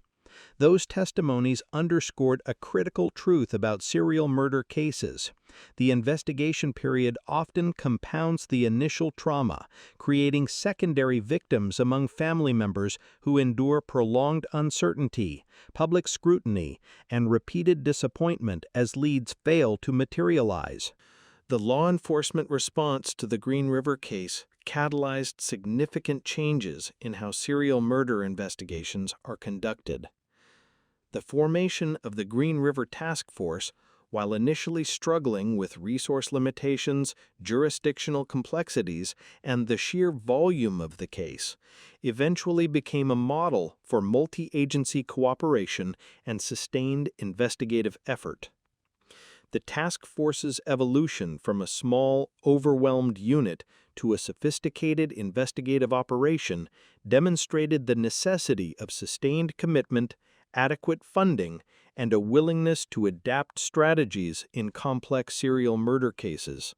Those testimonies underscored a critical truth about serial murder cases. The investigation period often compounds the initial trauma, creating secondary victims among family members who endure prolonged uncertainty, public scrutiny, and repeated disappointment as leads fail to materialize. The law enforcement response to the Green River case catalyzed significant changes in how serial murder investigations are conducted. The formation of the Green River Task Force, while initially struggling with resource limitations, jurisdictional complexities, and the sheer volume of the case, eventually became a model for multi-agency cooperation and sustained investigative effort. The task force's evolution from a small, overwhelmed unit to a sophisticated investigative operation demonstrated the necessity of sustained commitment, adequate funding, and a willingness to adapt strategies in complex serial murder cases.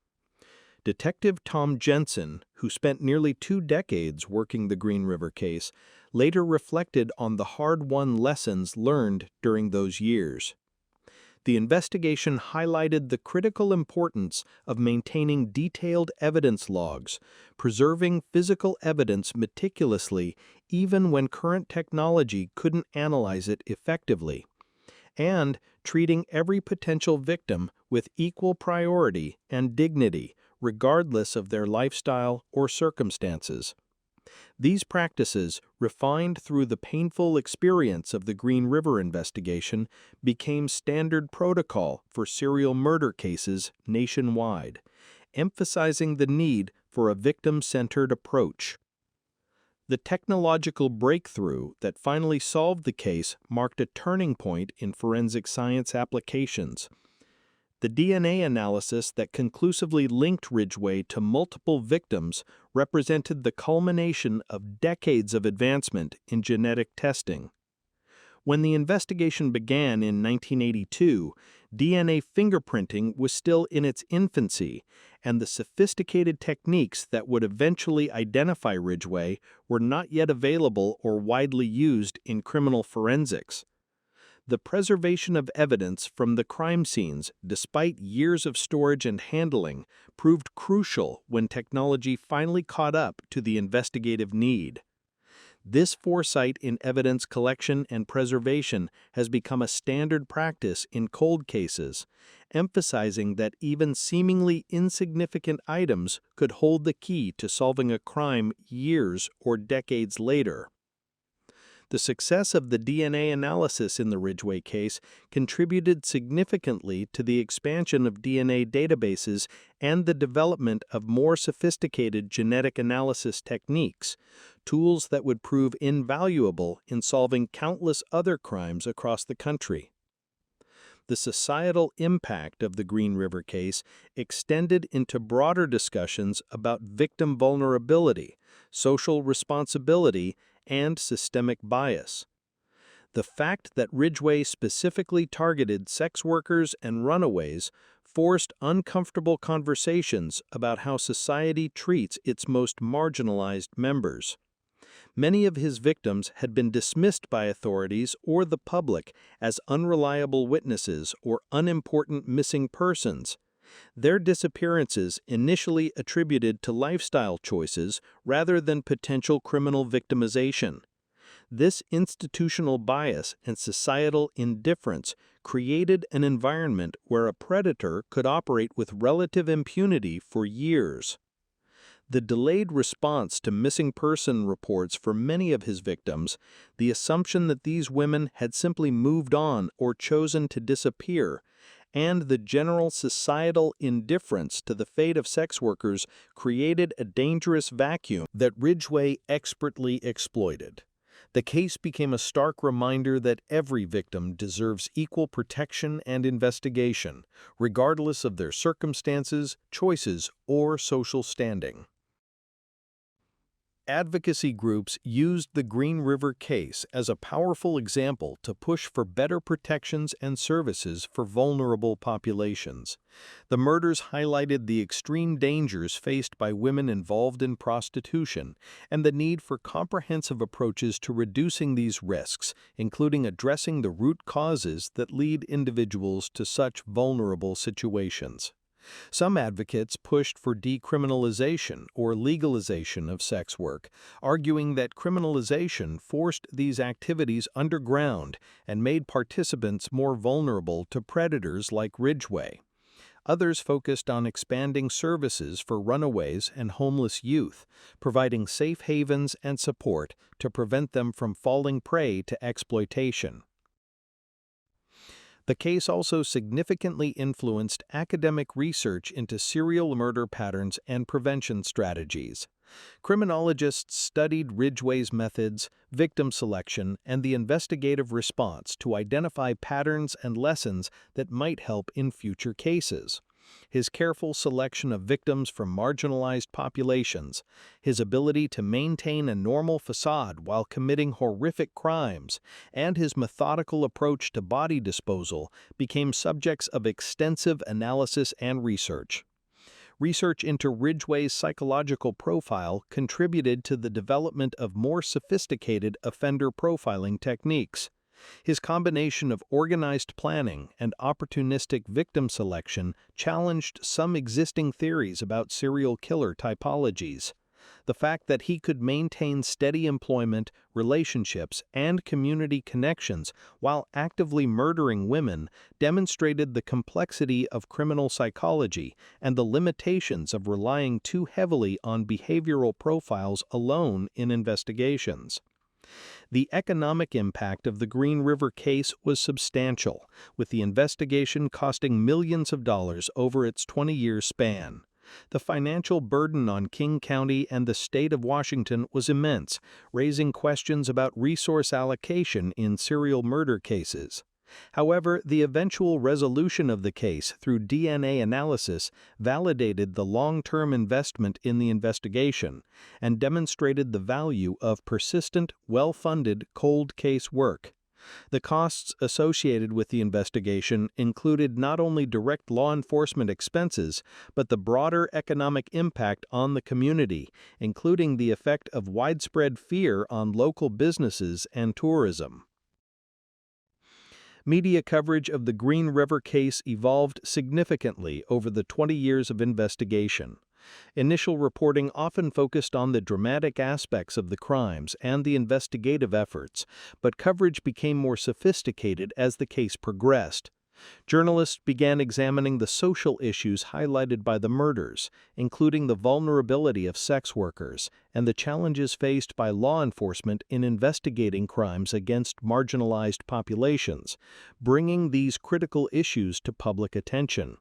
Detective Tom Jensen, who spent nearly 2 decades working the Green River case, later reflected on the hard-won lessons learned during those years. The investigation highlighted the critical importance of maintaining detailed evidence logs, preserving physical evidence meticulously even when current technology couldn't analyze it effectively, and treating every potential victim with equal priority and dignity, regardless of their lifestyle or circumstances. These practices, refined through the painful experience of the Green River investigation, became standard protocol for serial murder cases nationwide, emphasizing the need for a victim-centered approach. The technological breakthrough that finally solved the case marked a turning point in forensic science applications. The DNA analysis that conclusively linked Ridgway to multiple victims represented the culmination of decades of advancement in genetic testing. When the investigation began in 1982, DNA fingerprinting was still in its infancy, and the sophisticated techniques that would eventually identify Ridgway were not yet available or widely used in criminal forensics. The preservation of evidence from the crime scenes, despite years of storage and handling, proved crucial when technology finally caught up to the investigative need. This foresight in evidence collection and preservation has become a standard practice in cold cases, emphasizing that even seemingly insignificant items could hold the key to solving a crime years or decades later. The success of the DNA analysis in the Ridgway case contributed significantly to the expansion of DNA databases and the development of more sophisticated genetic analysis techniques, tools that would prove invaluable in solving countless other crimes across the country. The societal impact of the Green River case extended into broader discussions about victim vulnerability, social responsibility, and systemic bias. The fact that Ridgway specifically targeted sex workers and runaways forced uncomfortable conversations about how society treats its most marginalized members. Many of his victims had been dismissed by authorities or the public as unreliable witnesses or unimportant missing persons. Their disappearances initially attributed to lifestyle choices rather than potential criminal victimization. This institutional bias and societal indifference created an environment where a predator could operate with relative impunity for years. The delayed response to missing person reports for many of his victims, the assumption that these women had simply moved on or chosen to disappear, and the general societal indifference to the fate of sex workers created a dangerous vacuum that Ridgway expertly exploited. The case became a stark reminder that every victim deserves equal protection and investigation, regardless of their circumstances, choices, or social standing. Advocacy groups used the Green River case as a powerful example to push for better protections and services for vulnerable populations. The murders highlighted the extreme dangers faced by women involved in prostitution and the need for comprehensive approaches to reducing these risks, including addressing the root causes that lead individuals to such vulnerable situations. Some advocates pushed for decriminalization or legalization of sex work, arguing that criminalization forced these activities underground and made participants more vulnerable to predators like Ridgway. Others focused on expanding services for runaways and homeless youth, providing safe havens and support to prevent them from falling prey to exploitation. The case also significantly influenced academic research into serial murder patterns and prevention strategies. Criminologists studied Ridgway's methods, victim selection, and the investigative response to identify patterns and lessons that might help in future cases. His careful selection of victims from marginalized populations, his ability to maintain a normal facade while committing horrific crimes, and his methodical approach to body disposal became subjects of extensive analysis and research. Research into Ridgway's psychological profile contributed to the development of more sophisticated offender profiling techniques. His combination of organized planning and opportunistic victim selection challenged some existing theories about serial killer typologies. The fact that he could maintain steady employment, relationships, and community connections while actively murdering women demonstrated the complexity of criminal psychology and the limitations of relying too heavily on behavioral profiles alone in investigations. The economic impact of the Green River case was substantial, with the investigation costing millions of dollars over its 20-year span. The financial burden on King County and the state of Washington was immense, raising questions about resource allocation in serial murder cases. However, the eventual resolution of the case through DNA analysis validated the long-term investment in the investigation and demonstrated the value of persistent, well-funded cold case work. The costs associated with the investigation included not only direct law enforcement expenses, but the broader economic impact on the community, including the effect of widespread fear on local businesses and tourism. Media coverage of the Green River case evolved significantly over the 20 years of investigation. Initial reporting often focused on the dramatic aspects of the crimes and the investigative efforts, but coverage became more sophisticated as the case progressed. Journalists began examining the social issues highlighted by the murders, including the vulnerability of sex workers and the challenges faced by law enforcement in investigating crimes against marginalized populations, bringing these critical issues to public attention.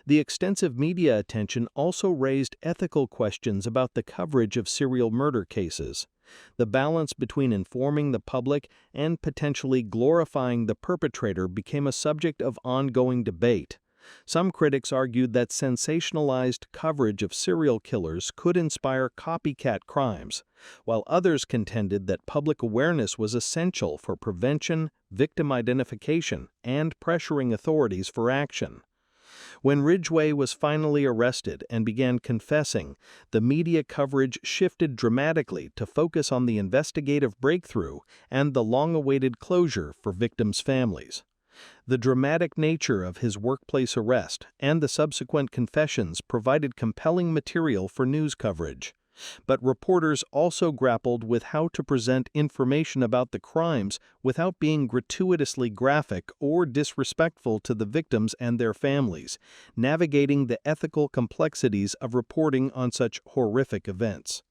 The extensive media attention also raised ethical questions about the coverage of serial murder cases. The balance between informing the public and potentially glorifying the perpetrator became a subject of ongoing debate. Some critics argued that sensationalized coverage of serial killers could inspire copycat crimes, while others contended that public awareness was essential for prevention, victim identification, and pressuring authorities for action. When Ridgway was finally arrested and began confessing, the media coverage shifted dramatically to focus on the investigative breakthrough and the long-awaited closure for victims' families. The dramatic nature of his workplace arrest and the subsequent confessions provided compelling material for news coverage. But reporters also grappled with how to present information about the crimes without being gratuitously graphic or disrespectful to the victims and their families, navigating the ethical complexities of reporting on such horrific events.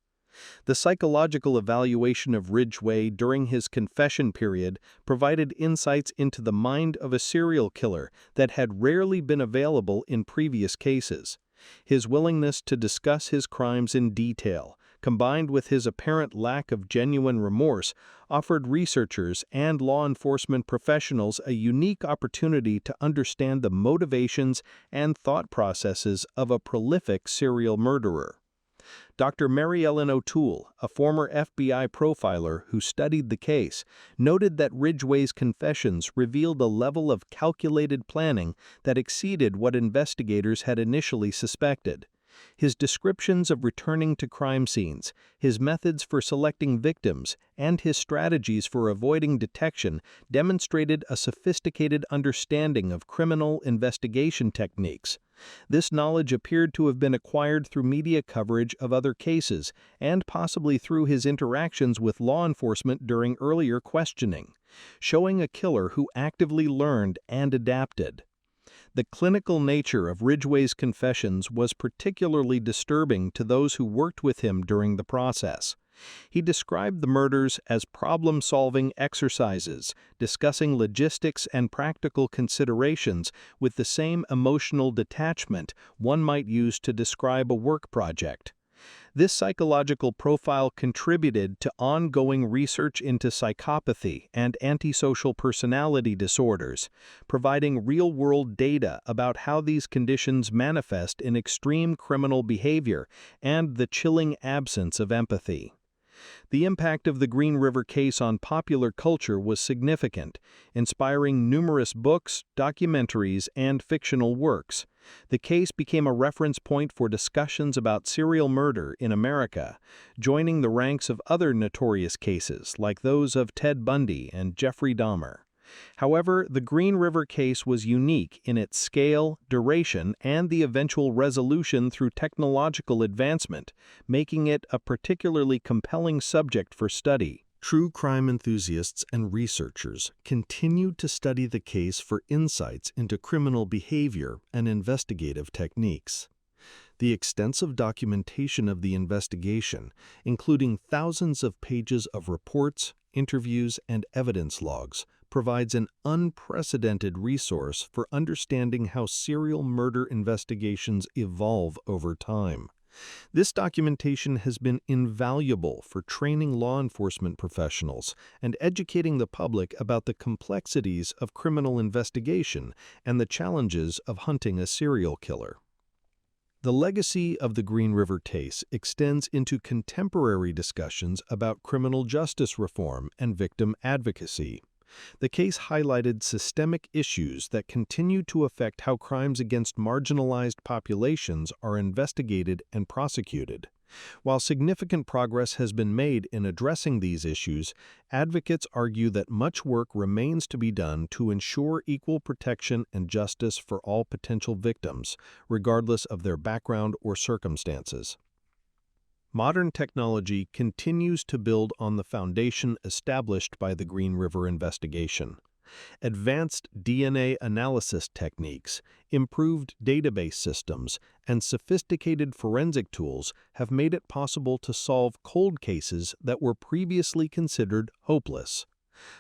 The psychological evaluation of Ridgway during his confession period provided insights into the mind of a serial killer that had rarely been available in previous cases. His willingness to discuss his crimes in detail, combined with his apparent lack of genuine remorse, offered researchers and law enforcement professionals a unique opportunity to understand the motivations and thought processes of a prolific serial murderer. Dr. Mary Ellen O'Toole, a former FBI profiler who studied the case, noted that Ridgway's confessions revealed a level of calculated planning that exceeded what investigators had initially suspected. His descriptions of returning to crime scenes, his methods for selecting victims, and his strategies for avoiding detection demonstrated a sophisticated understanding of criminal investigation techniques. This knowledge appeared to have been acquired through media coverage of other cases and possibly through his interactions with law enforcement during earlier questioning, showing a killer who actively learned and adapted. The clinical nature of Ridgway's confessions was particularly disturbing to those who worked with him during the process. He described the murders as problem-solving exercises, discussing logistics and practical considerations with the same emotional detachment one might use to describe a work project. This psychological profile contributed to ongoing research into psychopathy and antisocial personality disorders, providing real-world data about how these conditions manifest in extreme criminal behavior and the chilling absence of empathy. The impact of the Green River case on popular culture was significant, inspiring numerous books, documentaries, and fictional works. The case became a reference point for discussions about serial murder in America, joining the ranks of other notorious cases like those of Ted Bundy and Jeffrey Dahmer. However, the Green River case was unique in its scale, duration, and the eventual resolution through technological advancement, making it a particularly compelling subject for study. True crime enthusiasts and researchers continued to study the case for insights into criminal behavior and investigative techniques. The extensive documentation of the investigation, including thousands of pages of reports, interviews, and evidence logs, provides an unprecedented resource for understanding how serial murder investigations evolve over time. This documentation has been invaluable for training law enforcement professionals and educating the public about the complexities of criminal investigation and the challenges of hunting a serial killer. The legacy of the Green River case extends into contemporary discussions about criminal justice reform and victim advocacy. The case highlighted systemic issues that continue to affect how crimes against marginalized populations are investigated and prosecuted. While significant progress has been made in addressing these issues, advocates argue that much work remains to be done to ensure equal protection and justice for all potential victims, regardless of their background or circumstances. Modern technology continues to build on the foundation established by the Green River investigation. Advanced DNA analysis techniques, improved database systems, and sophisticated forensic tools have made it possible to solve cold cases that were previously considered hopeless.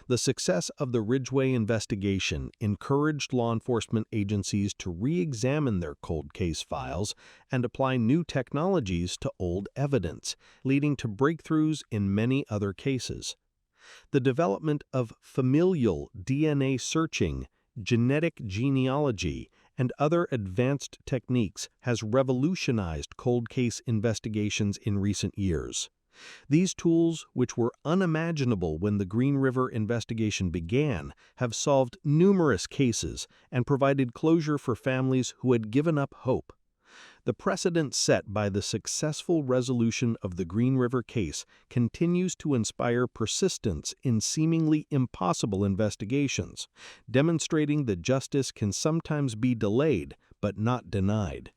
The success of the Ridgeway investigation encouraged law enforcement agencies to re-examine their cold case files and apply new technologies to old evidence, leading to breakthroughs in many other cases. The development of familial DNA searching, genetic genealogy, and other advanced techniques has revolutionized cold case investigations in recent years. These tools, which were unimaginable when the Green River investigation began, have solved numerous cases and provided closure for families who had given up hope. The precedent set by the successful resolution of the Green River case continues to inspire persistence in seemingly impossible investigations, demonstrating that justice can sometimes be delayed but not denied.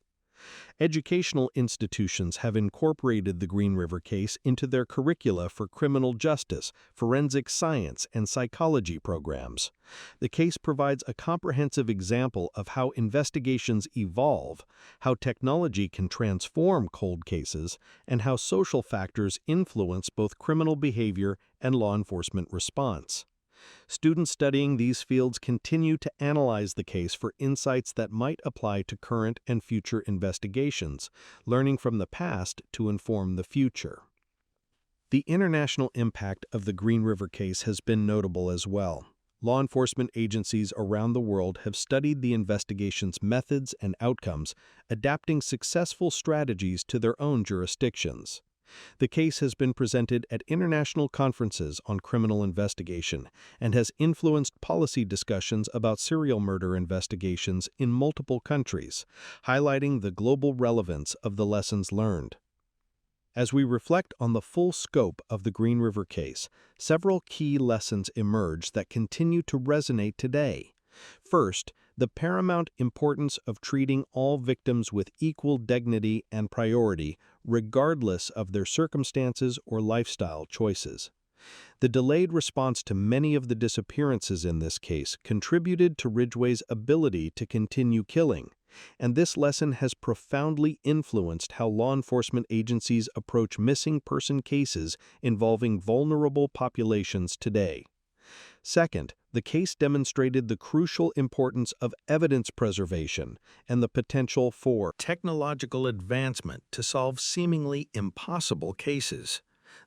Educational institutions have incorporated the Green River case into their curricula for criminal justice, forensic science, and psychology programs. The case provides a comprehensive example of how investigations evolve, how technology can transform cold cases, and how social factors influence both criminal behavior and law enforcement response. Students studying these fields continue to analyze the case for insights that might apply to current and future investigations, learning from the past to inform the future. The international impact of the Green River case has been notable as well. Law enforcement agencies around the world have studied the investigation's methods and outcomes, adapting successful strategies to their own jurisdictions. The case has been presented at international conferences on criminal investigation and has influenced policy discussions about serial murder investigations in multiple countries, highlighting the global relevance of the lessons learned. As we reflect on the full scope of the Green River case, several key lessons emerge that continue to resonate today. First, the paramount importance of treating all victims with equal dignity and priority, regardless of their circumstances or lifestyle choices. The delayed response to many of the disappearances in this case contributed to Ridgway's ability to continue killing, and this lesson has profoundly influenced how law enforcement agencies approach missing person cases involving vulnerable populations today. Second, the case demonstrated the crucial importance of evidence preservation and the potential for technological advancement to solve seemingly impossible cases.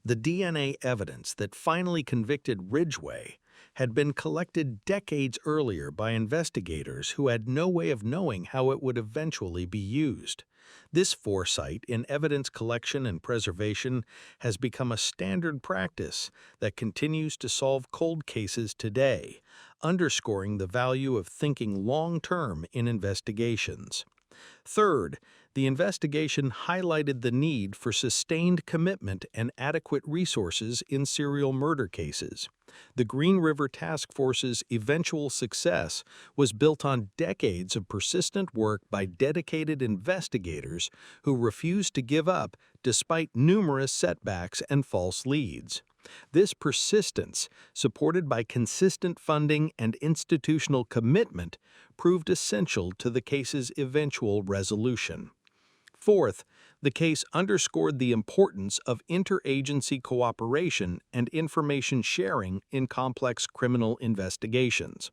The DNA evidence that finally convicted Ridgway had been collected decades earlier by investigators who had no way of knowing how it would eventually be used. This foresight in evidence collection and preservation has become a standard practice that continues to solve cold cases today, underscoring the value of thinking long-term in investigations. Third, the investigation highlighted the need for sustained commitment and adequate resources in serial murder cases. The Green River Task Force's eventual success was built on decades of persistent work by dedicated investigators who refused to give up despite numerous setbacks and false leads. This persistence, supported by consistent funding and institutional commitment, proved essential to the case's eventual resolution. Fourth, the case underscored the importance of interagency cooperation and information sharing in complex criminal investigations.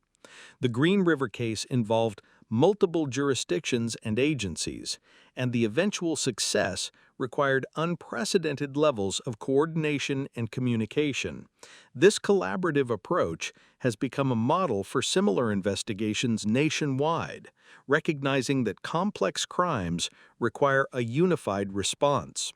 The Green River case involved multiple jurisdictions and agencies, and the eventual success required unprecedented levels of coordination and communication. This collaborative approach has become a model for similar investigations nationwide, recognizing that complex crimes require a unified response.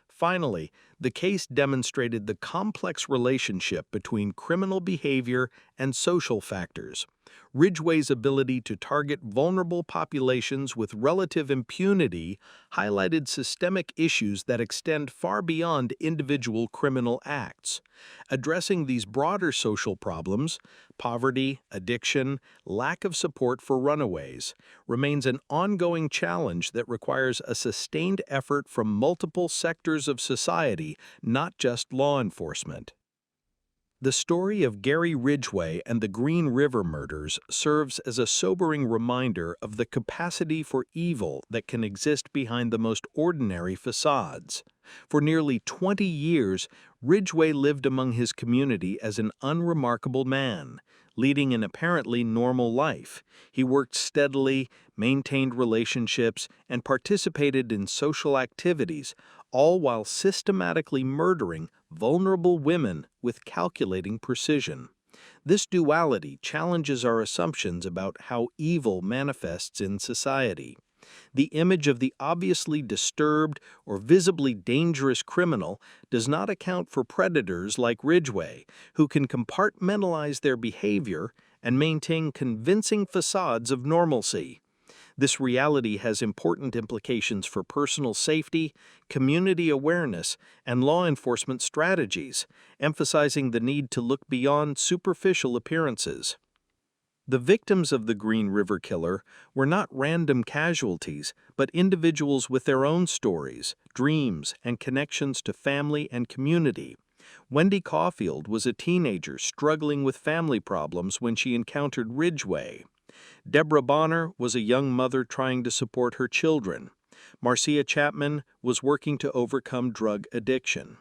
Finally, the case demonstrated the complex relationship between criminal behavior and social factors. Ridgway's ability to target vulnerable populations with relative impunity highlighted systemic issues that extend far beyond individual criminal acts. Addressing these broader social problems, poverty, addiction, lack of support for runaways, remains an ongoing challenge that requires a sustained effort from multiple sectors of society, not just law enforcement. The story of Gary Ridgway and the Green River murders serves as a sobering reminder of the capacity for evil that can exist behind the most ordinary facades. For nearly 20 years, Ridgway lived among his community as an unremarkable man, leading an apparently normal life. He worked steadily, maintained relationships, and participated in social activities, all while systematically murdering vulnerable women with calculating precision. This duality challenges our assumptions about how evil manifests in society. The image of the obviously disturbed or visibly dangerous criminal does not account for predators like Ridgway, who can compartmentalize their behavior and maintain convincing facades of normalcy. This reality has important implications for personal safety, community awareness, and law enforcement strategies, emphasizing the need to look beyond superficial appearances. The victims of the Green River Killer were not random casualties, but individuals with their own stories, dreams, and connections to family and community. Wendy Caulfield was a teenager struggling with family problems when she encountered Ridgway. Deborah Bonner was a young mother trying to support her children. Marcia Chapman was working to overcome drug addiction.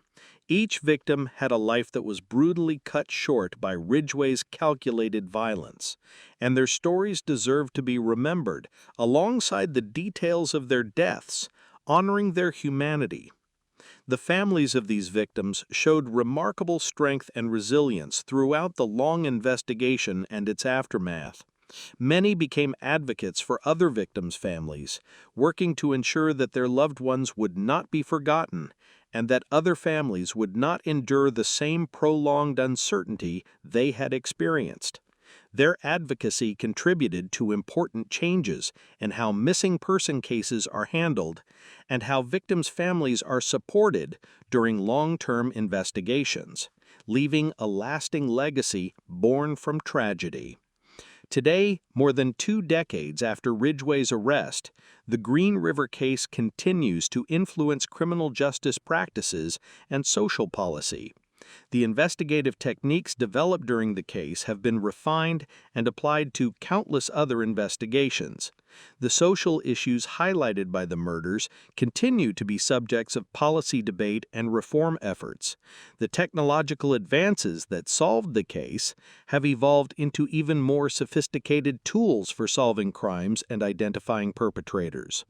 Each victim had a life that was brutally cut short by Ridgway's calculated violence, and their stories deserve to be remembered alongside the details of their deaths, honoring their humanity. The families of these victims showed remarkable strength and resilience throughout the long investigation and its aftermath. Many became advocates for other victims' families, working to ensure that their loved ones would not be forgotten and that other families would not endure the same prolonged uncertainty they had experienced. Their advocacy contributed to important changes in how missing person cases are handled and how victims' families are supported during long-term investigations, leaving a lasting legacy born from tragedy. Today, more than 2 decades after Ridgway's arrest, the Green River case continues to influence criminal justice practices and social policy. The investigative techniques developed during the case have been refined and applied to countless other investigations. The social issues highlighted by the murders continue to be subjects of policy debate and reform efforts. The technological advances that solved the case have evolved into even more sophisticated tools for solving crimes and identifying perpetrators.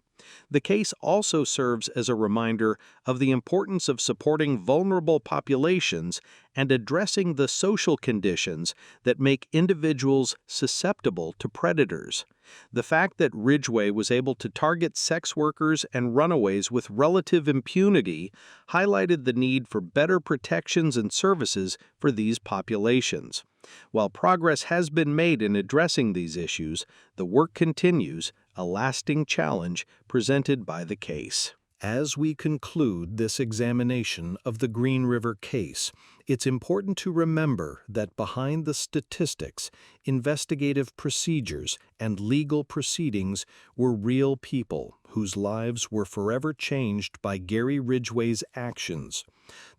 The case also serves as a reminder of the importance of supporting vulnerable populations and addressing the social conditions that make individuals susceptible to predators. The fact that Ridgway was able to target sex workers and runaways with relative impunity highlighted the need for better protections and services for these populations. While progress has been made in addressing these issues, the work continues, a lasting challenge presented by the case. As we conclude this examination of the Green River case, it's important to remember that behind the statistics, investigative procedures, and legal proceedings were real people whose lives were forever changed by Gary Ridgway's actions.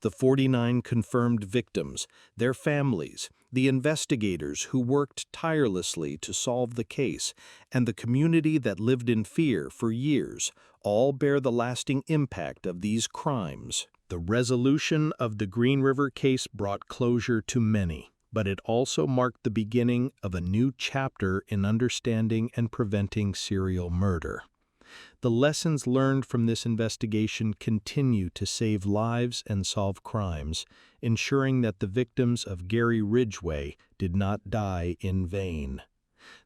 The 49 confirmed victims, their families, the investigators who worked tirelessly to solve the case, and the community that lived in fear for years, all bear the lasting impact of these crimes. The resolution of the Green River case brought closure to many, but it also marked the beginning of a new chapter in understanding and preventing serial murder. The lessons learned from this investigation continue to save lives and solve crimes, ensuring that the victims of Gary Ridgway did not die in vain.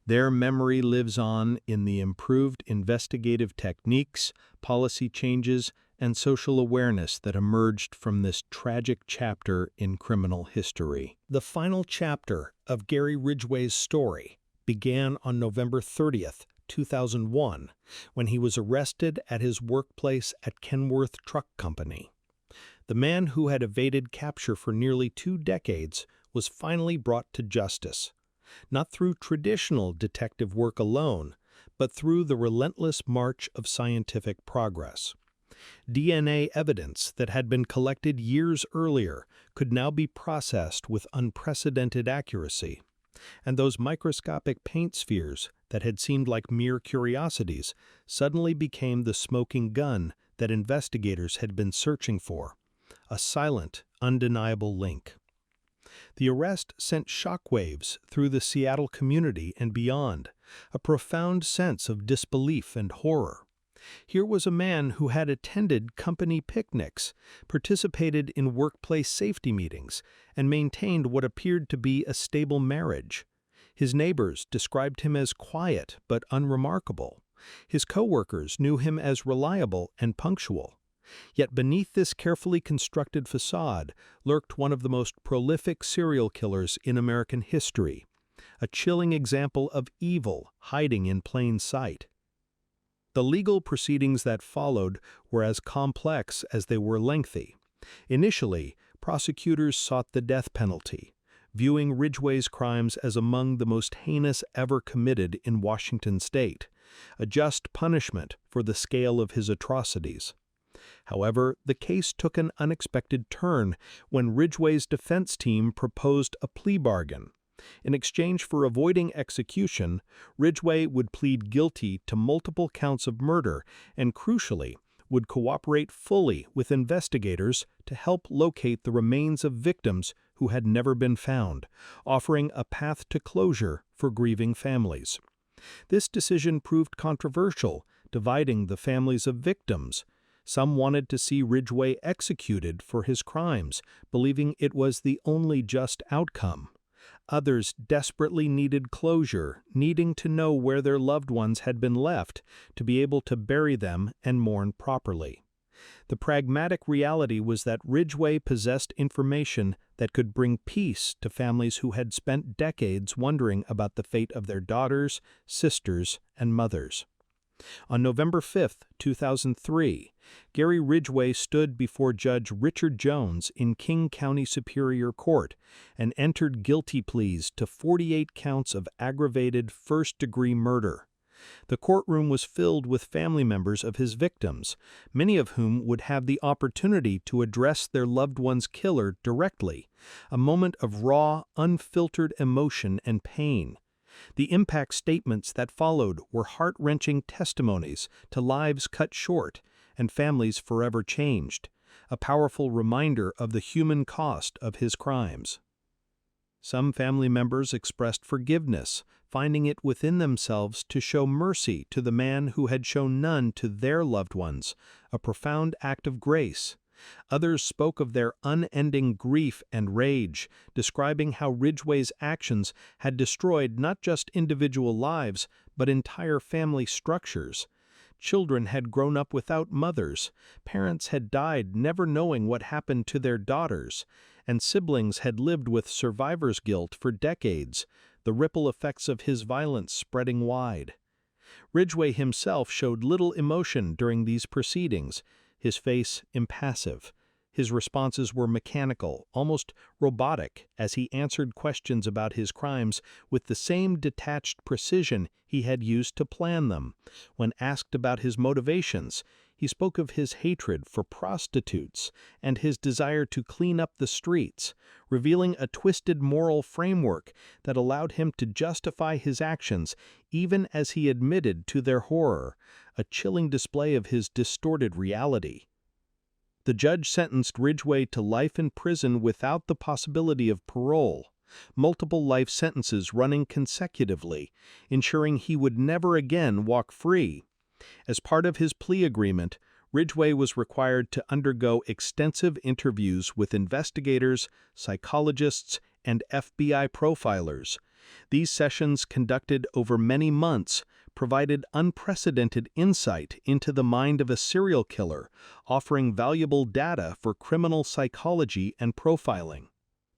Their memory lives on in the improved investigative techniques, policy changes, and social awareness that emerged from this tragic chapter in criminal history. The final chapter of Gary Ridgway's story, began on November 30th, 2001, when he was arrested at his workplace at Kenworth Truck Company. The man who had evaded capture for nearly 2 decades was finally brought to justice, not through traditional detective work alone, but through the relentless march of scientific progress. DNA evidence that had been collected years earlier could now be processed with unprecedented accuracy, and those microscopic paint spheres that had seemed like mere curiosities suddenly became the smoking gun that investigators had been searching for, a silent, undeniable link. The arrest sent shockwaves through the Seattle community and beyond, a profound sense of disbelief and horror. Here was a man who had attended company picnics, participated in workplace safety meetings, and maintained what appeared to be a stable marriage. His neighbors described him as quiet but unremarkable. His coworkers knew him as reliable and punctual. Yet beneath this carefully constructed facade lurked one of the most prolific serial killers in American history, a chilling example of evil hiding in plain sight. The legal proceedings that followed were as complex as they were lengthy. Initially, prosecutors sought the death penalty, viewing Ridgway's crimes as among the most heinous ever committed in Washington state, a just punishment for the scale of his atrocities. However, the case took an unexpected turn when Ridgway's defense team proposed a plea bargain. In exchange for avoiding execution, Ridgway would plead guilty to multiple counts of murder and, crucially, would cooperate fully with investigators to help locate the remains of victims who had never been found, offering a path to closure for grieving families. This decision proved controversial, dividing the families of victims. Some wanted to see Ridgway executed for his crimes, believing it was the only just outcome. Others desperately needed closure, needing to know where their loved ones had been left to be able to bury them and mourn properly. The pragmatic reality was that Ridgway possessed information that could bring peace to families who had spent decades wondering about the fate of their daughters, sisters, and mothers. On November 5, 2003, Gary Ridgway stood before Judge Richard Jones in King County Superior Court and entered guilty pleas to 48 counts of aggravated first-degree murder. The courtroom was filled with family members of his victims, many of whom would have the opportunity to address their loved one's killer directly, a moment of raw, unfiltered emotion and pain. The impact statements that followed were heart-wrenching testimonies to lives cut short and families forever changed, a powerful reminder of the human cost of his crimes. Some family members expressed forgiveness, finding it within themselves to show mercy to the man who had shown none to their loved ones, a profound act of grace. Others spoke of their unending grief and rage, describing how Ridgway's actions had destroyed not just individual lives, but entire family structures. Children had grown up without mothers, parents had died never knowing what happened to their daughters, and siblings had lived with survivor's guilt for decades, the ripple effects of his violence spreading wide. Ridgway himself showed little emotion during these proceedings, his face impassive. His responses were mechanical, almost robotic, as he answered questions about his crimes with the same detached precision he had used to plan them. When asked about his motivations, he spoke of his hatred for prostitutes and his desire to clean up the streets, revealing a twisted moral framework that allowed him to justify his actions even as he admitted to their horror, a chilling display of his distorted reality. The judge sentenced Ridgway to life in prison without the possibility of parole, multiple life sentences running consecutively, ensuring he would never again walk free. As part of his plea agreement, Ridgway was required to undergo extensive interviews with investigators, psychologists, and FBI profilers. These sessions, conducted over many months, provided unprecedented insight into the mind of a serial killer, offering valuable data for criminal psychology and profiling.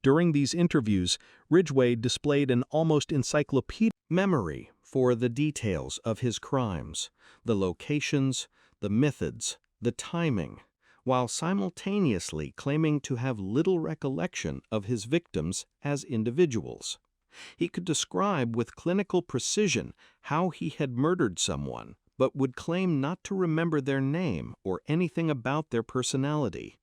During these interviews, Ridgway displayed an almost encyclopedic memory for the details of his crimes, the locations, the methods, the timing, while simultaneously claiming to have little recollection of his victims as individuals. He could describe with clinical precision how he had murdered someone, but would claim not to remember their name or anything about their personality.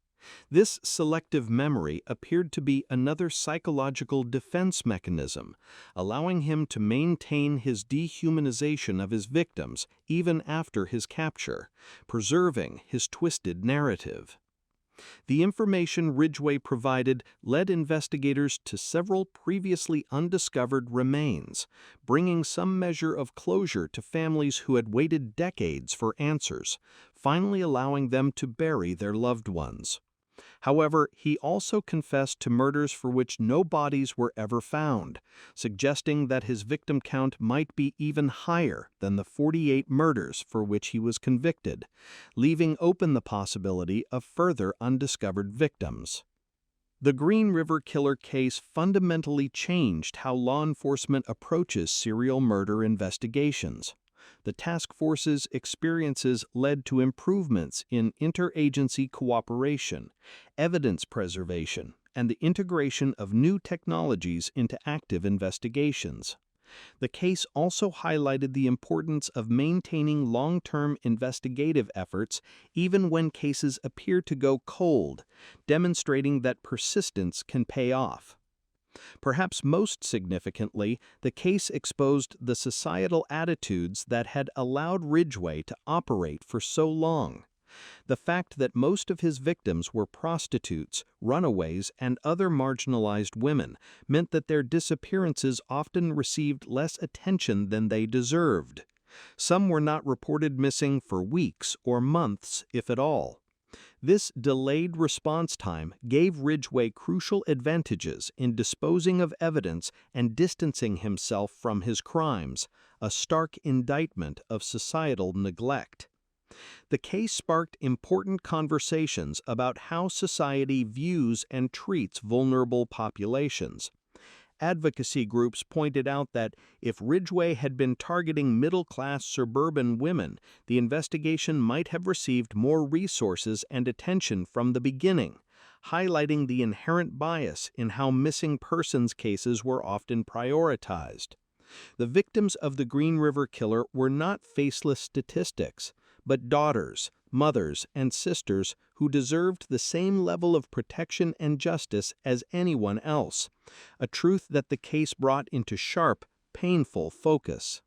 This selective memory appeared to be another psychological defense mechanism, allowing him to maintain his dehumanization of his victims even after his capture, preserving his twisted narrative. The information Ridgway provided led investigators to several previously undiscovered remains, bringing some measure of closure to families who had waited decades for answers, finally allowing them to bury their loved ones. However, he also confessed to murders for which no bodies were ever found, suggesting that his victim count might be even higher than the 48 murders for which he was convicted, leaving open the possibility of further undiscovered victims. The Green River Killer case fundamentally changed how law enforcement approaches serial murder investigations. The task force's experiences led to improvements in interagency cooperation, evidence preservation, and the integration of new technologies into active investigations. The case also highlighted the importance of maintaining long-term investigative efforts even when cases appear to go cold, demonstrating that persistence can pay off. Perhaps most significantly, the case exposed the societal attitudes that had allowed Ridgway to operate for so long. The fact that most of his victims were prostitutes, runaways, and other marginalized women meant that their disappearances often received less attention than they deserved. Some were not reported missing for weeks or months, if at all. This delayed response time gave Ridgway crucial advantages in disposing of evidence and distancing himself from his crimes, a stark indictment of societal neglect. The case sparked important conversations about how society views and treats vulnerable populations. Advocacy groups pointed out that if Ridgway had been targeting middle-class suburban women, the investigation might have received more resources and attention from the beginning, highlighting the inherent bias in how missing persons cases were often prioritized. The victims of the Green River Killer were not faceless statistics, but daughters, mothers, and sisters who deserved the same level of protection and justice as anyone else, a truth that the case brought into sharp, painful focus.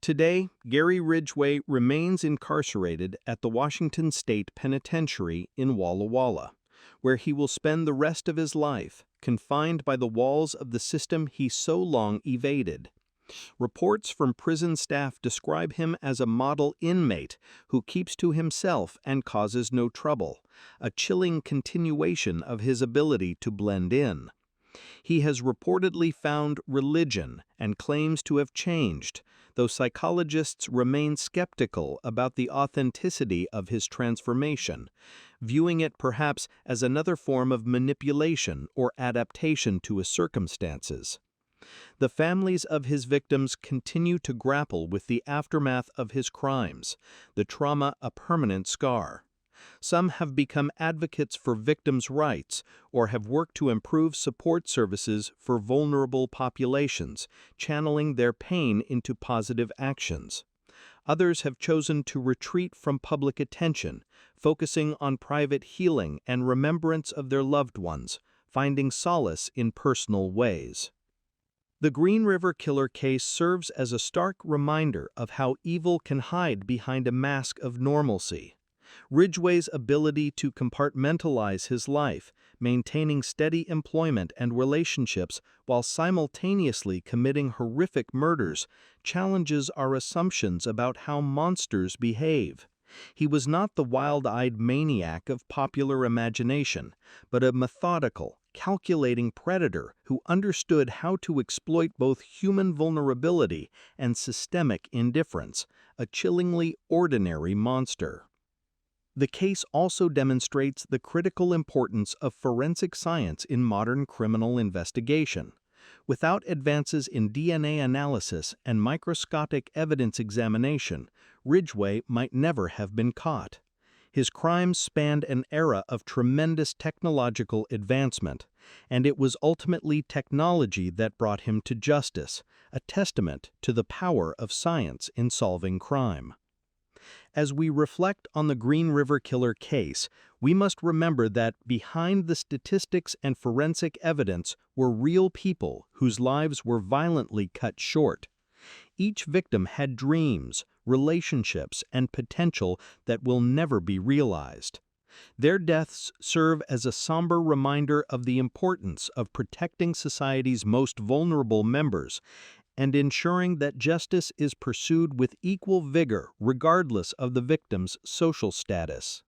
Today, Gary Ridgway remains incarcerated at the Washington State Penitentiary in Walla Walla, where he will spend the rest of his life, confined by the walls of the system he so long evaded. Reports from prison staff describe him as a model inmate who keeps to himself and causes no trouble, a chilling continuation of his ability to blend in. He has reportedly found religion and claims to have changed, though psychologists remain skeptical about the authenticity of his transformation, viewing it perhaps as another form of manipulation or adaptation to his circumstances. The families of his victims continue to grapple with the aftermath of his crimes, the trauma a permanent scar. Some have become advocates for victims' rights or have worked to improve support services for vulnerable populations, channeling their pain into positive actions. Others have chosen to retreat from public attention, focusing on private healing and remembrance of their loved ones, finding solace in personal ways. The Green River Killer case serves as a stark reminder of how evil can hide behind a mask of normalcy. Ridgway's ability to compartmentalize his life, maintaining steady employment and relationships while simultaneously committing horrific murders, challenges our assumptions about how monsters behave. He was not the wild-eyed maniac of popular imagination, but a methodical, calculating predator who understood how to exploit both human vulnerability and systemic indifference, a chillingly ordinary monster. The case also demonstrates the critical importance of forensic science in modern criminal investigation. Without advances in DNA analysis and microscopic evidence examination, Ridgway might never have been caught. His crimes spanned an era of tremendous technological advancement, and it was ultimately technology that brought him to justice, a testament to the power of science in solving crime. As we reflect on the Green River Killer case, we must remember that behind the statistics and forensic evidence were real people whose lives were violently cut short. Each victim had dreams, relationships, and potential that will never be realized. Their deaths serve as a somber reminder of the importance of protecting society's most vulnerable members and ensuring that justice is pursued with equal vigor regardless of the victim's social status.